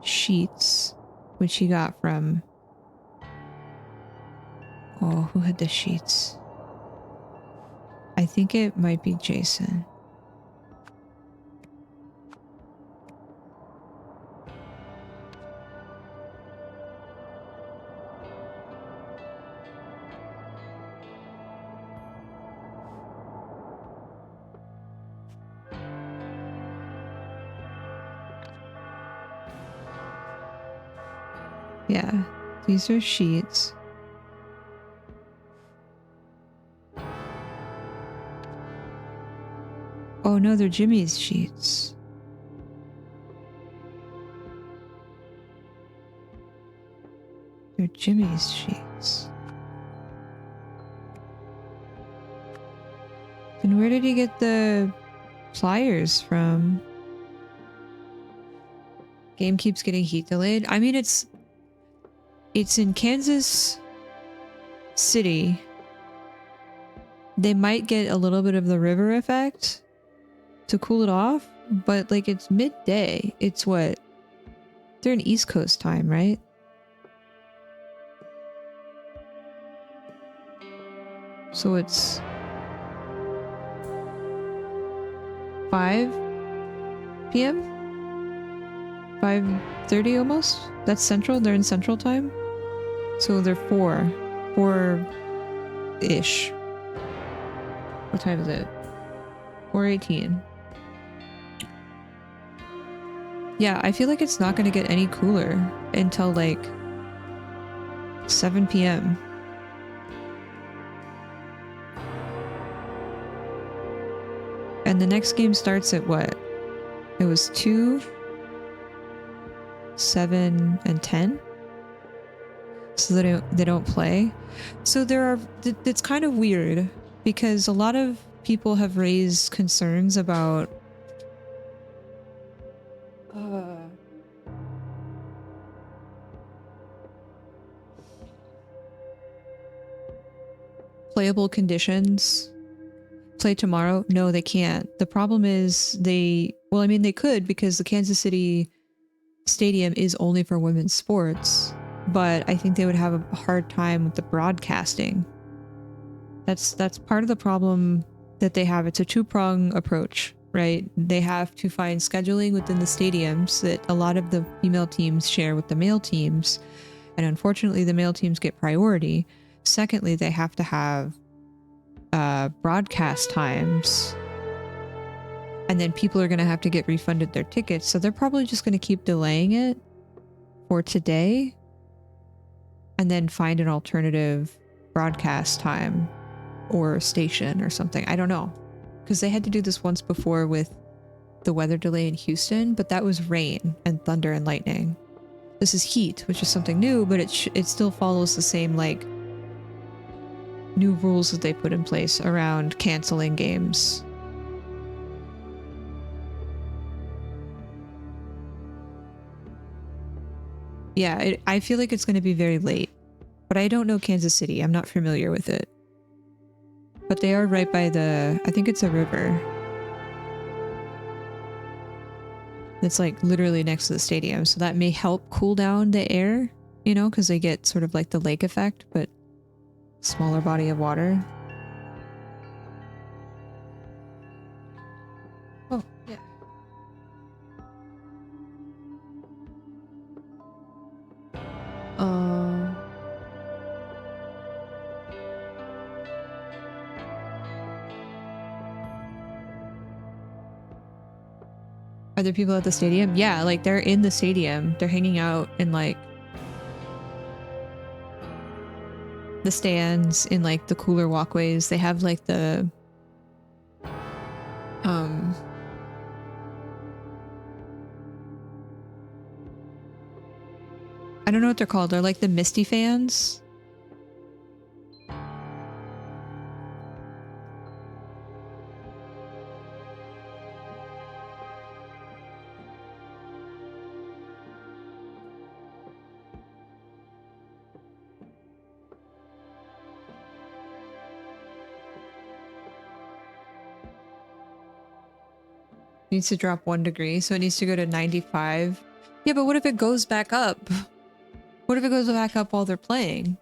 sheets, which he got from... Oh, who had the sheets? I think it might be Jason. Yeah, these are sheets. Oh no, they're Jimmy's sheets. They're Jimmy's sheets. Then where did he get the pliers from? Game keeps getting heat delayed. I mean, it's in Kansas City. They might get a little bit of the river effect to cool it off, but like it's midday. It's what? They're in East Coast time, right? So it's 5 p.m? 5:30 almost? That's central? They're in central time? So they're 4-ish. What time is it? 4:18. Yeah, I feel like it's not going to get any cooler until like 7 p.m. And the next game starts at what? It was 2, 7, and 10. So they don't play. So it's kind of weird because a lot of people have raised concerns about playable conditions play tomorrow? No, they can't. The problem is they could, because the Kansas City stadium is only for women's sports, but I think they would have a hard time with the broadcasting. That's part of the problem that they have. It's a two-prong approach, right? They have to find scheduling within the stadiums that a lot of the female teams share with the male teams, and unfortunately the male teams get priority. Secondly, they have to have broadcast times, and then people are going to have to get refunded their tickets, so they're probably just going to keep delaying it for today and then find an alternative broadcast time or station or something. I don't know, because they had to do this once before with the weather delay in Houston, but that was rain and thunder and lightning. This is heat, which is something new, but it still follows the same like new rules that they put in place around canceling games. Yeah, I feel like it's going to be very late, but I don't know Kansas City. I'm not familiar with it. But they are right by I think it's a river. It's like literally next to the stadium, so that may help cool down the air, you know, because they get sort of like the lake effect, but smaller body of water. Oh, yeah. Are there people at the stadium? Yeah, like they're in the stadium. They're hanging out in like the stands, in like the cooler walkways. They have like the I don't know what they're called. They're like the Misty fans. Needs to drop 1 degree, so it needs to go to 95. Yeah, but what if it goes back up? What if it goes back up while they're playing?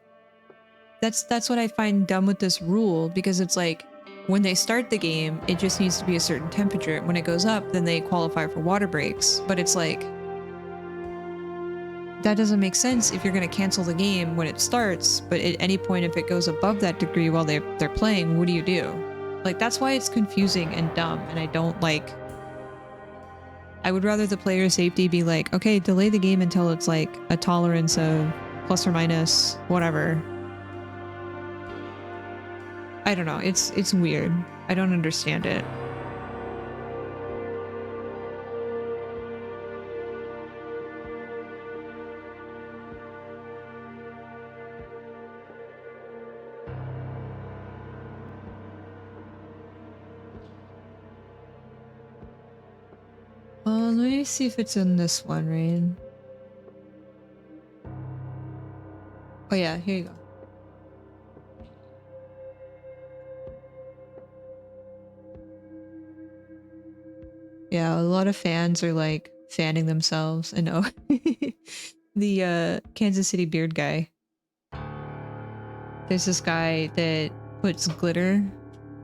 That's what I find dumb with this rule, because it's like when they start the game, it just needs to be a certain temperature. When it goes up, then they qualify for water breaks. But it's like, that doesn't make sense if you're going to cancel the game when it starts, but at any point if it goes above that degree while they're playing, what do you do? Like, that's why it's confusing and dumb, and I don't like... I would rather the player safety be like, okay, delay the game until it's like a tolerance of plus or minus whatever. I don't know. It's weird. I don't understand it. Let me see if it's in this one, Rain. Oh yeah, here you go. Yeah, a lot of fans are like fanning themselves. I know. The Kansas City beard guy. There's this guy that puts glitter.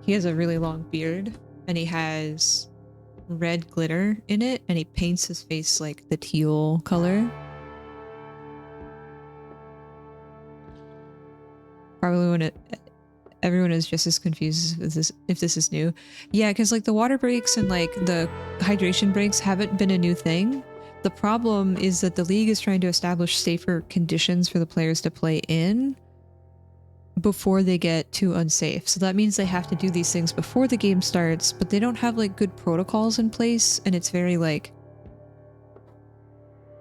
He has a really long beard and he has red glitter in it, and he paints his face like the teal color. Probably when everyone is just as confused as if this is new. Yeah, because like the water breaks and like the hydration breaks haven't been a new thing. The problem is that the league is trying to establish safer conditions for the players to play in before they get too unsafe. So that means they have to do these things before the game starts, but they don't have like good protocols in place, and it's very like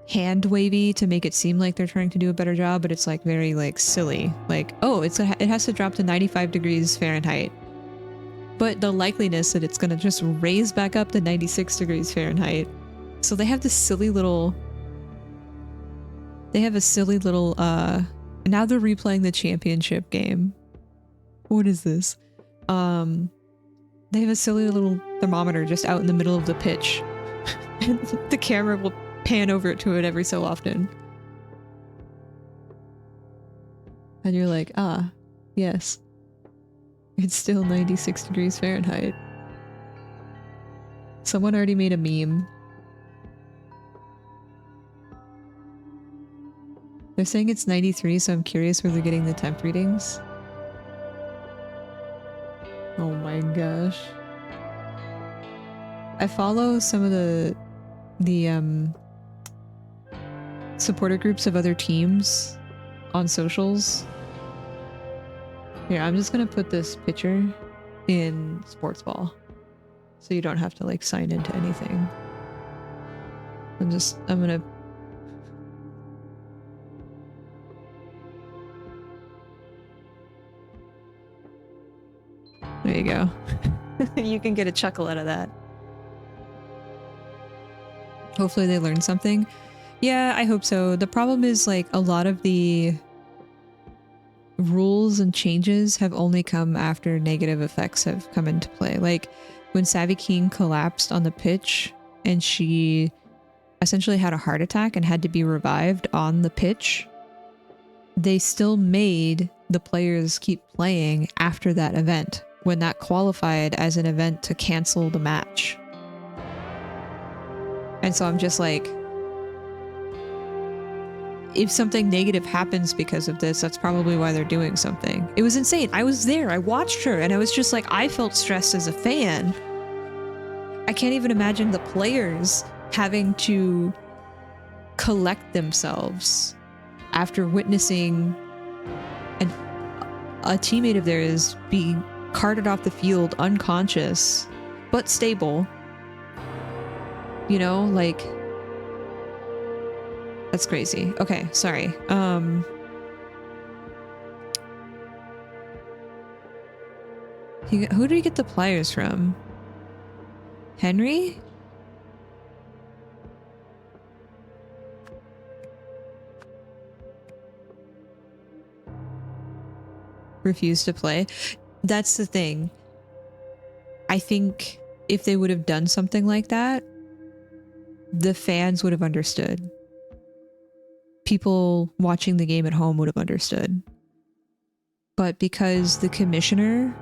hand wavy to make it seem like they're trying to do a better job, but it's like very like silly. Like, oh, it has to drop to 95 degrees Fahrenheit. But the likeliness that it's going to just raise back up to 96 degrees Fahrenheit. So they have this silly little... They have a silly little, now they're replaying the championship game. What is this? They have a silly little thermometer just out in the middle of the pitch. And the camera will pan over to it every so often. And you're like, ah, yes. It's still 96 degrees Fahrenheit. Someone already made a meme. They're saying it's 93, so I'm curious where they're getting the temp readings. Oh my gosh. I follow some of the supporter groups of other teams on socials. Here, I'm just gonna put this picture in Sports Ball, so you don't have to like sign into anything. I'm gonna. There you go. You can get a chuckle out of that. Hopefully they learned something. Yeah, I hope so. The problem is like a lot of the rules and changes have only come after negative effects have come into play. Like when Savvy King collapsed on the pitch and she essentially had a heart attack and had to be revived on the pitch, they still made the players keep playing after that event when that qualified as an event to cancel the match. And so I'm just like, if something negative happens because of this, that's probably why they're doing something. It was insane. I was there. I watched her and I was just like, I felt stressed as a fan. I can't even imagine the players having to collect themselves after witnessing a teammate of theirs be carted off the field unconscious, but stable. You know, like, that's crazy. Okay, sorry. Who do you get the pliers from? Henry? Refused to play. That's the thing. I think if they would have done something like that, the fans would have understood. People watching the game at home would have understood. But because the commissioner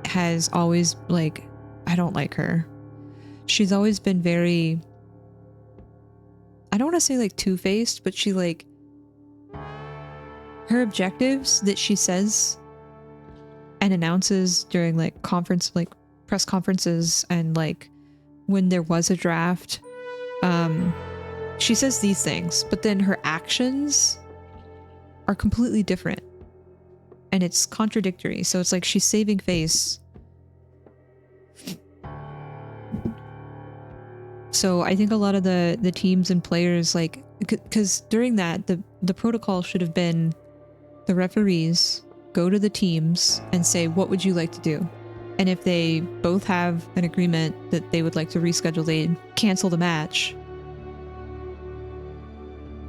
has always, like, I don't like her. She's always been very, I don't want to say like two-faced, but she like, her objectives that she says and announces during like press conferences and like when there was a draft, she says these things, but then her actions are completely different and it's contradictory. So it's like she's saving face. So I think a lot of the teams and players, like, because during that, the protocol should have been the referees go to the teams and say, what would you like to do? And if they both have an agreement that they would like to reschedule, they'd cancel the match.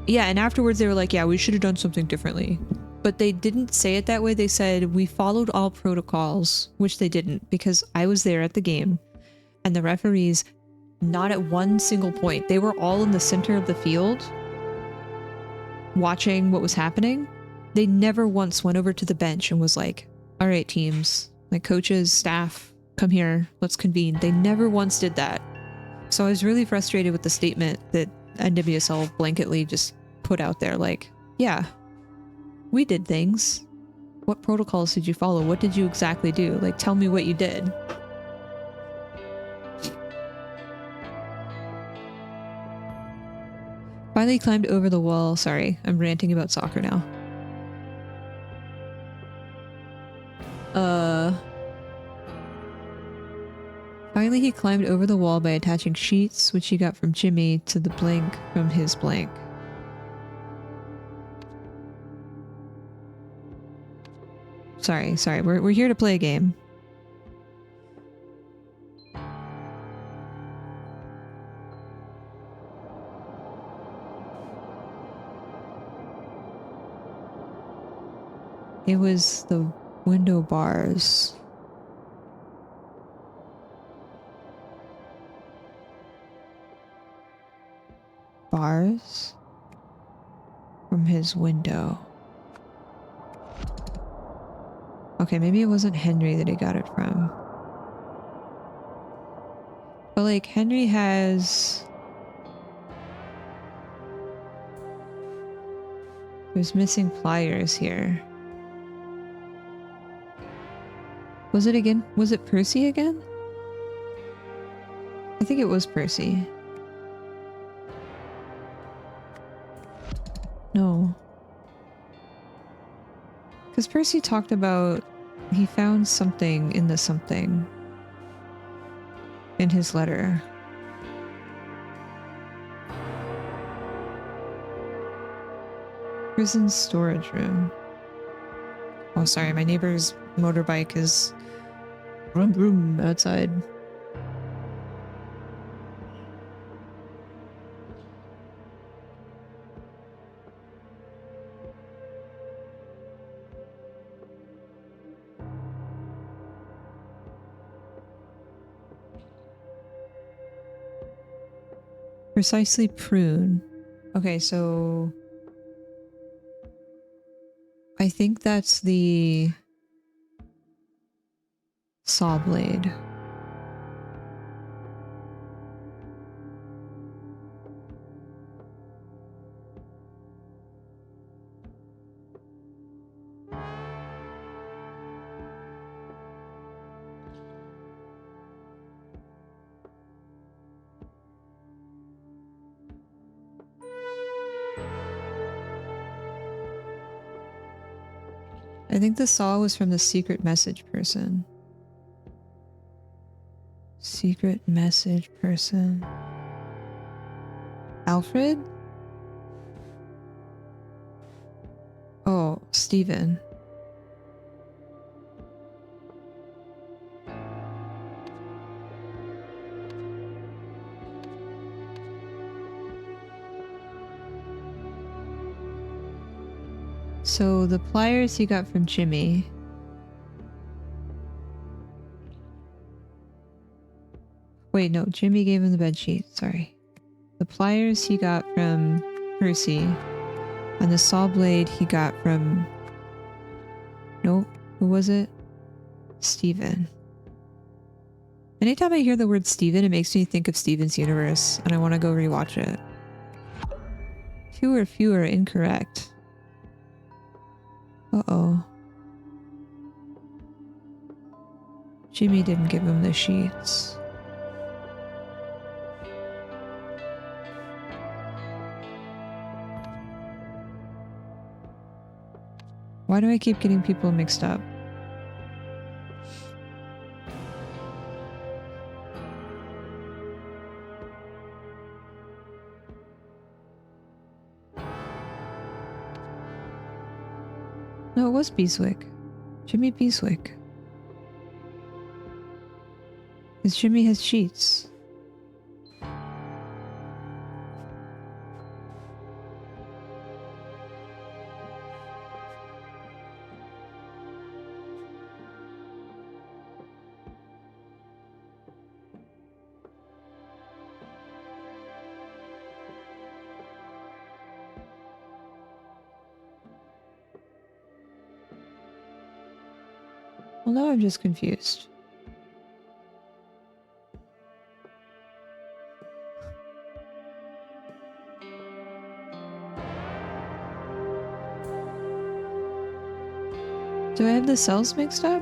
Yeah, and afterwards they were like, yeah, we should have done something differently. But they didn't say it that way. They said, we followed all protocols, which they didn't, because I was there at the game. And the referees, not at one single point, they were all in the center of the field watching what was happening. They never once went over to the bench and was like, all right, teams, like coaches, staff, come here, let's convene. They never once did that. So I was really frustrated with the statement that NWSL blanketly just put out there, like, yeah, we did things. What protocols did you follow? What did you exactly do? Like, tell me what you did. Finally climbed over the wall. Sorry, I'm ranting about soccer now. Finally he climbed over the wall by attaching sheets, which he got from Jimmy, to the blank from his blank. Sorry, we're here to play a game. It was the window bars. bars from his window. Okay, maybe it wasn't Henry that he got it from. But like Henry has... There's missing pliers here. Was it again? Was it Percy again? I think it was Percy. No. Because Percy talked about he found something in the something in his letter. Prison storage room. Oh, sorry, my neighbor's motorbike is vroom vroom outside. Precisely prune. Okay, so I think that's the saw blade. I think the saw was from the secret message person. Secret message person. Alfred? Oh, Stephen. So the pliers he got from Jimmy. Wait, no, Jimmy gave him the bedsheet, sorry. The pliers he got from Percy. And the saw blade he got from... Nope, who was it? Steven. Anytime I hear the word Steven, it makes me think of Steven's Universe, and I want to go rewatch it. Fewer incorrect. Uh-oh. Jimmy didn't give him the sheets. Why do I keep getting people mixed up? No, it was Beeswick. Jimmy Beeswick. Because Jimmy has sheets. Well, now I'm just confused. Do I have the cells mixed up?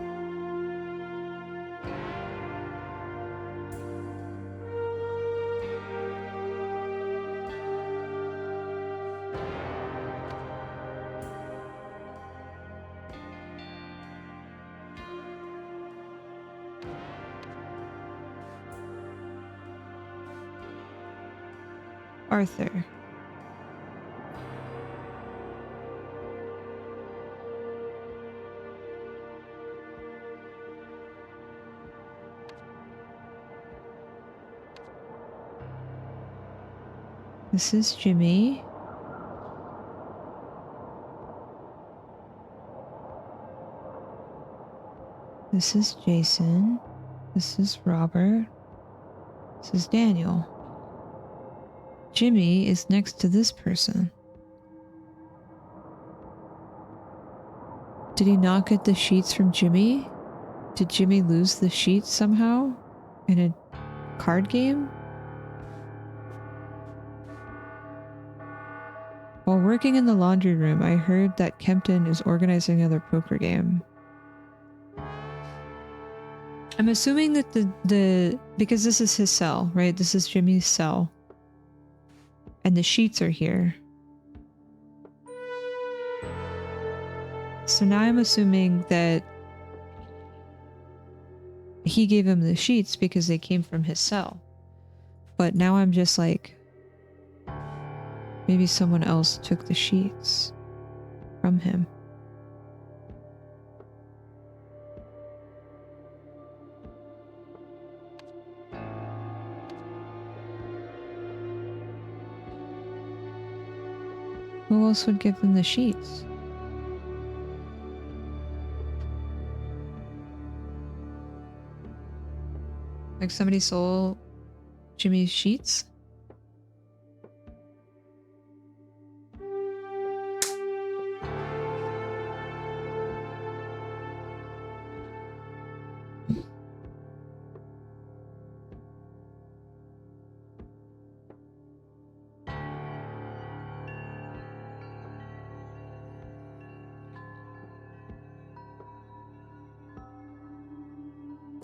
Arthur. This is Jimmy. This is Jason. This is Robert. This is Daniel. Jimmy is next to this person. Did he not get the sheets from Jimmy? Did Jimmy lose the sheets somehow? In a card game? While working in the laundry room, I heard that Kempton is organizing another poker game. I'm assuming that because this is his cell, right? This is Jimmy's cell. And the sheets are here. So now I'm assuming that he gave him the sheets because they came from his cell. But now I'm just like, maybe someone else took the sheets from him. Who else would give them the sheets? Like somebody stole Jimmy's sheets?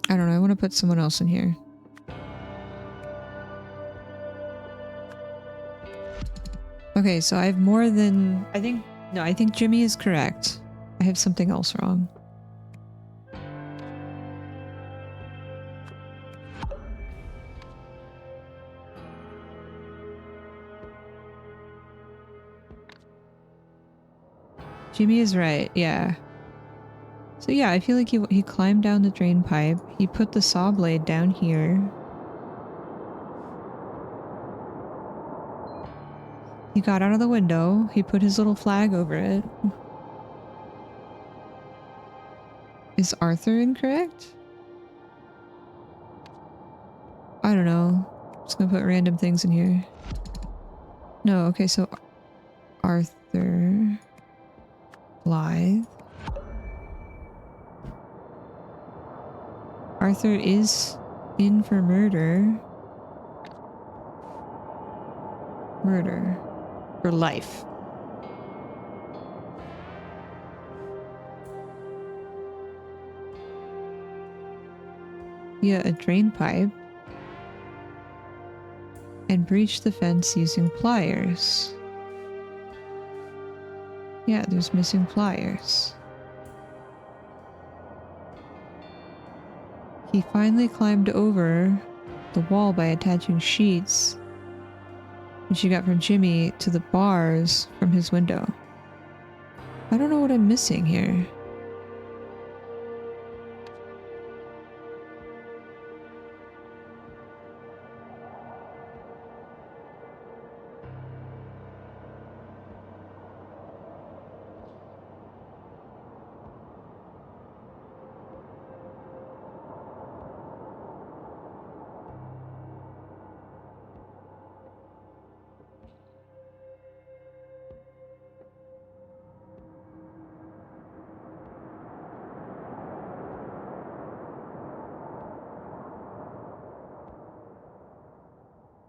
I don't know, I want to put someone else in here. Okay, so I have more than... I think Jimmy is correct. I have something else wrong. Jimmy is right, yeah. So yeah, I feel like he climbed down the drain pipe. He put the saw blade down here. He got out of the window. He put his little flag over it. Is Arthur incorrect? I don't know. I'm just gonna put random things in here. No, okay, so Arthur Blythe. Arthur is in for murder. Murder. For life. Via a drain pipe. And breached the fence using pliers. Yeah, there's missing pliers. He finally climbed over the wall by attaching sheets, which he got from Jimmy, to the bars from his window. I don't know what I'm missing here.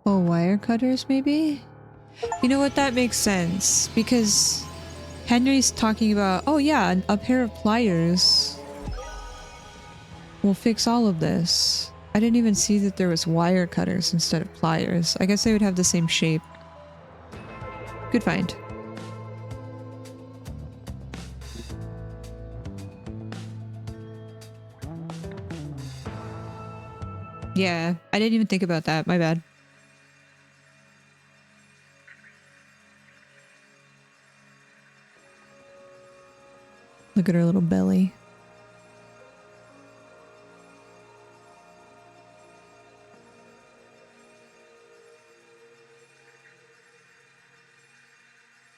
Oh, wire cutters maybe? You know what, that makes sense, because Henry's talking about, oh yeah, a pair of pliers will fix all of this. I didn't even see that there was wire cutters instead of pliers. I guess they would have the same shape. Good find. Yeah, I didn't even think about that. My bad. Look at her little belly.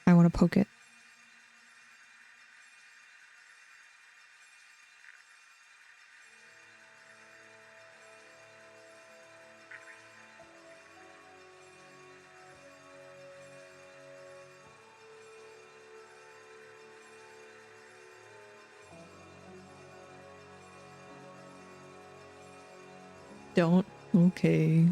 I want to poke it. Don't. Okay.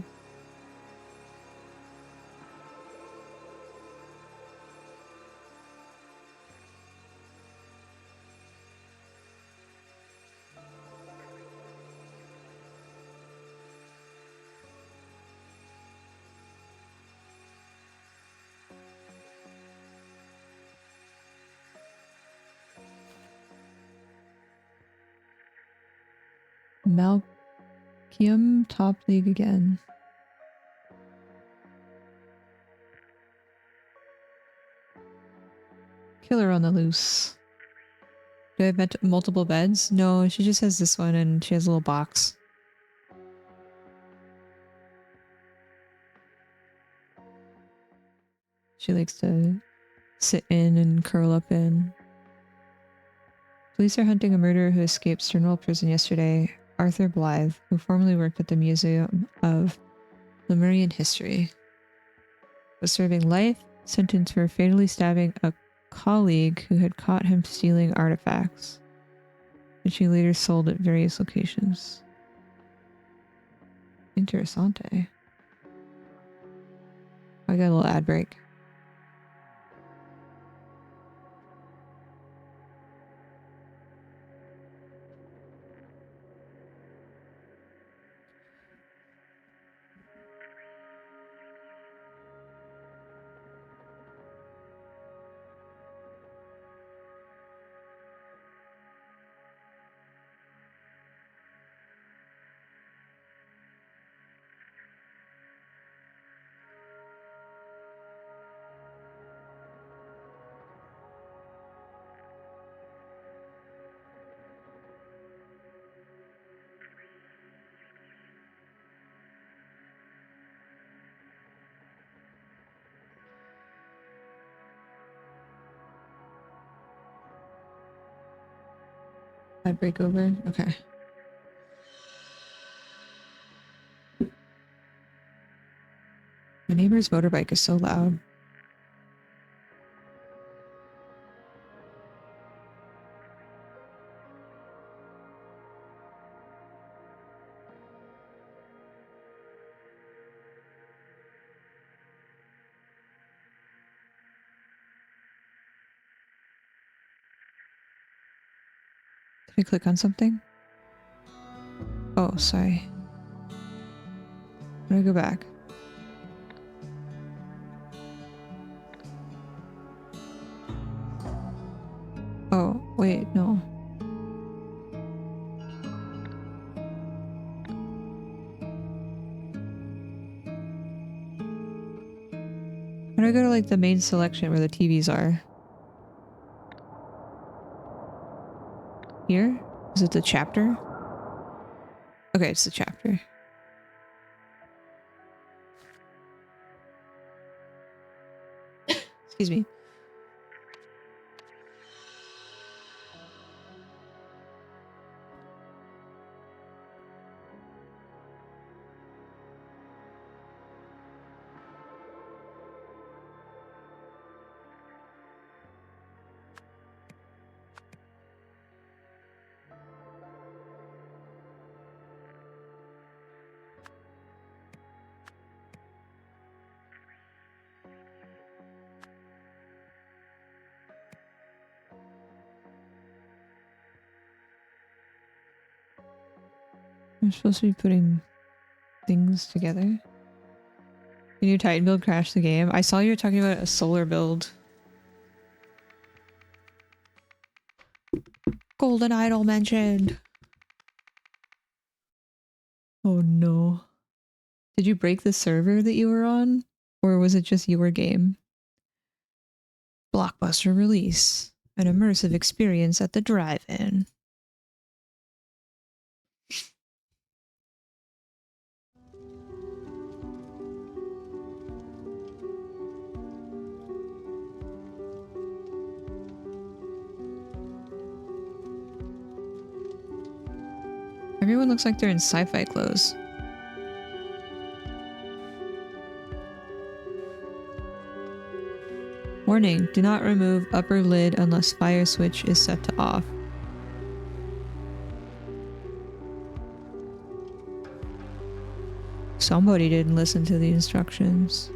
Malkium top league again. Killer on the loose. Do I have multiple beds? No, she just has this one and she has a little box. She likes to sit in and curl up in. Police are hunting a murderer who escaped Sternwell prison yesterday, Arthur Blythe, who formerly worked at the Museum of Lemurian History. Was serving life sentence for fatally stabbing a colleague who had caught him stealing artifacts, which he later sold at various locations. Interessante. I got a little ad break. Ad break over? Okay. My neighbor's motorbike is so loud. Did I click on something? Oh, sorry. I'm gonna go back. Oh, wait, no. How do I go to like the main selection where the TVs are? Here? Is it the chapter? Okay, it's the chapter. Excuse me. I'm supposed to be putting things together. The new Titan build crashed the game. I saw you were talking about a solar build. Golden Idol mentioned. Oh no. Did you break the server that you were on? Or was it just your game? Blockbuster release. An immersive experience at the drive-in. Everyone looks like they're in sci-fi clothes. Warning, do not remove upper lid unless fire switch is set to off. Somebody didn't listen to the instructions.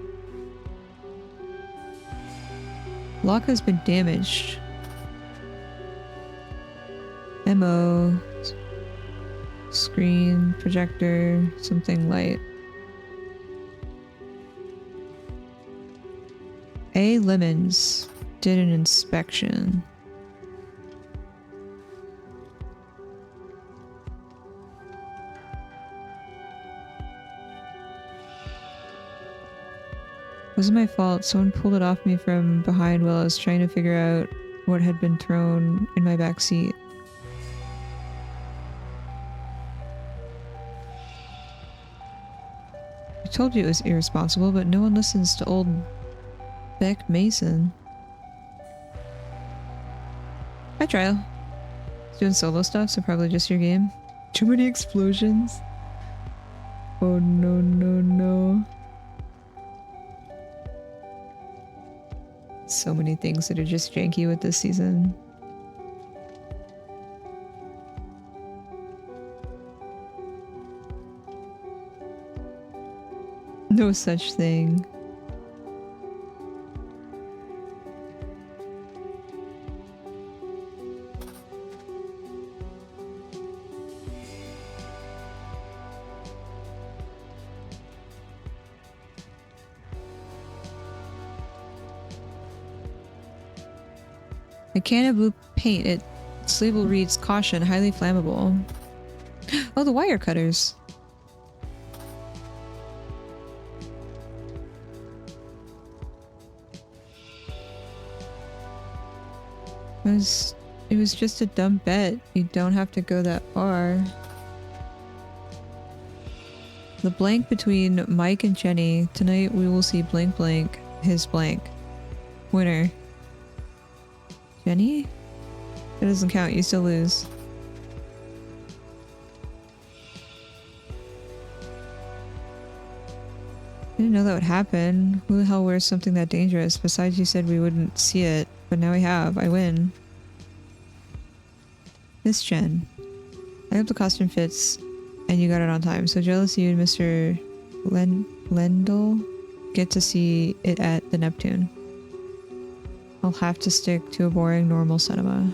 Lock has been damaged. MO. Screen, projector, something light. A. Lemons did an inspection. It wasn't my fault. Someone pulled it off me from behind while I was trying to figure out what had been thrown in my back seat. I told you it was irresponsible, but no one listens to old Beck Mason. Hi, Trial. He's doing solo stuff, so probably just your game. Too many explosions. Oh no, no, no. So many things that are just janky with this season. No such thing. A can of blue paint. Its label reads caution, highly flammable. Oh, the wire cutters. It was just a dumb bet. You don't have to go that far. The blank between Mike and Jenny. Tonight we will see blank blank, his blank. Winner. Jenny? That doesn't count, you still lose. I didn't know that would happen. Who the hell wears something that dangerous? Besides, you said we wouldn't see it, but now we have. I win. Miss Jen. I hope the costume fits and you got it on time. So jealous you and Mr. Lendl get to see it at the Neptune. I'll have to stick to a boring normal cinema.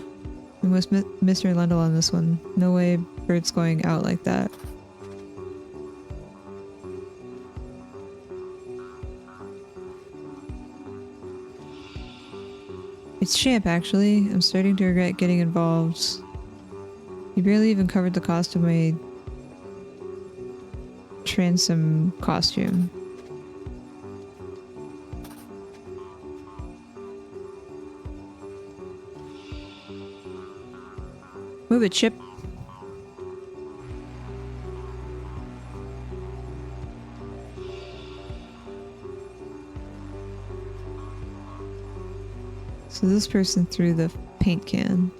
I'm with Mr. Lendl on this one. No way Bert's going out like that. It's Champ, actually. I'm starting to regret getting involved. You barely even covered the cost of my transom costume. Move it, Chip. So this person threw the paint can.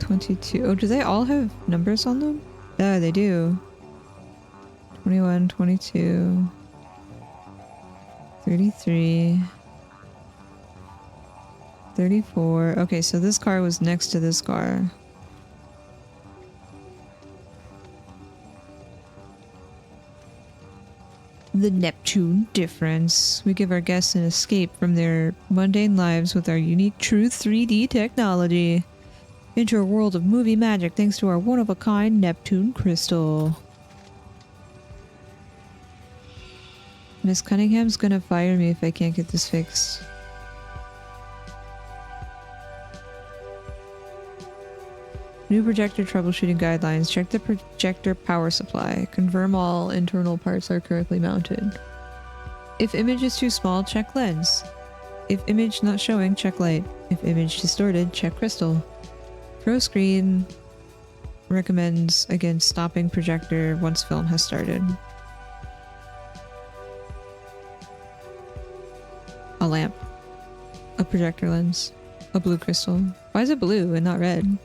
$22. Oh, do they all have numbers on them? Yeah, they do. 21, 22, 33, 34. Okay, so this car was next to this car. The Neptune difference. We give our guests an escape from their mundane lives with our unique Truth 3D technology into a world of movie magic thanks to our one-of-a-kind Neptune crystal. Miss Cunningham's gonna fire me if I can't get this fixed. New projector troubleshooting guidelines. Check the projector power supply. Confirm all internal parts are correctly mounted. If image is too small, check lens. If image not showing, check light. If image distorted, check crystal. Pro Screen recommends against stopping projector once film has started. A lamp. A projector lens. A blue crystal. Why is it blue and not red?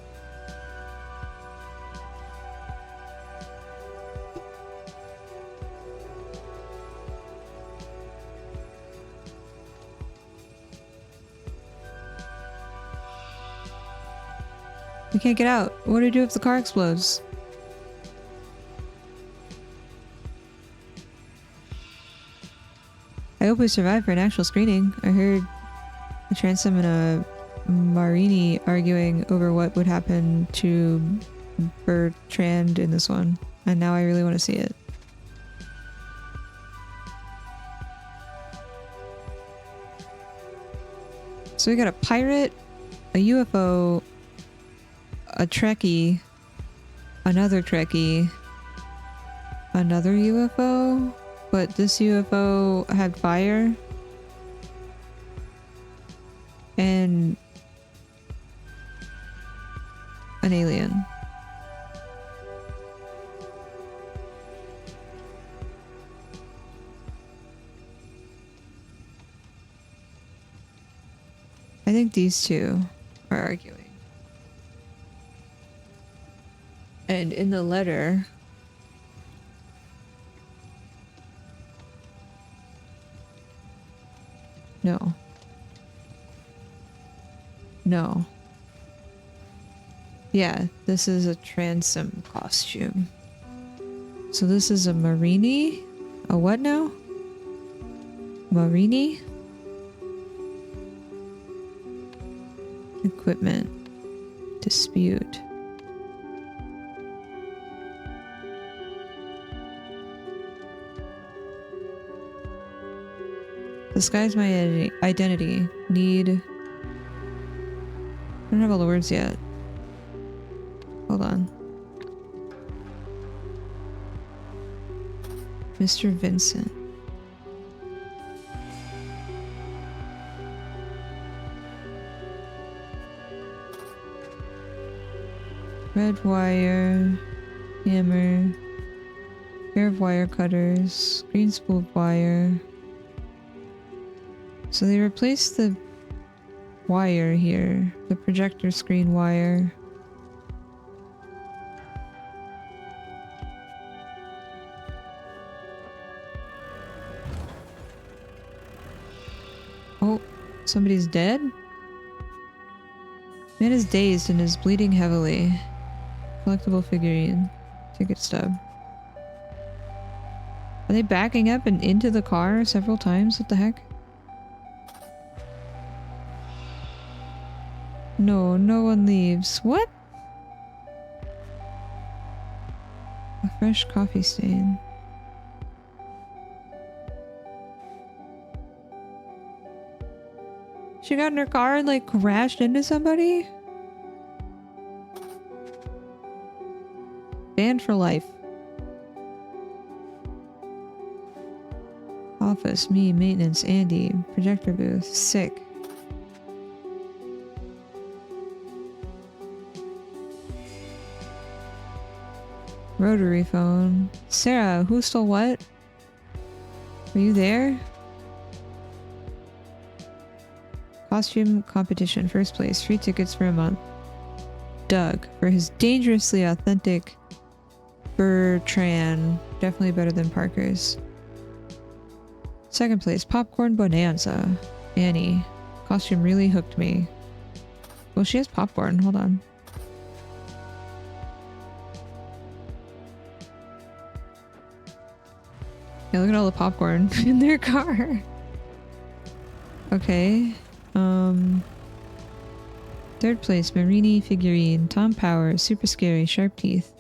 We can't get out. What do we do if the car explodes? I hope we survive for an actual screening. I heard a Transom and a Marini arguing over what would happen to Bertrand in this one. And now I really want to see it. So we got a pirate, a UFO, a Trekkie, another Trekkie, another UFO, but this UFO had fire, and an alien. I think these two are arguing. And in the letter, no. No. Yeah, this is a Transom costume. So this is a Marini? A what now? Marini? Equipment. Dispute. Disguise my identity. Need... I don't have all the words yet. Hold on. Mr. Vincent. Red wire, hammer, pair of wire cutters, green spooled wire. So they replaced the wire here, the projector screen wire. Oh, somebody's dead? Man is dazed and is bleeding heavily. Collectible figurine. Ticket stub. Are they backing up and into the car several times? What the heck? No, no one leaves. What? A fresh coffee stain. She got in her car and like crashed into somebody? Banned for life. Office, me, maintenance, Andy, projector booth, sick. Rotary phone. Sarah, who stole what? Were you there? Costume competition, first place, free tickets for a month. Doug, for his dangerously authentic Bertrand, definitely better than Parker's. Second place, popcorn bonanza. Annie, costume really hooked me. Well, she has popcorn, hold on. Yeah, look at all the popcorn in their car. Okay. Third place, Marini figurine, Tom Powers, super scary, sharp teeth.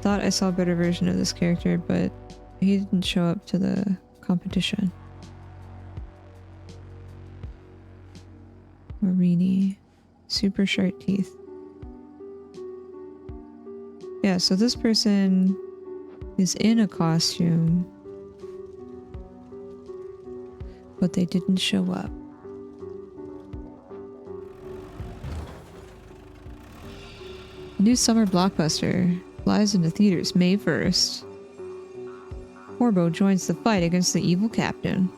Thought I saw a better version of this character, but he didn't show up to the competition. Marini, super sharp teeth. Yeah, so this person is in a costume, but they didn't show up. A new summer blockbuster flies into theaters May 1st. Corbo joins the fight against the evil captain.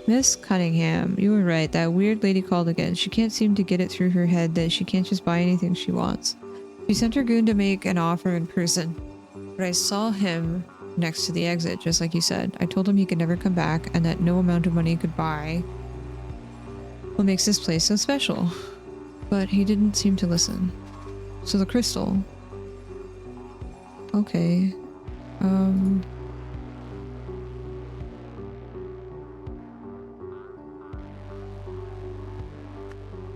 Miss Cunningham, you were right. That weird lady called again. She can't seem to get it through her head that she can't just buy anything she wants. She sent her goon to make an offer in person, but I saw him next to the exit, just like you said. I told him he could never come back and that no amount of money could buy what makes this place so special. But he didn't seem to listen. So the crystal. Okay.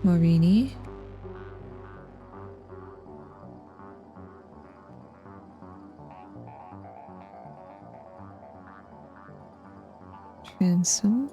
Marini? Transom?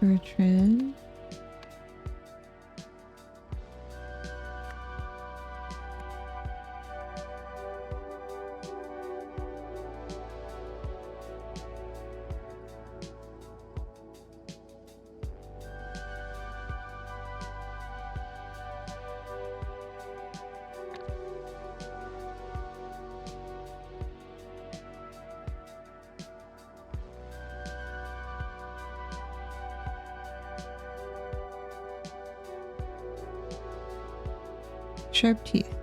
Bertrand? Sharp teeth.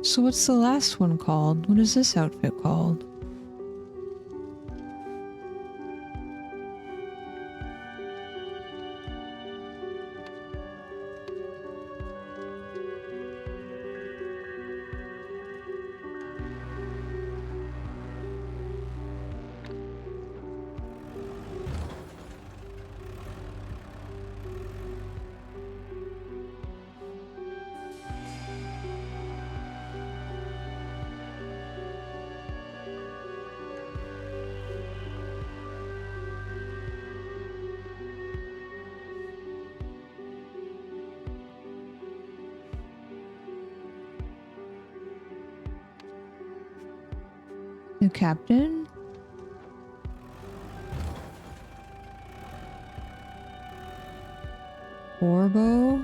So what's the last one called? What is this outfit called? The captain? Orbo?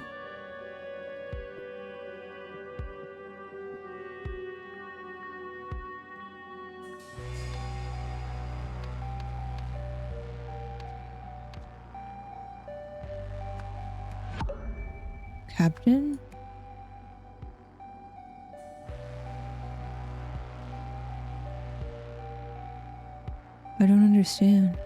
Captain? I don't understand.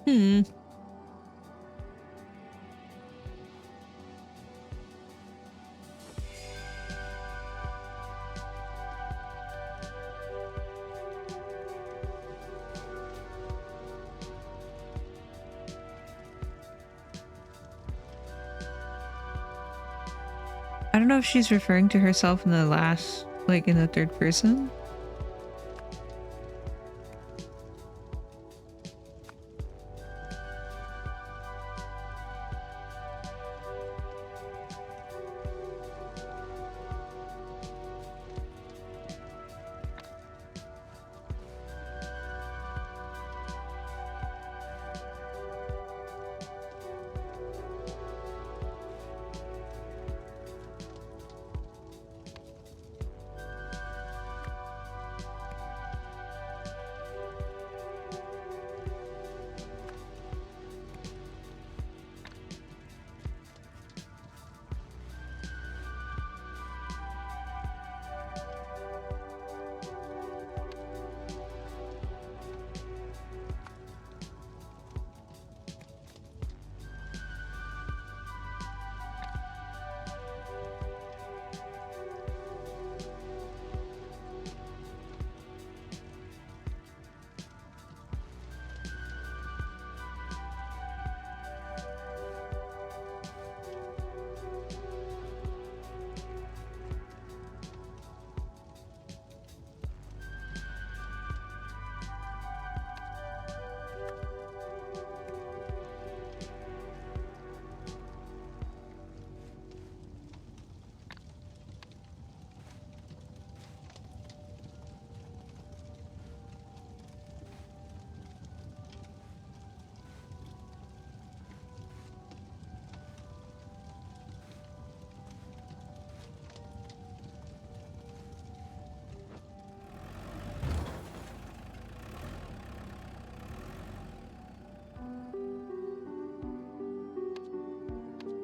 Hmm. I don't know if she's referring to herself in the last, like in the third person.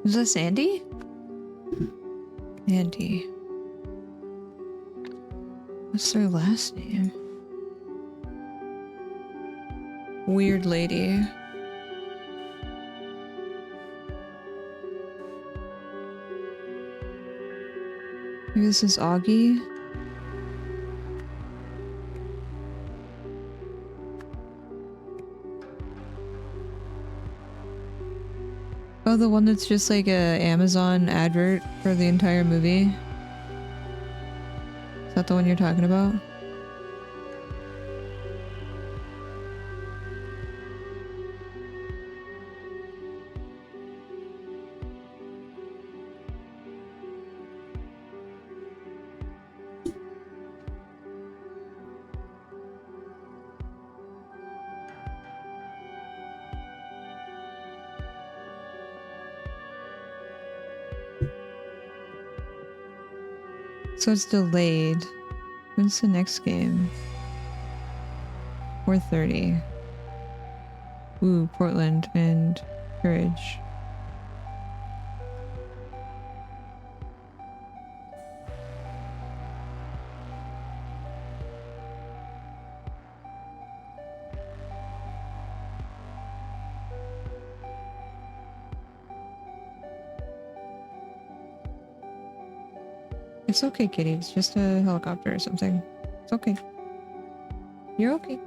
Is this Andy? Andy. What's their last name? Weird lady. Maybe this is Augie? Oh, the one that's just like a Amazon advert for the entire movie? Is that the one you're talking about? So it's delayed. When's the next game? 4:30. Ooh, Portland and Courage. It's okay, Kitty. It's just a helicopter or something. It's okay. You're okay.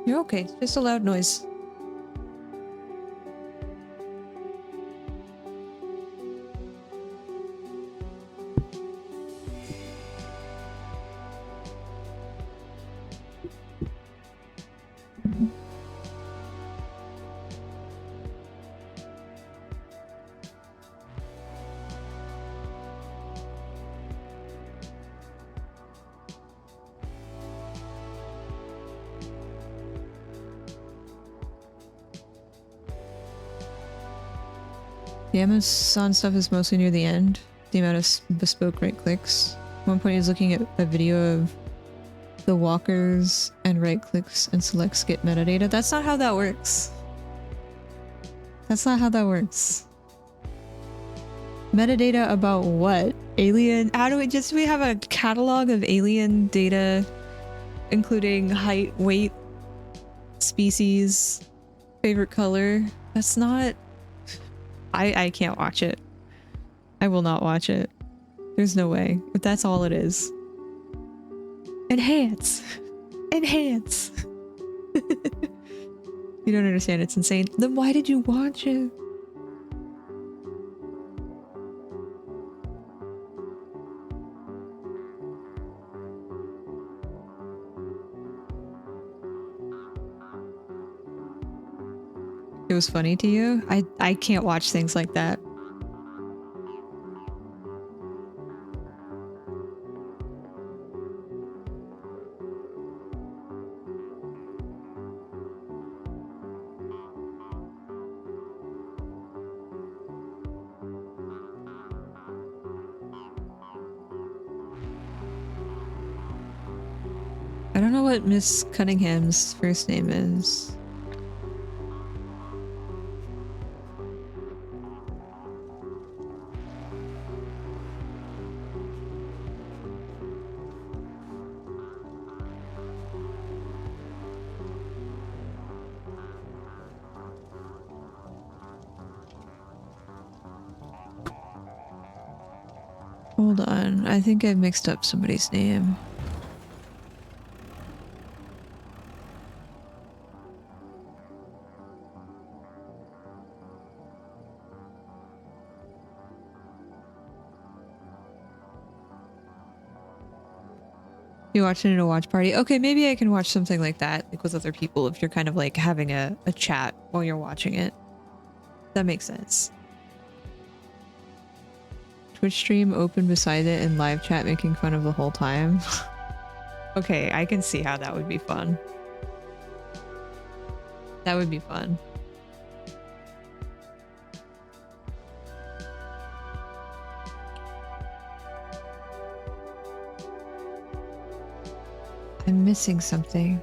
You're okay. It's just a loud noise. The Amazon stuff is mostly near the end. The amount of bespoke right clicks. At one point he's looking at a video of the walkers and right clicks and select skip metadata. That's not how that works. That's not how that works. Metadata about what? Alien? How do we have a catalog of alien data including height, weight, species, favorite color. That's not... I can't watch it. I will not watch it. There's no way. If that's all it is. Enhance! Enhance! You don't understand, it's insane. Then why did you watch it? It was funny to you? I can't watch things like that. I don't know what Miss Cunningham's first name is. Hold on, I think I mixed up somebody's name. You watching it at a watch party? Okay, maybe I can watch something like that, like with other people, if you're kind of like having a chat while you're watching it. That makes sense. Twitch stream open beside it and live chat making fun of the whole time. Okay, I can see how that would be fun. That would be fun. I'm missing something.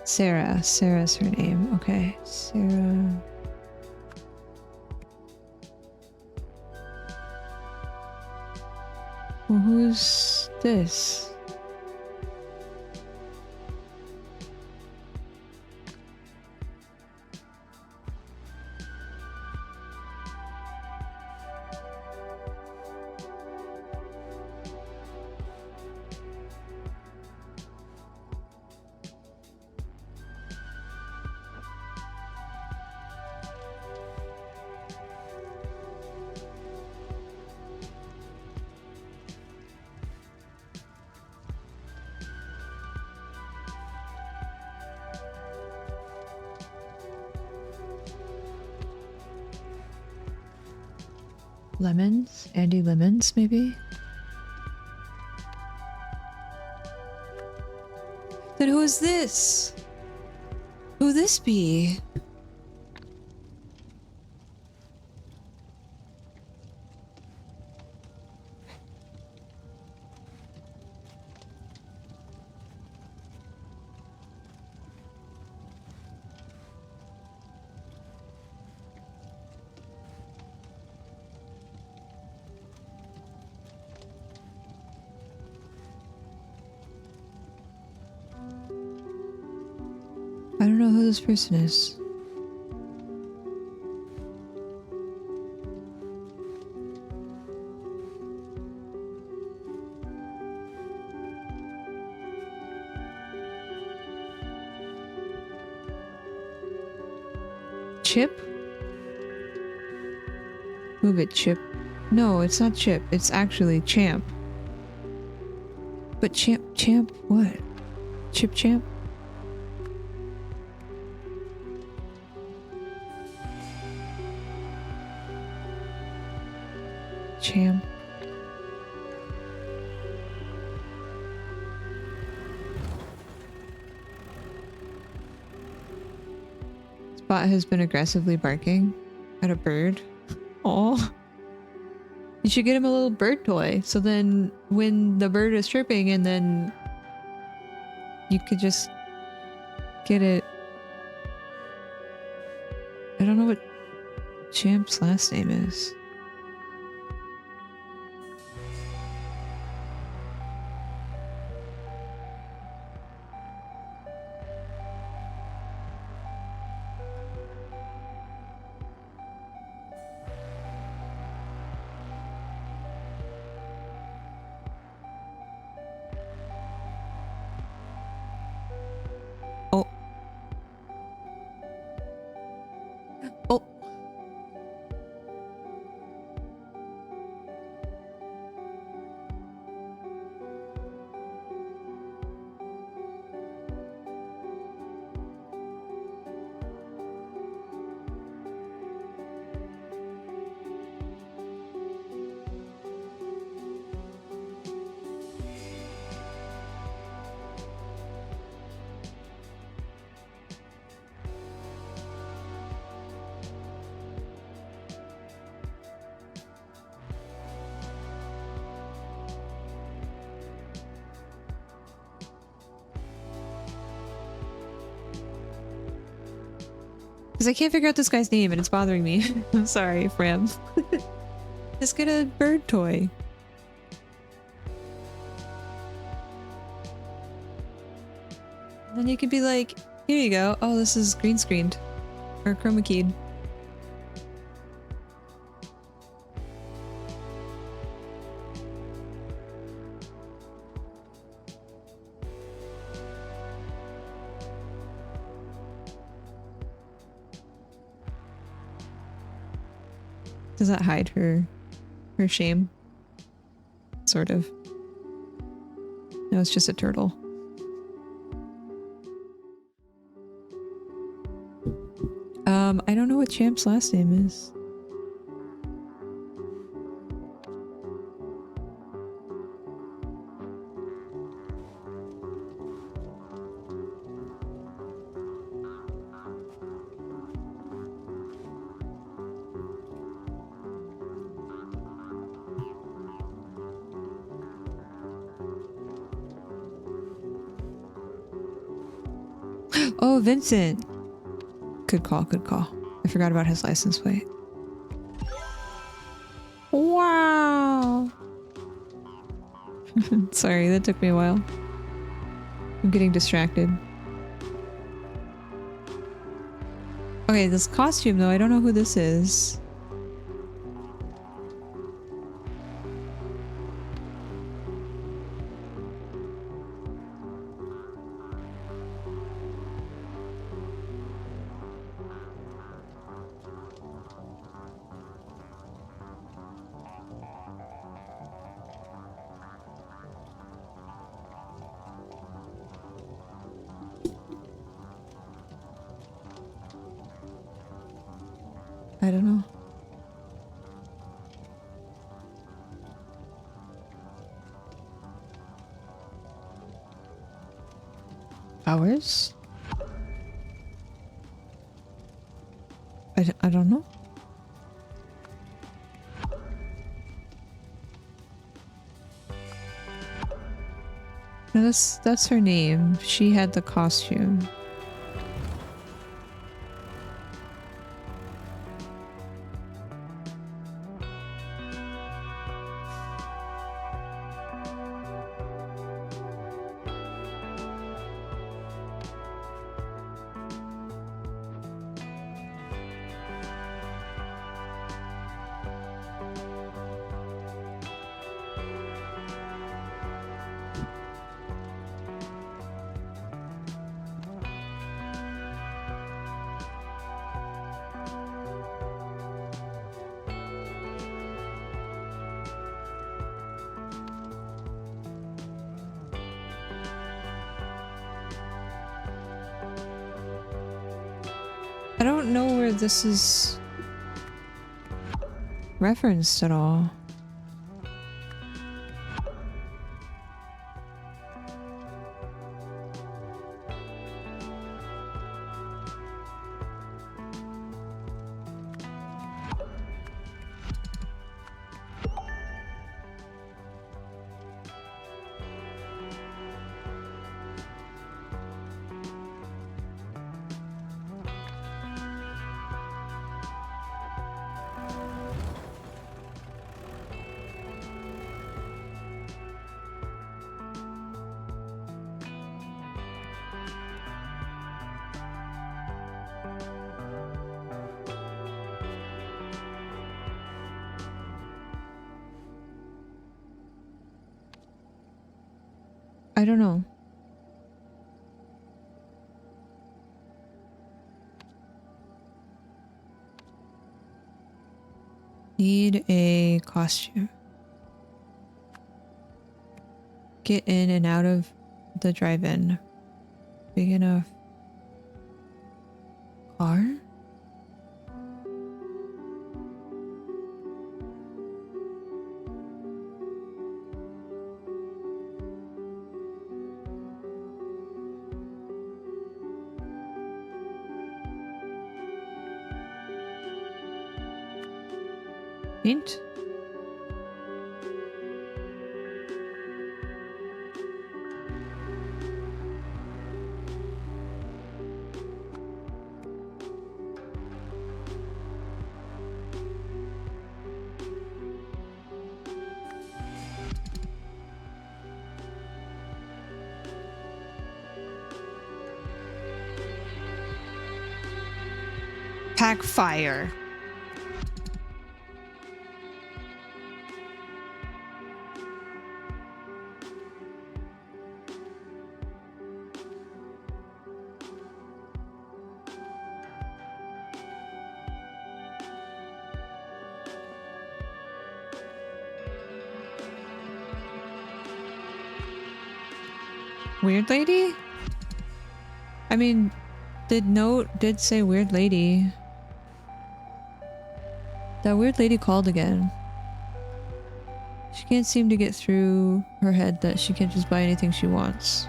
Sarah. Sarah's her name. Okay. Sarah. Well, who's this? Lemons? Andy Lemons, maybe? Then who is this? Who this be? I don't know who this person is. Chip? Move it, Chip. No, it's not Chip. It's actually Champ. But Champ what? Chip Champ? Champ. Spot has been aggressively barking at a bird. Aw. You should get him a little bird toy. So then when the bird is chirping and then you could just get it. I don't know what Champ's last name is. Oh. Because I can't figure out this guy's name and it's bothering me. I'm sorry, Fram. Just get a bird toy. And then you could be like, here you go. Oh, this is green screened. Or chroma keyed. Does that hide her shame? Sort of. No, it's just a turtle. I don't know what Champ's last name is. Oh, Vincent. Good call, good call. I forgot about his license plate. Wow. Sorry, that took me a while. I'm getting distracted. Okay, this costume though, I don't know who this is. I don't know. Hours? I don't know. No, that's her name. She had the costume. I don't know where this is referenced at all. I don't know. Need a costume. Get in and out of the drive-in. Big enough car? Paint? Pack fire. Weird lady? I mean, did say weird lady. That weird lady called again. She can't seem to get through her head that she can't just buy anything she wants.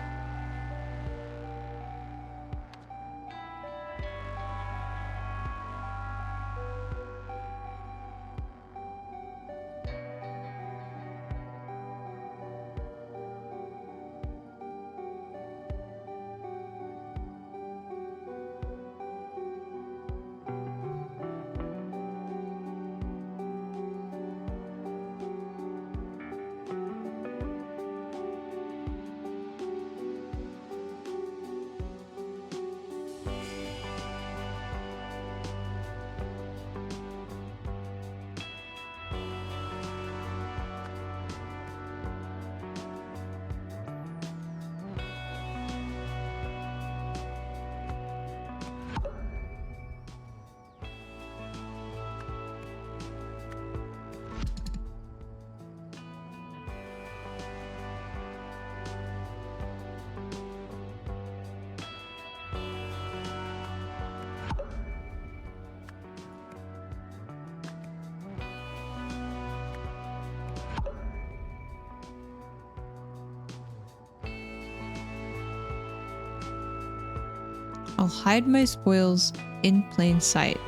I'll hide my spoils in plain sight.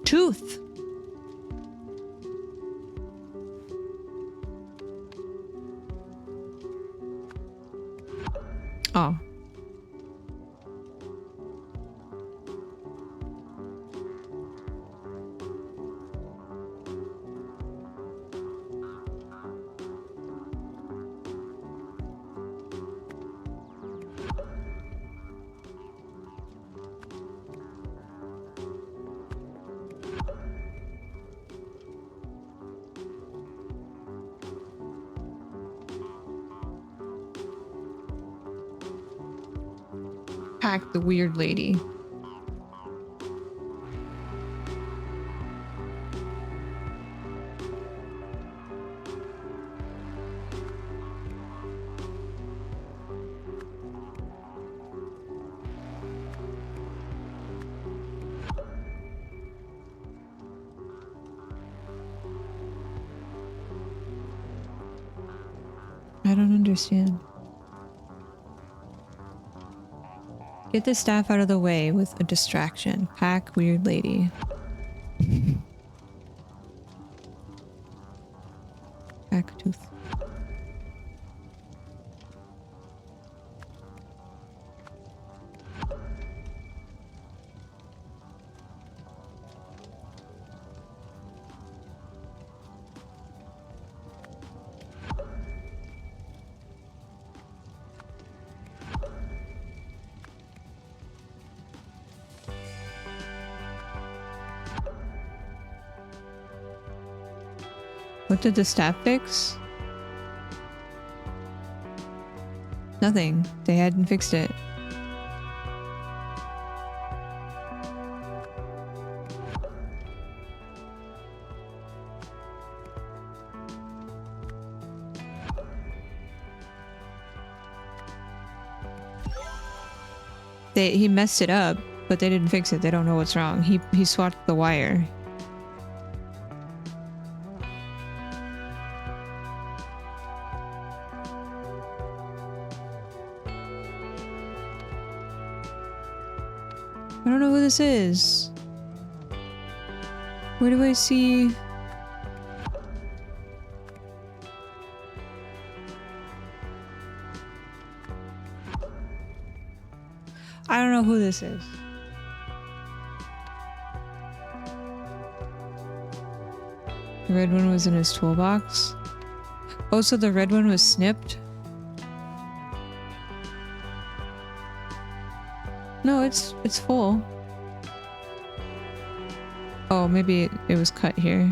Tooth! Oh. Pack the weird lady. I don't understand. Get the staff out of the way with a distraction. Pack weird lady. Pack tooth. What did the staff fix? Nothing. They hadn't fixed it. He messed it up, but they didn't fix it. They don't know what's wrong. He swapped the wire. I don't know who this is. Where do I see... I don't know who this is. The red one was in his toolbox. Oh, so the red one was snipped? No, it's full. Oh, maybe it was cut here.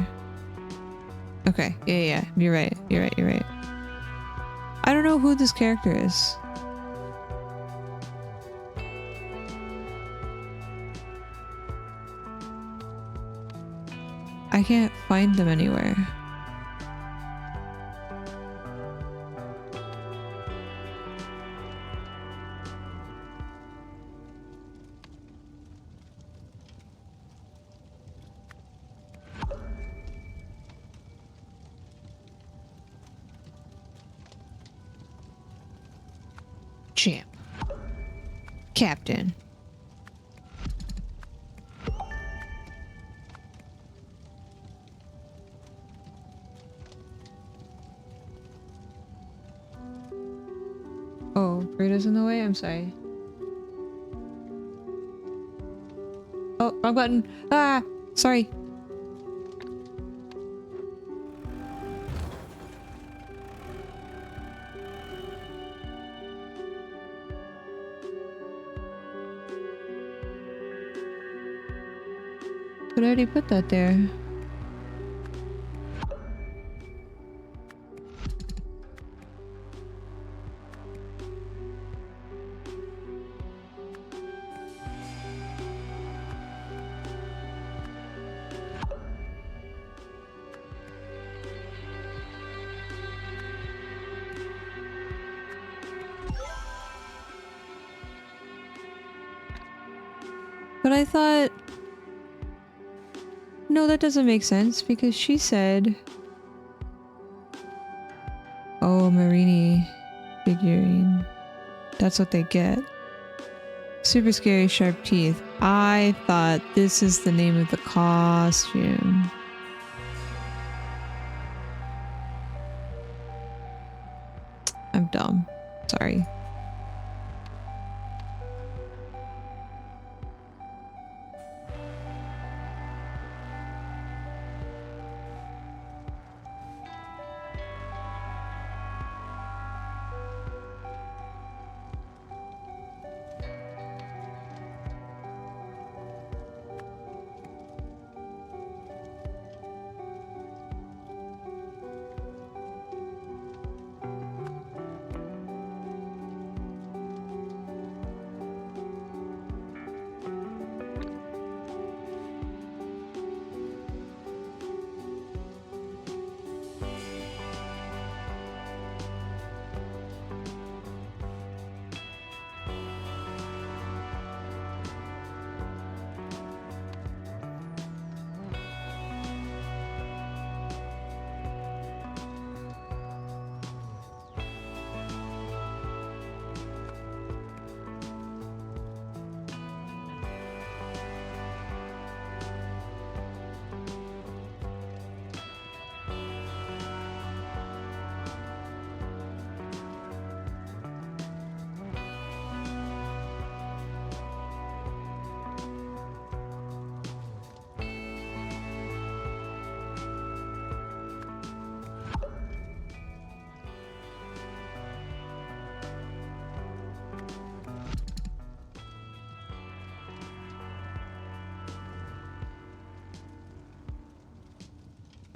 Okay, yeah. You're right. I don't know who this character is. I can't find them anywhere. Champ. Captain. Oh, Burrito's in the way? I'm sorry. Oh, wrong button. Ah, sorry. But I already put that there. But I thought... No, that doesn't make sense because she said... Oh, Marini figurine. That's what they get. Super scary sharp teeth. I thought this is the name of the costume. I'm dumb. Sorry.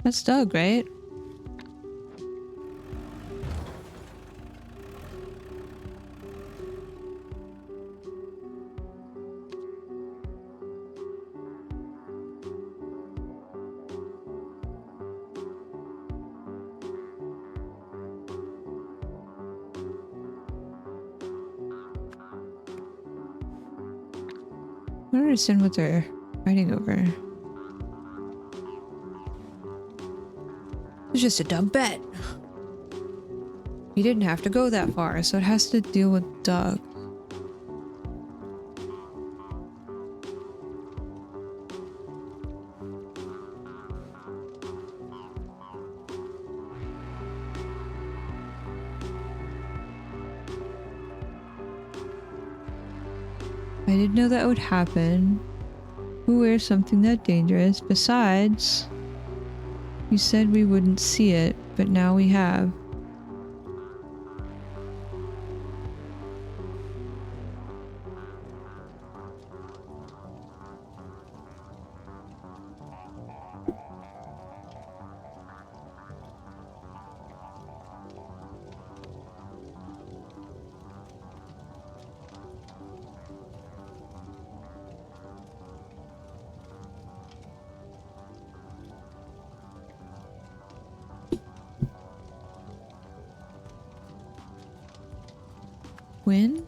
That's Doug, right? don't understand what they're fighting over. It's just a dumb bet. You didn't have to go that far, so it has to deal with Doug. I didn't know that would happen. Who wears something that dangerous? Besides, you said we wouldn't see it, but now we have. When?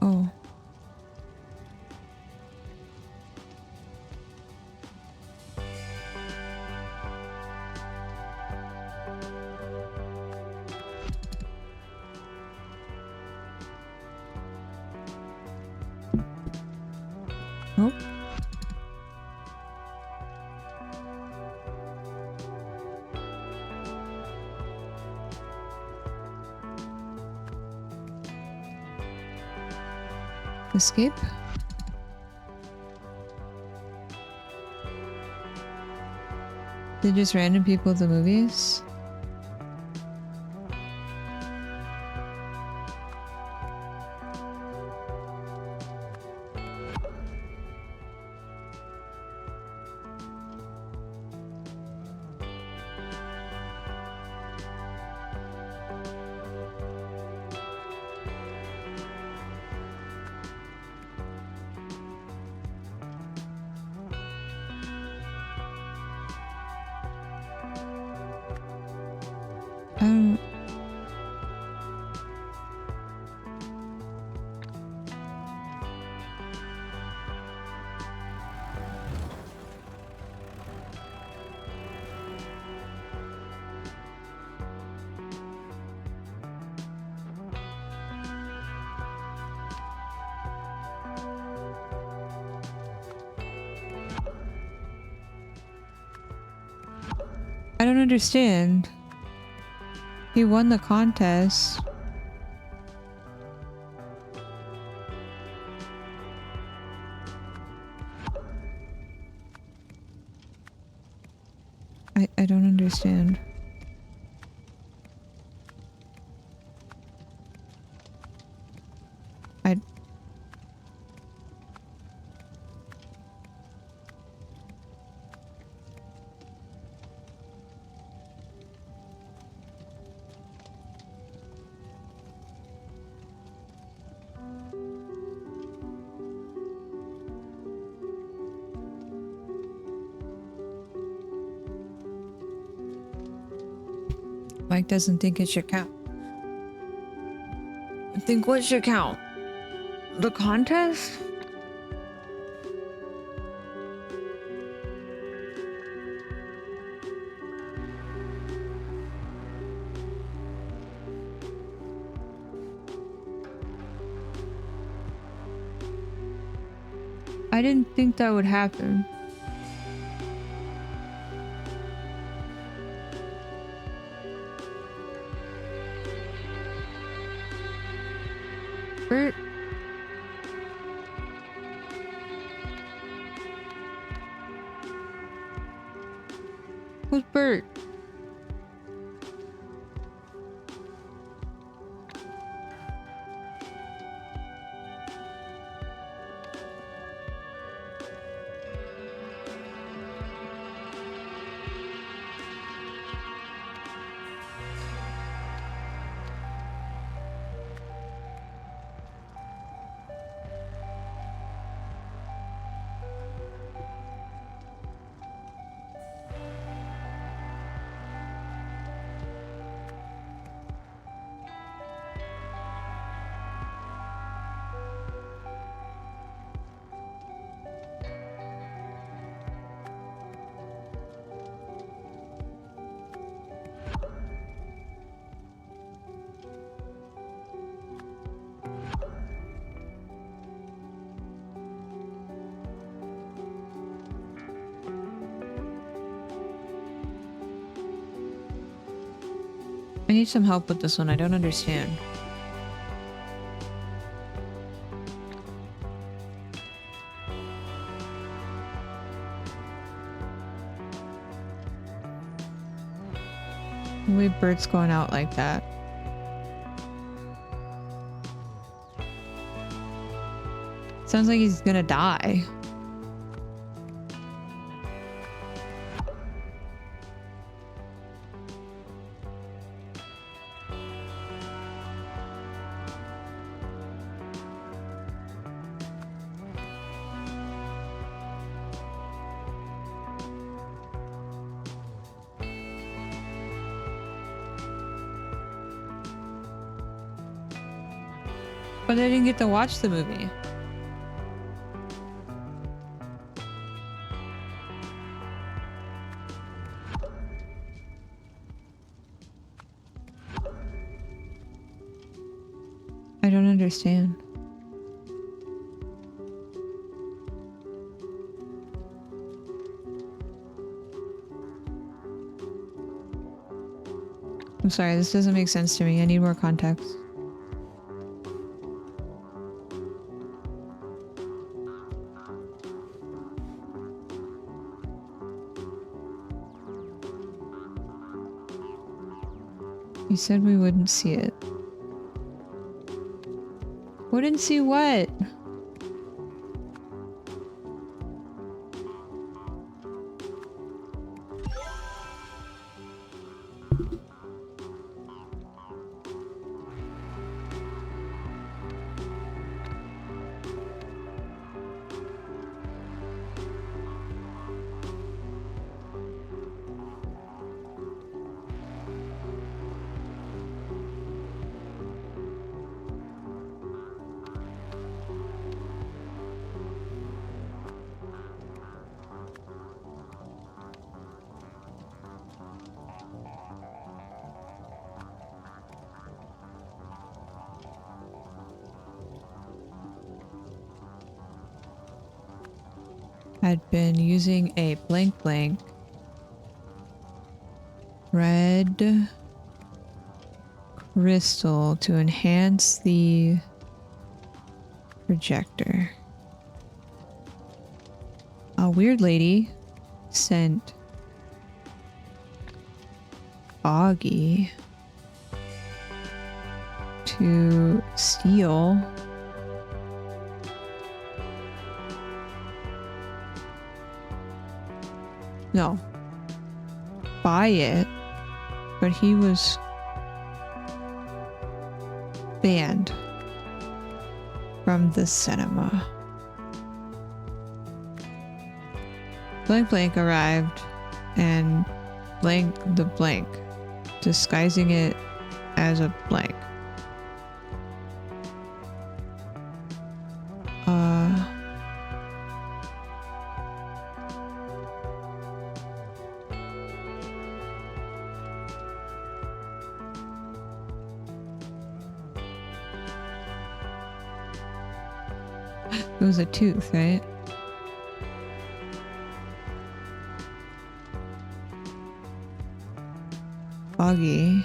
Oh. Nope. Escape? They're just random people at the movies? Um, I don't understand. He won the contest. I don't understand. I Mike doesn't think it should count. I think what should count? The contest? I didn't think that would happen. Bert? Who's Bert? need some help with this one. I don't understand. Why bird's going out like that? Sounds like he's gonna die. But I didn't get to watch the movie. I don't understand. I'm sorry, this doesn't make sense to me. I need more context. You said we wouldn't see it. Wouldn't see what? Had been using a blank red crystal to enhance the projector. A weird lady sent Foggy to steal buy it, but he was banned from the cinema. Blank arrived and blanked the blank, disguising it as a blank. It was a tooth, right? Foggy.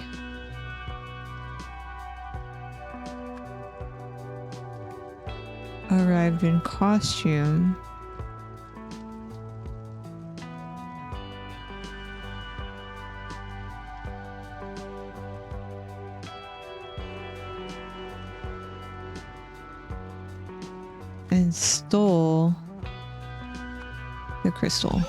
Arrived in costume. And stole the crystal.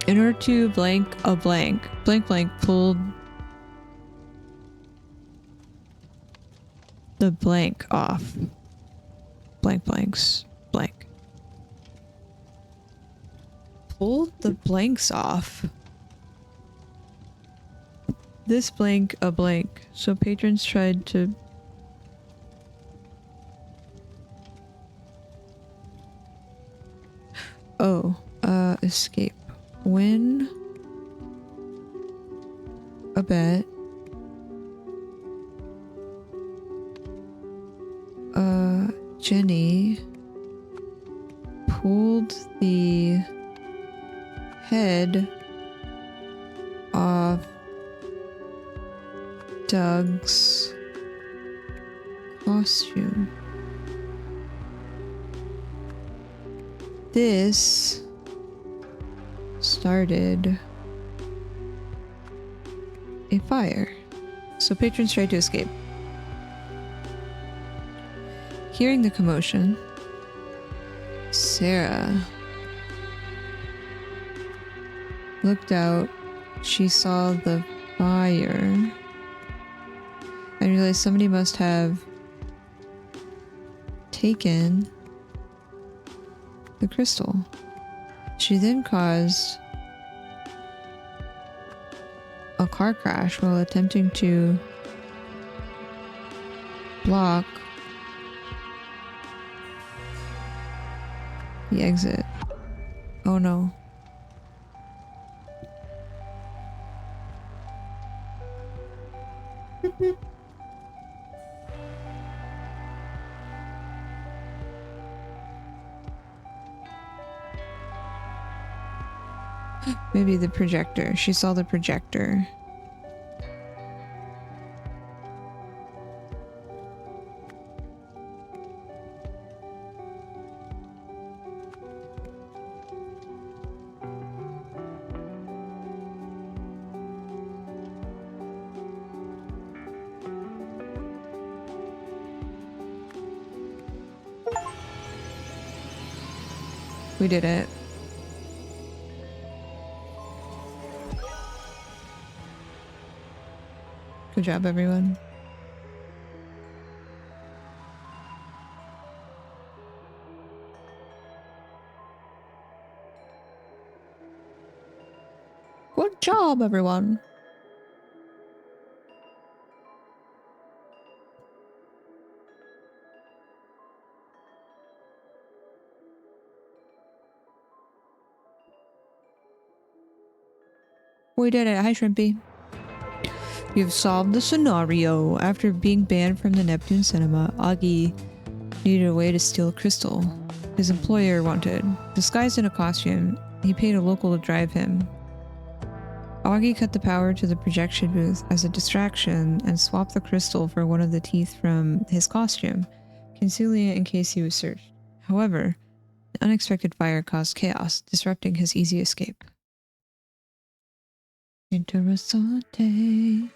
In order to blank a blank pulled the blank off. Blanks. Pulled the blanks off. This blank a blank. So patrons tried to escape. Win a bet Jenny pulled the head off Doug's costume. This started a fire, so patrons tried to escape. Hearing the commotion, Sarah looked out. She saw the fire and realized somebody must have taken the crystal. She then caused a car crash while attempting to block the exit. Oh no. Maybe the projector. She saw the projector. We did it. Good job, everyone. Good job, everyone. We did it. Hi, Shrimpy. You've solved the scenario. After being banned from the Neptune Cinema, Augie needed a way to steal a crystal his employer wanted. Disguised in a costume, he paid a local to drive him. Augie cut the power to the projection booth as a distraction and swapped the crystal for one of the teeth from his costume, concealing it in case he was searched. However, an unexpected fire caused chaos, disrupting his easy escape. Interessante.